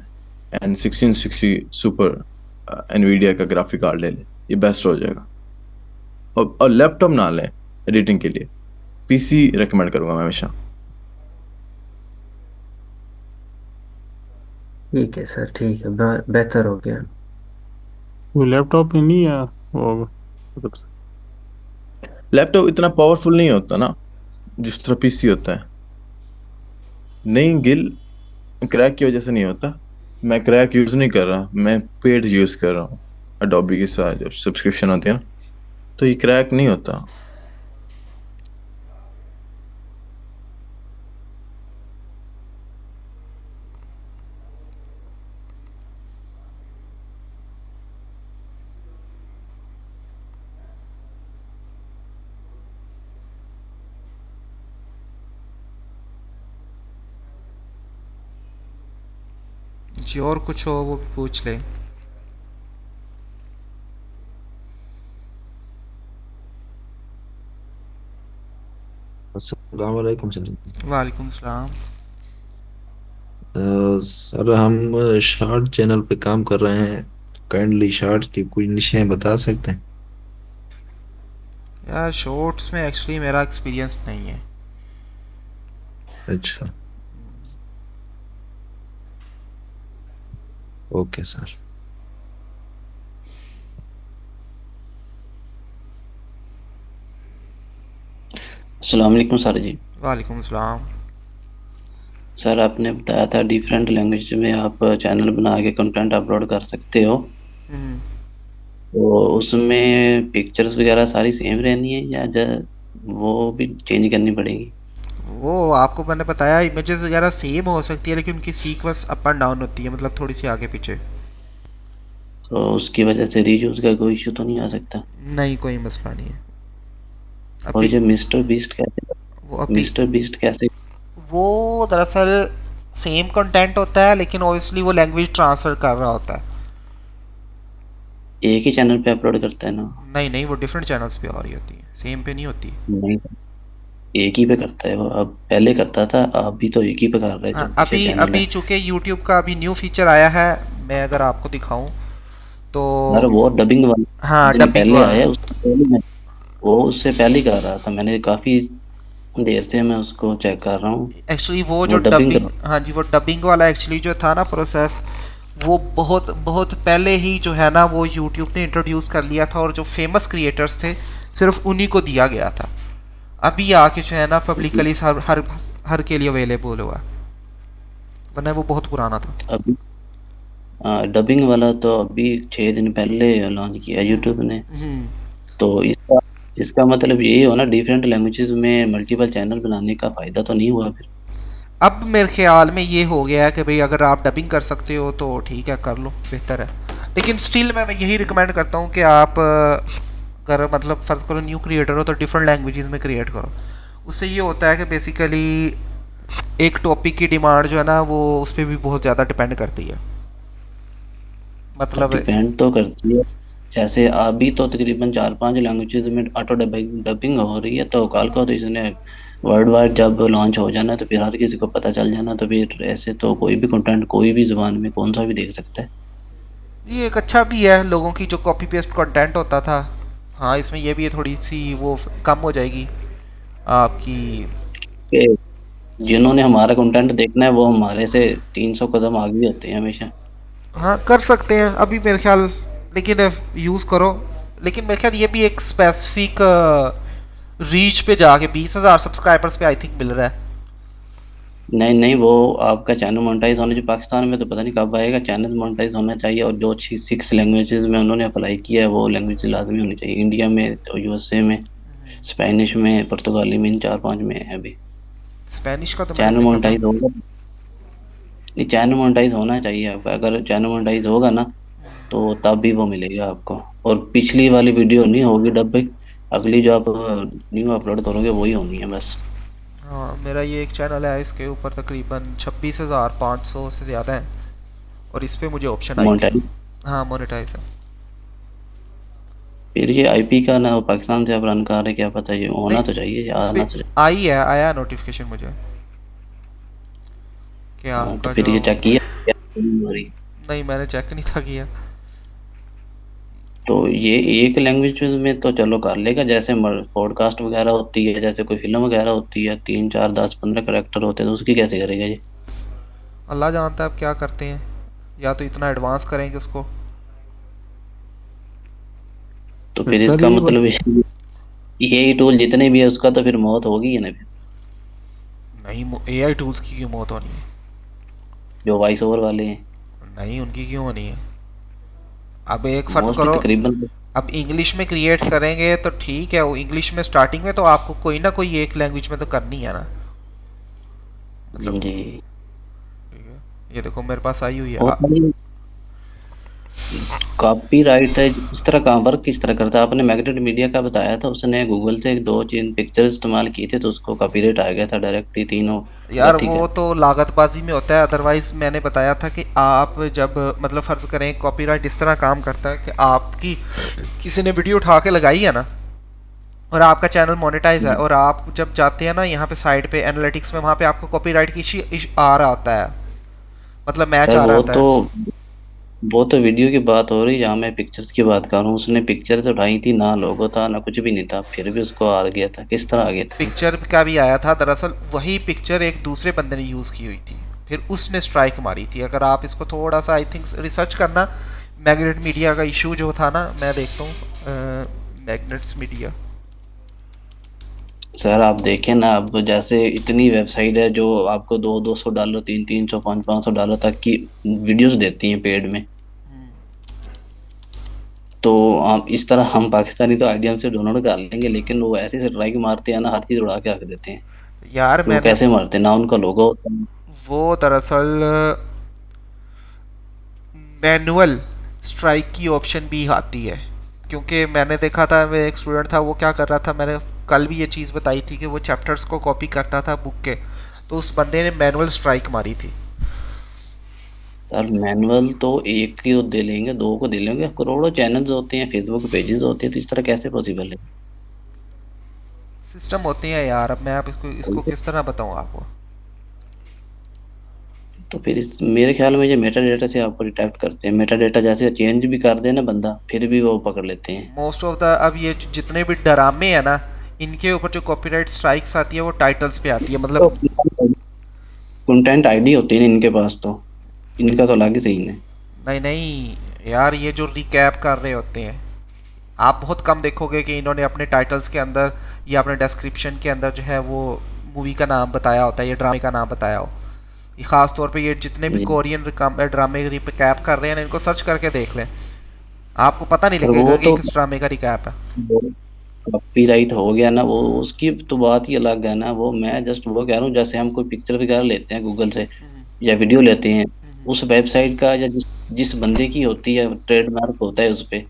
[SPEAKER 21] एंड 1660 सुपर एनवीडिया का ग्राफिक कार्ड ले ले, ये बेस्ट हो जाएगा। और लैपटॉप ना लें एडिटिंग के लिए, पीसी रेकमेंड करूंगा मैं हमेशा।
[SPEAKER 6] ठीक है सर, ठीक है, बेहतर हो गया।
[SPEAKER 8] वो लैपटॉप में नहीं है वो मतलब
[SPEAKER 21] लैपटॉप इतना पावरफुल नहीं होता ना जिस तरह पीसी होता है। नहीं गिल, क्रैक की वजह से नहीं होता। मैं क्रैक यूज नहीं कर रहा, मैं पेड यूज कर रहा हूँ अडोबी के साथ जो सब्सक्रिप्शन होती है ना, तो ये क्रैक नहीं होता।
[SPEAKER 1] जी और कुछ हो वो भी पूछ लें।
[SPEAKER 19] अस्सलाम वालेकुम सर।
[SPEAKER 1] वालेकुम सलाम।
[SPEAKER 19] सर हम शॉर्ट चैनल पे काम कर रहे हैं, काइंडली शॉर्ट की कुछ निशाएं बता सकते हैं?
[SPEAKER 1] यार शॉर्ट्स में एक्चुअली मेरा एक्सपीरियंस नहीं है।
[SPEAKER 19] अच्छा, ओके सर।
[SPEAKER 3] अस्सलाम वालेकुम सर जी।
[SPEAKER 1] वालेकुम सलाम।
[SPEAKER 3] सर आपने बताया था डिफरेंट लैंग्वेज में आप चैनल बना के कंटेंट अपलोड कर सकते हो, तो उसमें पिक्चर्स वगैरह सारी सेम रहनी है या वो भी चेंज करनी पड़ेगी?
[SPEAKER 1] वो आपको मैंने बताया इमेजेस वगैरह सेम हो सकती है लेकिन उनकी सीक्वेंस अप एंड डाउन होती है, मतलब थोड़ी सी आगे पीछे।
[SPEAKER 3] तो उसकी वजह से रीयूज का कोई इशू तो नहीं आ सकता?
[SPEAKER 1] नहीं, कोई मसला नहीं है।
[SPEAKER 3] और ये मिस्टर बीस्ट कैसे, मिस्टर बीस्ट कैसे?
[SPEAKER 1] वो दरअसल सेम कंटेंट होता है लेकिन ऑब्वियसली वो लैंग्वेज ट्रांसफर कर रहा होता है।
[SPEAKER 3] एक ही चैनल पे अपलोड करता है ना?
[SPEAKER 1] नहीं नहीं, वो डिफरेंट चैनल्स पे आ रही होती है, सेम पे नहीं होती।
[SPEAKER 3] नहीं, एक ही पे करता है वो। अब पहले करता था, अभी तो एक ही पे कर रहे हैं।
[SPEAKER 1] अभी चूंकि YouTube का अभी न्यू फीचर आया है, मैं अगर आपको दिखाऊं तो
[SPEAKER 3] अरे वो डबिंग वाला,
[SPEAKER 1] हाँ डबिंग
[SPEAKER 3] पहले
[SPEAKER 1] वाला
[SPEAKER 3] आया वो उससे पहले कर रहा था। मैंने काफी देर से मैं उसको चेक कर रहा हूँ।
[SPEAKER 1] एक्चुअली वो जो डबिंग, हाँ जी, वो डबिंग वाला एक्चुअली जो था ना प्रोसेस, वो बहुत बहुत पहले ही जो है ना वो YouTube ने इंट्रोड्यूस कर लिया था और जो फेमस क्रिएटर्स थे सिर्फ उन्हीं को दिया गया था। अभी आके जो है ना पब्लिकली हर के लिए अवेलेबल हुआ, वरना वो बहुत पुराना था।
[SPEAKER 3] अभी डबिंग वाला तो अभी 6 दिन पहले लॉन्च किया YouTube ने। तो इसका मतलब यही हो ना, डिफरेंट लैंग्वेजेस में मल्टीपल चैनल बनाने का फायदा तो नहीं हुआ फिर?
[SPEAKER 1] अब मेरे ख्याल में ये हो गया है कि भाई अगर आप डबिंग कर सकते हो तो ठीक है, कर लो, बेहतर है। लेकिन स्टिल मैं यही रिकमेंड करता हूँ कि आप अगर मतलब फ़र्ज़ करो न्यू क्रिएटर हो तो डिफरेंट लैंग्वेजेस में क्रिएट करो। उससे ये होता है कि बेसिकली एक टॉपिक की डिमांड जो है ना वो उस पर भी बहुत ज़्यादा डिपेंड करती है। मतलब
[SPEAKER 3] डिपेंड तो करती है, जैसे अभी तो तकरीबन 4-5 लैंग्वेजेस में ऑटो डबिंग हो रही है, तो कल को तो इसने वर्ल्ड वाइड जब लॉन्च हो जाना तो फिर हर किसी को पता चल जाना, तो फिर ऐसे तो कोई भी कंटेंट कोई भी ज़ुबान में कौन सा भी देख सकता है।
[SPEAKER 1] ये एक अच्छा भी है लोगों की जो कॉपी पेस्ट कंटेंट होता था। हाँ, इसमें ये भी है थोड़ी सी वो कम हो जाएगी आपकी।
[SPEAKER 3] जिन्होंने हमारा कंटेंट देखना है वो हमारे से 300 कदम आगे होते हैं हमेशा।
[SPEAKER 1] हाँ कर सकते हैं अभी मेरे ख्याल, लेकिन यूज़ करो। लेकिन मेरे ख्याल ये भी एक स्पेसिफिक रीच पे जाके 20,000 सब्सक्राइबर्स पे आई थिंक मिल रहा है।
[SPEAKER 3] नहीं, वो आपका चैनल मोनेटाइज होने जो पाकिस्तान में तो पता नहीं कब आएगा। चैनल मोनेटाइज होना चाहिए और जो 6 लैंग्वेजेस में उन्होंने अप्लाई किया है वो लैंग्वेज लाजमी होनी चाहिए। इंडिया में तो USA में, स्पेनिश में, पुर्तगाली में, इन 4-5 में है अभी।
[SPEAKER 1] स्पेनिश का तो
[SPEAKER 3] चैनल मोनेटाइज होगा, नहीं चैनल मोनेटाइज होना चाहिए आपका। अगर चैनल मोनेटाइज होगा ना तो तब भी वो मिलेगा आपको। और पिछली वाली वीडियो नहीं होगी डबिंग, अगली जो आप न्यू अपलोड करोगे वही होनी है बस।
[SPEAKER 1] हाँ, मेरा ये एक चैनल है, इसके ऊपर तकरीबन 26,500 से ज़्यादा है और इस पे मुझे ऑप्शन आई थी। हाँ मोनेटाइज है।
[SPEAKER 3] फिर ये IP का ना पाकिस्तान से आप रन कर रहे, क्या पता ये होना तो चाहिए या आना तो चाहिए।
[SPEAKER 1] आया नोटिफिकेशन मुझे क्या
[SPEAKER 3] तो फिर ये चेक किया?
[SPEAKER 1] नहीं मैंने चेक नहीं था किया।
[SPEAKER 3] तो ये एक लैंग्वेज में तो चलो कर लेगा, जैसे पॉडकास्ट वगैरह होती है, जैसे कोई फिल्म वगैरह होती है, 3 4 10 15 करेक्टर होते हैं, तो उसकी कैसे करेगा ये?
[SPEAKER 1] अल्लाह जानता है आप क्या करते हैं, या तो इतना एडवांस करेंगे उसको।
[SPEAKER 3] तो फिर
[SPEAKER 8] सर
[SPEAKER 3] इसका
[SPEAKER 8] ये
[SPEAKER 3] मतलब ये टूल जितने भी है उसका तो फिर मौत होगी ना फिर,
[SPEAKER 1] नहीं, एआई टूल्स की क्यों मौत होनी है?
[SPEAKER 3] जो वॉइस ओवर वाले हैं
[SPEAKER 1] नहीं, उनकी क्यों होनी है? अब एक फर्ज
[SPEAKER 3] मोस्टली
[SPEAKER 1] करो,
[SPEAKER 3] तकरीबन।
[SPEAKER 1] अब इंग्लिश में क्रिएट करेंगे तो ठीक है, वो इंग्लिश में स्टार्टिंग में तो आपको कोई ना कोई एक लैंग्वेज में तो करनी है ना, मतलब।
[SPEAKER 3] जी।
[SPEAKER 1] ठीक है, ये देखो मेरे पास आई हुई है
[SPEAKER 3] और कॉपीराइट है इस तरह का वर्क किस तरह करता है? आपने मैग्नेट मीडिया का बताया था, उसने गूगल से 2 3 पिक्चर इस्तेमाल की थी तो उसको कॉपीराइट आ गया था डायरेक्ट ही तीनों।
[SPEAKER 1] यार,
[SPEAKER 3] ठीक
[SPEAKER 1] वो
[SPEAKER 3] है।
[SPEAKER 1] तो लागतबाजी में होता है, अदरवाइज मैंने बताया था कि आप जब मतलब फ़र्ज़ करें कॉपीराइट इस तरह काम करता है कि आपकी किसी ने वीडियो उठा के लगाई है ना, और आपका चैनल मोनेटाइज है, और आप जब जाते हैं ना यहाँ पे साइड पे एनालिटिक्स में, वहाँ पे आपको कॉपीराइट की आ रहा होता है, मतलब मैच
[SPEAKER 3] सर
[SPEAKER 1] आ रहा होता है।
[SPEAKER 3] वो तो वीडियो की बात हो रही है, जहाँ मैं पिक्चर्स की बात कर रहा हूँ। उसने पिक्चर तो उठाई थी, ना लोगो था ना कुछ भी नहीं था, फिर भी उसको आ गया था। किस तरह आ गया था?
[SPEAKER 1] पिक्चर का भी आया था, दरअसल वही पिक्चर एक दूसरे बंदे ने यूज़ की हुई थी, फिर उसने स्ट्राइक मारी थी। अगर आप इसको थोड़ा सा आई थिंक रिसर्च करना, मैग्नेट मीडिया का इशू जो था ना, मैं देखता हूँ मैग्नेट्स मीडिया।
[SPEAKER 3] सर आप देखें ना, अब जैसे इतनी वेबसाइट है जो आपको $200 $300 $500 तक की वीडियोस देती हैं पेड में। तो आप इस तरह हम पाकिस्तानी तो आईडीएम से डाउनलोड कर लेंगे, लेकिन वो ऐसे स्ट्राइक मारते हैं ना, हर चीज उड़ा के रख देते हैं।
[SPEAKER 1] यार
[SPEAKER 3] वो
[SPEAKER 1] मैंने
[SPEAKER 3] कैसे मारते हैं ना, उनका लोगो होता है।
[SPEAKER 1] वो दरअसल मैनुअल स्ट्राइक की ऑप्शन भी आती है, क्योंकि मैंने देखा था, मैं एक स्टूडेंट था, वो क्या कर रहा था, मैंने कल भी ये चीज़ बताई थी कि वो चैप्टर्स को कॉपी करता था बुक के, तो उस बंदे ने मैनुअल स्ट्राइक मारी थी।
[SPEAKER 3] सर मैनुअल तो एक की दे लेंगे, 2 को दे लेंगे, करोड़ों चैनल्स होते हैं, फेसबुक पेजेस होते हैं, तो इस तरह कैसे पॉसिबल है?
[SPEAKER 1] सिस्टम होते हैं यार, अब मैं आप इसको किस तरह बताऊँ आपको?
[SPEAKER 3] तो फिर इस मेरे ख्याल में ये मेटा डेटा से आपको डिटेक्ट करते हैं। मेटा डेटा जैसे चेंज भी कर देना बंदा, फिर भी वो पकड़ लेते हैं।
[SPEAKER 1] मोस्ट ऑफ द, अब ये जितने भी ड्रामे हैं ना, इनके ऊपर जो कॉपीराइट स्ट्राइक्स आती है वो टाइटल्स पे आती है, मतलब
[SPEAKER 3] कंटेंट आईडी होती है ना इनके पास, तो इनका तो अलग ही सीन है।
[SPEAKER 1] नहीं नहीं यार, ये जो रिकैप कर रहे होते हैं, आप बहुत कम देखोगे कि इन्होंने अपने टाइटल्स के अंदर या अपने डिस्क्रिप्शन के अंदर जो है वो मूवी का नाम बताया होता है या ड्रामे का नाम बताया हो। ये ख़ास तौर पे ये जितने भी कोरियन ड्रामे रिकैप कर रहे हैं, इनको सर्च करके देख लें, आपको पता नहीं लगेगा कि किस ड्रामे का रिकैप है।
[SPEAKER 3] कॉपीराइट हो गया ना, वो उसकी तो बात ही अलग है ना। वो मैं जस्ट वो कह रहा हूँ, जैसे हम कोई पिक्चर वगैरह लेते हैं गूगल से या वीडियो लेते हैं, उस वेबसाइट का या जिस बंदे की होती है ट्रेडमार्क होता है उस पे,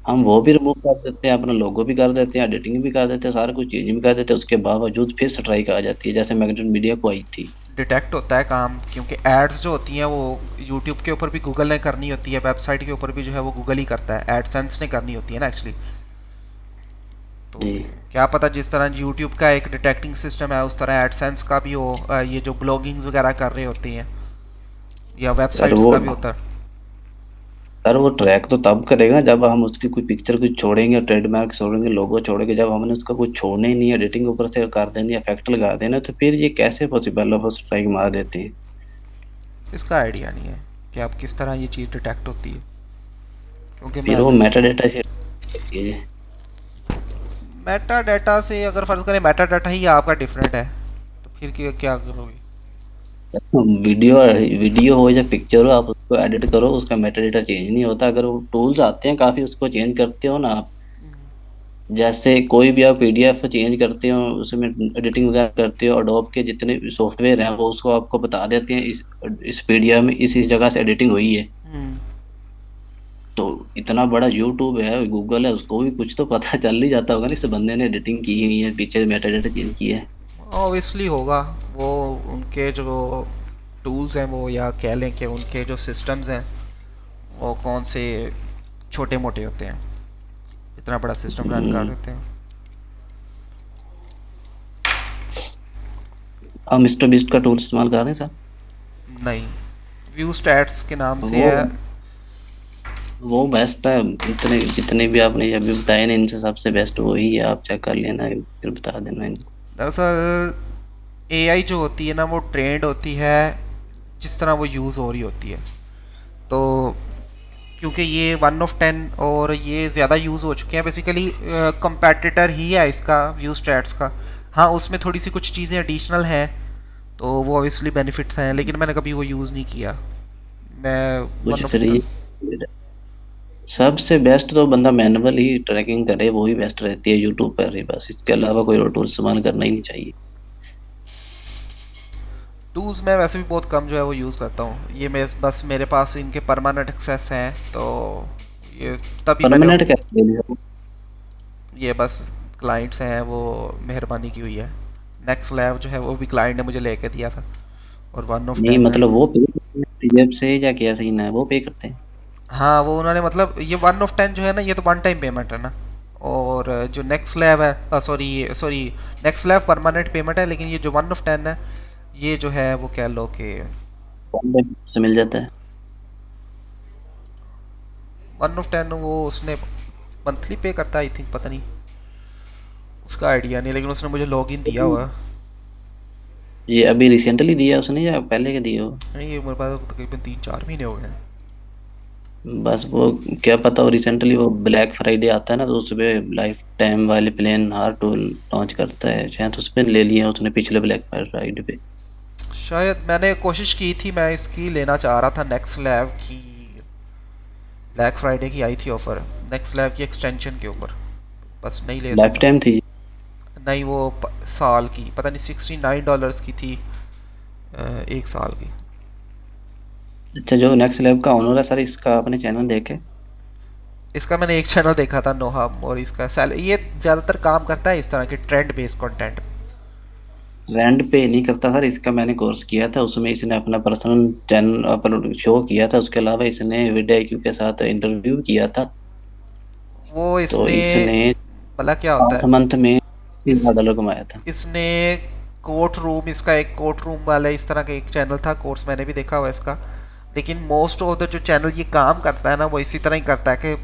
[SPEAKER 3] हम वो भी रिमूव कर देते हैं, अपना लोगो भी कर देते हैं, एडिटिंग भी कर देते हैं, सारा कुछ चेंज भी कर देते हैं, उसके बावजूद फिर स्ट्राइक आ जाती है, जैसे मैग्नेट मीडिया को आई थी।
[SPEAKER 1] डिटेक्ट होता है काम, क्योंकि एड्स जो होती हैं वो यूट्यूब के ऊपर भी गूगल ने करनी होती है, वेबसाइट के ऊपर भी जो है वो गूगल ही करता है, एडसेंस ने करनी होती है ना एक्चुअली। तो क्या पता जिस तरह यूट्यूब का एक डिटेक्टिंग सिस्टम है, उस तरह एडसेंस का भी हो, ये जो ब्लॉगिंग्स वगैरह कर रहे होते हैं या वेबसाइट्स का भी होता है।
[SPEAKER 3] सर वो ट्रैक तो तब करेगा जब हम उसकी कोई पिक्चर कुछ छोड़ेंगे, ट्रेडमार्क छोड़ेंगे, लोगो छोड़ेंगे, जब हमने उसका कुछ छोड़ना ही नहीं है, एडिटिंग ऊपर से कर देनी, इफेक्ट लगा देना, तो फिर ये कैसे पॉसिबल है? वो स्ट्राइक मार देते हैं।
[SPEAKER 1] इसका आइडिया नहीं है कि अब किस तरह ये चीज़ डिटेक्ट होती है, क्योंकि
[SPEAKER 3] फिर वो मेटा डेटा से
[SPEAKER 1] मेटा डाटा से अगर फर्ज करें मेटा डाटा ही आपका डिफरेंट है, तो फिर क्या करोगे?
[SPEAKER 3] वीडियो हो या पिक्चर हो, आप उसको एडिट करो, उसका मेटा डेटा चेंज नहीं होता। अगर वो टूल्स आते हैं काफ़ी, उसको चेंज करते हो ना आप, जैसे कोई भी आप पीडीएफ चेंज करते हो, उसमें एडिटिंग वगैरह करते हो, एडोब के जितने सॉफ्टवेयर हैं वो उसको आपको बता देते हैं, इस पीडीएफ में इस जगह से एडिटिंग हुई है। तो इतना बड़ा यूट्यूब है, गूगल है, उसको भी कुछ तो पता चल ही जाता होगा ना, इस बंदे ने एडिटिंग की हुई है, पीछे मेटा डेटा चेंज किया है।
[SPEAKER 1] ऑब्वियसली होगा, वो उनके जो टूल्स हैं वो, या कह लें कि उनके जो सिस्टम्स हैं वो कौन से छोटे मोटे होते हैं, इतना बड़ा सिस्टम रन कर लेते हैं।
[SPEAKER 3] आप मिस्टर बीस्ट का टूल इस्तेमाल कर रहे हैं सर?
[SPEAKER 1] नहीं, व्यू स्टैट्स के नाम से है,
[SPEAKER 3] वो बेस्ट है, इतने जितने भी आपने अभी बताए ना इनसे सबसे बेस्ट वही है, आप चेक कर लेना फिर बता देना इनको।
[SPEAKER 1] दरअसल एआई जो होती है ना वो ट्रेंड होती है जिस तरह वो यूज़ हो रही होती है। तो क्योंकि ये 1/10 और ये ज़्यादा यूज़ हो चुके हैं, बेसिकली कंपेटिटर ही है इसका व्यू स्टैट्स का। हाँ उसमें थोड़ी सी कुछ चीज़ें एडिशनल हैं तो वो ऑब्वियसली बेनिफिट्स हैं, लेकिन मैंने कभी वो यूज़ नहीं किया। मैं
[SPEAKER 3] कुछ
[SPEAKER 1] 1/10
[SPEAKER 3] फ्री सबसे बेस्ट तो बंदा मैनुअल ही ट्रैकिंग करे, वो ही बेस्ट रहती है यूट्यूब पर ही, बस इसके अलावा कोई और टूल इस्तेमाल करना ही नहीं चाहिए।
[SPEAKER 1] टूल्स मैं वैसे भी बहुत कम जो है वो यूज़ करता हूँ। ये मैं बस मेरे पास इनके परमानेंट एक्सेस हैं तो ये तभी मैंने
[SPEAKER 3] परमानेंट कैसे ले लिया?
[SPEAKER 1] ये बस क्लाइंट्स हैं वो मेहरबानी की हुई है। नेक्स्ट लैब जो है वो भी क्लाइंट ने मुझे लेके दिया था और 1/10
[SPEAKER 3] नहीं
[SPEAKER 1] है।
[SPEAKER 3] मतलब वो पे जेब से या क्या सीन है, वो पे करते हैं?
[SPEAKER 1] हाँ वो उन्होंने मतलब ये 1/10 जो है ना ये तो वन टाइम पेमेंट है ना, और जो नेक्स्ट लैब है sorry sorry next lab permanent payment है, लेकिन ये जो 1/10 है ये जो है वो कह लो कि
[SPEAKER 3] से मिल जाता है।
[SPEAKER 1] 1/10 वो उसने मंथली पे करता है आई थिंक, पता नहीं उसका आइडिया नहीं, लेकिन उसने मुझे लॉगिन दिया हुआ है।
[SPEAKER 3] ये अभी रिसेंटली दिया उसने या पहले के दिए हो?
[SPEAKER 1] नहीं ये मेरे पास तकरीबन 3-4 महीने हो गए हैं।
[SPEAKER 3] बस वो क्या पता, वो रिसेंटली वो ब्लैक फ्राइडे आता है ना तो उसपे लाइफ टाइम वाले प्लान हर टूल लॉन्च करता है, शायद तो उसपे ले लिया उसने पिछले ब्लैक फ्राइडे पे।
[SPEAKER 1] शायद मैंने कोशिश की थी, मैं इसकी लेना चाह रहा था नेक्स्ट लैब की, ब्लैक फ्राइडे की आई थी ऑफर नेक्स्ट लैब की एक्सटेंशन के ऊपर, बस नहीं ले
[SPEAKER 3] लाइफ
[SPEAKER 1] सका।
[SPEAKER 3] टाइम थी?
[SPEAKER 1] नहीं वो साल की पता नहीं $69 की थी, 1 साल की।
[SPEAKER 3] अच्छा जो नेक्स्ट लैब का ओनर है सर, इसका अपने चैनल देखे?
[SPEAKER 1] इसका मैंने एक चैनल देखा था नोहम, और इसका ये ज़्यादातर काम करता है इस तरह के ट्रेंड बेस्ड कंटेंट।
[SPEAKER 3] रेंट पे नहीं करता सर, इसका मैंने कोर्स किया था, उसमें इसने अपना पर्सनल चैनल अपलोड शो किया था, उसके अलावा इसने विडाईक्यू के साथ इंटरव्यू किया था।
[SPEAKER 1] वो
[SPEAKER 3] तो
[SPEAKER 1] इसने
[SPEAKER 3] इसने
[SPEAKER 1] भला क्या होता
[SPEAKER 3] 5
[SPEAKER 1] है
[SPEAKER 3] मंथ में $30 कमाया था।
[SPEAKER 1] इसने कोर्ट रूम, इसका एक कोर्ट रूम वाला इस तरह का एक चैनल था, कोर्स मैंने भी देखा हुआ इसका। लेकिन मोस्ट ऑफ द जो चैनल ये काम करता है ना वो इसी तरह ही करता है कि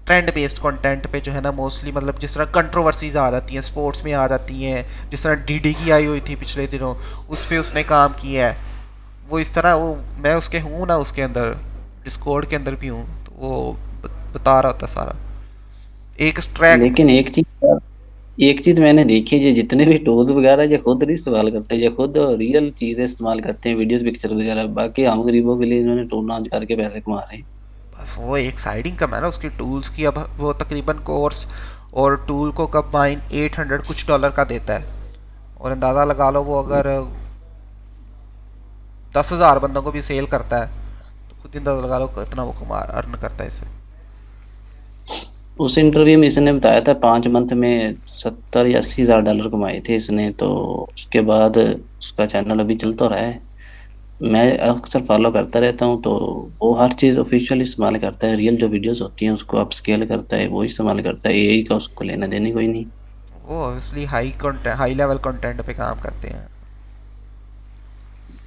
[SPEAKER 1] ट्रेंड बेस्ड कंटेंट पे जो है ना मोस्टली, मतलब जिस तरह कंट्रोवर्सीज आ जाती हैं स्पोर्ट्स में आ जाती हैं, जिस तरह डीडी की आई हुई थी पिछले दिनों उस पर उसने काम किया है। वो इस तरह वो मैं उसके हूँ ना उसके अंदर डिस्कॉर्ड के अंदर भी हूँ, तो वो बता रहा होता सारा एक ट्रैक।
[SPEAKER 3] लेकिन एक चीज मैंने देखी है, जो जितने भी टूल्स वगैरह ये खुद नहीं इस्तेमाल करते, ये खुद रियल चीजें इस्तेमाल करते हैं, वीडियोस पिक्चर वगैरह, बाकी हम गरीबों के लिए इन्होंने टूल लॉन्च करके पैसे कमा रहे हैं।
[SPEAKER 1] बस वो एक साइड इनकम है ना उसकी टूल्स की। अब वो तकरीबन कोर्स और टूल को कंबाइन $800 कुछ का देता है, और अंदाज़ा लगा लो वो अगर 10,000 बंदों को भी सेल करता है तो खुद ही अंदाज़ा लगा लो कितना वो कमा अर्न करता है इससे।
[SPEAKER 3] उस इंटरव्यू में इसने बताया था 5 मंथ में 70 या $80,000 कमाए थे इसने, तो उसके बाद उसका चैनल अभी चल तो रहा है। मैं अक्सर फॉलो करता रहता हूँ, तो वो हर चीज़ ऑफिशियल इस्तेमाल करता है, रियल जो वीडियोस होती हैं उसको अपस्केल करता है, वो इस्तेमाल करता है, एआई का उसको लेना देने कोई नहीं।
[SPEAKER 1] वो ऑब्वियसली हाई लेवल कंटेंट पे काम करते हैं।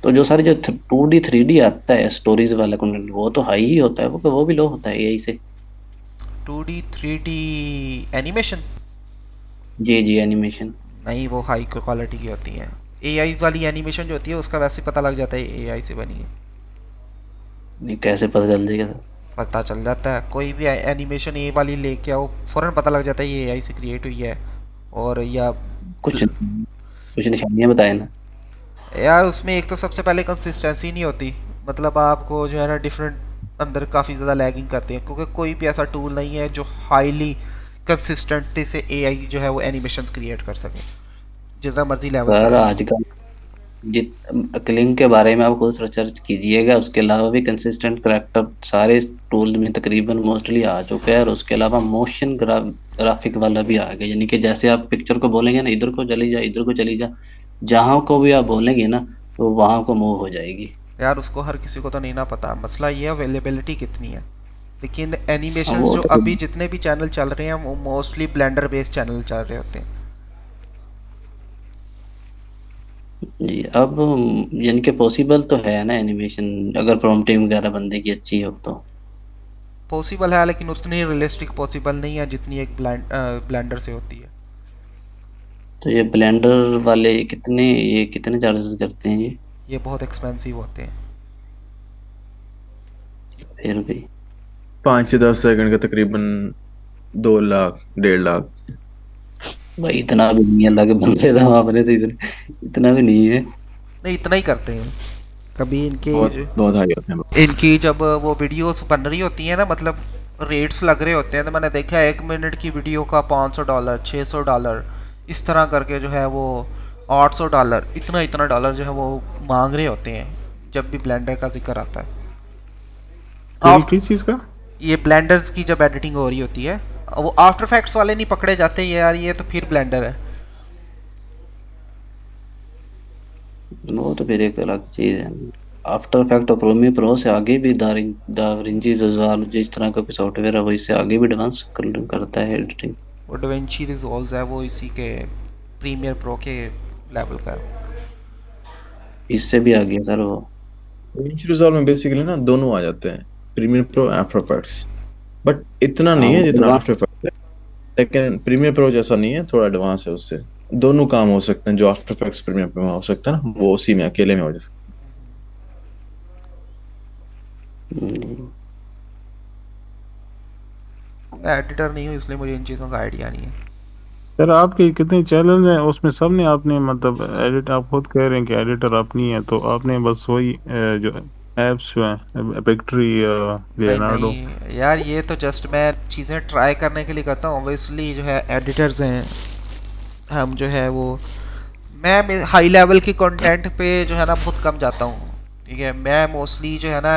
[SPEAKER 3] तो जो सारे जो 2D 3D आता है स्टोरीज वाला कंटेंट, वो तो हाई ही होता है, वो भी लो होता है एआई से।
[SPEAKER 1] 2D 3D animation?
[SPEAKER 3] जी जी एनिमेशन।
[SPEAKER 1] नहीं वो हाई क्वालिटी की होती है। एआई वाली एनिमेशन जो होती है उसका वैसे पता लग जाता है एआई से बनी है।
[SPEAKER 3] नहीं कैसे पता चल जाएगा सर?
[SPEAKER 1] पता चल जाता है, कोई भी एनिमेशन ए वाली लेके आओ फौरन पता लग जाता है ये एआई से क्रिएट हुई है। और या
[SPEAKER 3] कुछ निशानियां बताए ना
[SPEAKER 1] यार उसमें एक तो सबसे पहले कंसिस्टेंसी नहीं होती, मतलब आपको जो है ना डिफरेंट अंदर काफ़ी ज़्यादा लैगिंग करते हैं, क्योंकि कोई भी ऐसा टूल नहीं है जो हाईली कंसिस्टेंटली से एआई जो है वो एनिमेशंस क्रिएट कर सके जितना मर्जी लेवल
[SPEAKER 3] सर।
[SPEAKER 1] का।
[SPEAKER 3] आजकल जित क्लिंग के बारे में आप खुद रिसर्च कीजिएगा, उसके अलावा भी कंसिस्टेंट करेक्टर सारे टूल में तकरीबन मोस्टली आ चुके हैं, और उसके अलावा मोशन ग्राफिक वाला भी आ गया, यानी कि जैसे आप पिक्चर को बोलेंगे ना इधर को चली जा इधर को चली जा, जहाँ को भी आप बोलेंगे ना तो वहाँ को मूव हो जाएगी।
[SPEAKER 1] यार उसको हर किसी को तो नहीं ना पता, मसला ये अवेलेबिलिटी कितनी है। लेकिन एनिमेशंस
[SPEAKER 3] वो
[SPEAKER 1] जो
[SPEAKER 3] तो
[SPEAKER 1] अभी जितने भी चैनल चल रहे हैं वो मोस्टली ब्लेंडर बेस्ड चैनल चल रहे होते हैं।
[SPEAKER 3] जी अब यानी कि पॉसिबल तो है ना एनिमेशन, अगर प्रॉम्प्टिंग वगैरह बंदे की अच्छी हो तो।
[SPEAKER 1] पॉसिबल है लेकिन उतनी रियलिस्टिक पॉसिबल नहीं है जितनी एक ब्लेंडर से होती है।
[SPEAKER 3] तो ये ब्लेंडर वाले ये कितने चार्जेस करते हैं
[SPEAKER 1] ये बहुत एक्सपेंसिव होते हैं।
[SPEAKER 3] फिर भी
[SPEAKER 21] 5 से 10 सेकंड का तकरीबन 2 लाख 1.5 लाख।
[SPEAKER 3] भाई इतना भी नहीं है, अल्लाह के बंदे था आपने तो इतना भी नहीं है।
[SPEAKER 1] नहीं इतना ही करते हैं। कभी
[SPEAKER 21] बहुत हाई होते हैं।
[SPEAKER 1] इनकी जब वो वीडियोस बन रही होती है ना, मतलब रेट्स लग रहे होते हैं, तो मैंने देखा है 1 मिनट की वीडियो का $500 $600 इस तरह करके जो है वो $800 इतना डॉलर जो है वो मांग रहे होते हैं जब भी ब्लेंडर का जिक्र आता है।
[SPEAKER 8] किस चीज़ का?
[SPEAKER 1] ये ब्लेंडर्स की जब एडिटिंग हो रही होती है, वो आफ्टर इफेक्ट्स वाले नहीं पकड़े जाते यार, ये तो फिर ब्लेंडर है।
[SPEAKER 3] वो तो फिर एक अलग चीज है। आफ्टर इफेक्ट और प्रीमियर प्रो से आगे भी दाविंची रिजॉल्व जिस तरह का कोई सॉफ्टवेयर है वो इससे आगे भी एडवांस करता है एडिटिंग।
[SPEAKER 1] वो डाविंची रिजॉल्व है वो इसी के प्रीमियर प्रो के लेवल का है।
[SPEAKER 3] इससे भी आगे सर वो
[SPEAKER 21] डाविंची रिजॉल्व में बेसिकली ना दोनों आ जाते हैं, Premiere Pro After Effects, but इतना नहीं है जितना आफ्टर इफेक्ट्स है, लेकिन प्रीमियर प्रो जैसा नहीं है, थोड़ा एडवांस है उससे। दोनों काम हो सकते हैं जो आफ्टर इफेक्ट्स प्रीमियर प्रो में हो सकता है ना, वो उसी में अकेले में हो जाता है।
[SPEAKER 1] मैं एडिटर नहीं हूँ इसलिए मुझे इन चीज़ों का आइडिया नहीं है।
[SPEAKER 8] सर आपके कितने चैनल हैं उसमें सब ने आपने मतलब एडिट, आप खुद कह रहे हैं कि एडिटर आप नहीं है, तो आपने बस वही जो एप्स जो हैं विक्ट्री लियोनार्डो।
[SPEAKER 1] नहीं यार ये तो जस्ट मैं चीज़ें ट्राई करने के लिए करता हूँ। ऑब्वियसली जो है एडिटर्स हैं, हम जो है वो मैं हाई लेवल की कंटेंट पे जो है ना बहुत कम जाता हूँ, ठीक है। मैं मोस्टली जो है ना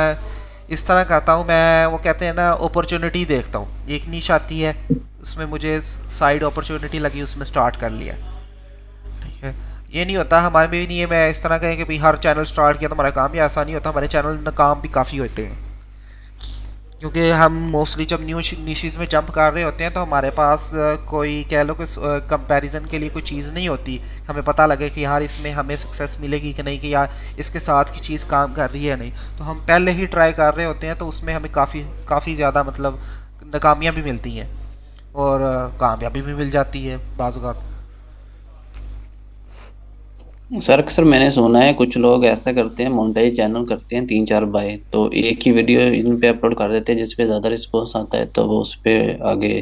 [SPEAKER 1] इस तरह करता हूँ, मैं वो कहते हैं ना अपॉर्चुनिटी देखता हूँ। एक नीश आती है उसमें मुझे साइड अपॉर्चुनिटी लगी, उसमें स्टार्ट कर लिया, ठीक है। ये नहीं होता हमारे में भी नहीं है, मैं इस तरह कहें कि भाई हर चैनल स्टार्ट किया तो हमारा काम ही ऐसा नहीं होता। हमारे चैनल नाकाम भी काफ़ी होते हैं क्योंकि हम मोस्टली जब न्यू निशेस में जंप कर रहे होते हैं तो हमारे पास कोई कह लो कि कंपैरिजन के लिए कोई चीज़ नहीं होती, हमें पता लगे कि यार इसमें हमें सक्सेस मिलेगी कि नहीं, कि यार इसके साथ की चीज़ काम कर रही है नहीं, तो हम पहले ही ट्राई कर रहे होते हैं, तो उसमें हमें काफ़ी ज़्यादा मतलब नाकामियाँ भी मिलती हैं और कामयाबी भी मिल जाती है बाज़ औक़ात।
[SPEAKER 3] सर अक्सर मैंने सुना है कुछ लोग ऐसा करते हैं, मोनेटाइज चैनल करते हैं 3-4 बाय, तो एक ही वीडियो इन पे अपलोड कर देते हैं जिस पे ज़्यादा रिस्पॉन्स आता है तो वो उस पे आगे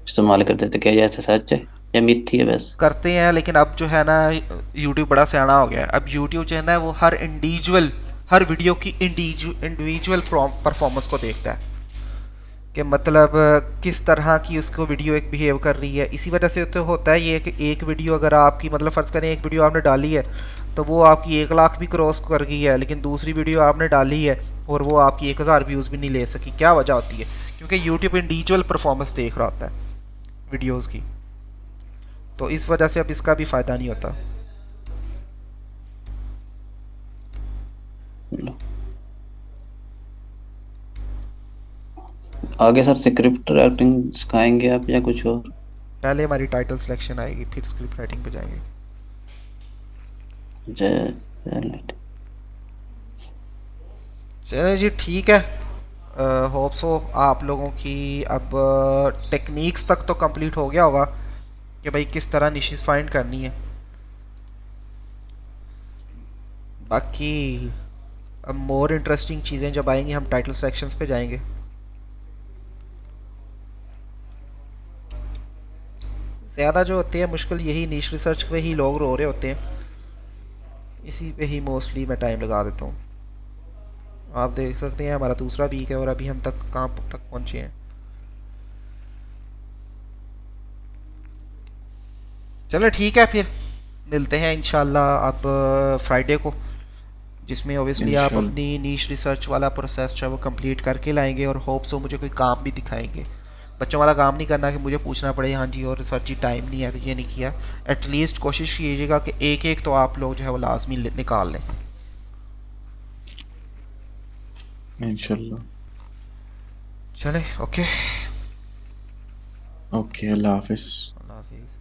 [SPEAKER 3] इस्तेमाल कर देते हैं। क्या ये ऐसा सच है या मिथ ही है? वैसे
[SPEAKER 1] करते हैं लेकिन अब जो है ना यूट्यूब बड़ा सियाना हो गया है। अब यूट्यूब जो है ना वो हर वीडियो की इंडिविजुअल परफॉर्मेंस को देखता है कि मतलब किस तरह की उसको वीडियो एक बिहेव कर रही है। इसी वजह से तो होता है ये कि एक वीडियो अगर आपकी मतलब फ़र्ज़ करें एक वीडियो आपने डाली है तो वो आपकी 1 लाख भी क्रॉस कर गई है, लेकिन दूसरी वीडियो आपने डाली है और वो आपकी 1000 व्यूज़ भी नहीं ले सकी। क्या वजह होती है? क्योंकि यूट्यूब इंडिविजुअल परफॉर्मेंस देख रहा होता है वीडियोज़ की, तो इस वजह से अब इसका भी फ़ायदा नहीं होता।
[SPEAKER 3] आगे सर स्क्रिप्ट राइटिंग सिखाएंगे आप या कुछ और?
[SPEAKER 1] पहले हमारी टाइटल सिलेक्शन आएगी फिर स्क्रिप्ट राइटिंग पे जाएंगे। चलिए जी ठीक है, होप सो आप लोगों की अब टेक्निक्स तक तो कंप्लीट हो गया होगा कि भाई किस तरह निशेस फाइंड करनी है। बाकी अब मोर इंटरेस्टिंग चीज़ें जब आएंगी हम टाइटल सेक्शंस पे जाएंगे। ज़्यादा जो होते हैं मुश्किल यही नीश रिसर्च पे ही लोग रो रहे होते हैं, इसी पे ही मोस्टली मैं टाइम लगा देता हूँ। आप देख सकते हैं हमारा दूसरा वीक है और अभी हम कहाँ तक पहुँचे हैं। चलो ठीक है, फिर मिलते हैं इंशाल्लाह अब फ्राइडे को, जिसमें ओबियसली आप अपनी नीश रिसर्च वाला प्रोसेस जो है वो कंप्लीट करके लाएंगे और होप सो मुझे कोई काम भी दिखाएंगे। बच्चों वाला काम नहीं करना कि मुझे पूछना पड़े हाँ जी और रिसर्च टाइम नहीं है तो ये नहीं किया। एटलीस्ट कोशिश कीजिएगा कि एक तो आप लोग जो है वो लाजमी निकाल लें
[SPEAKER 21] इंशाल्लाह।
[SPEAKER 1] चले ओके
[SPEAKER 21] अल्लाह हाफिज़।
[SPEAKER 1] अल्लाह हाफिज़।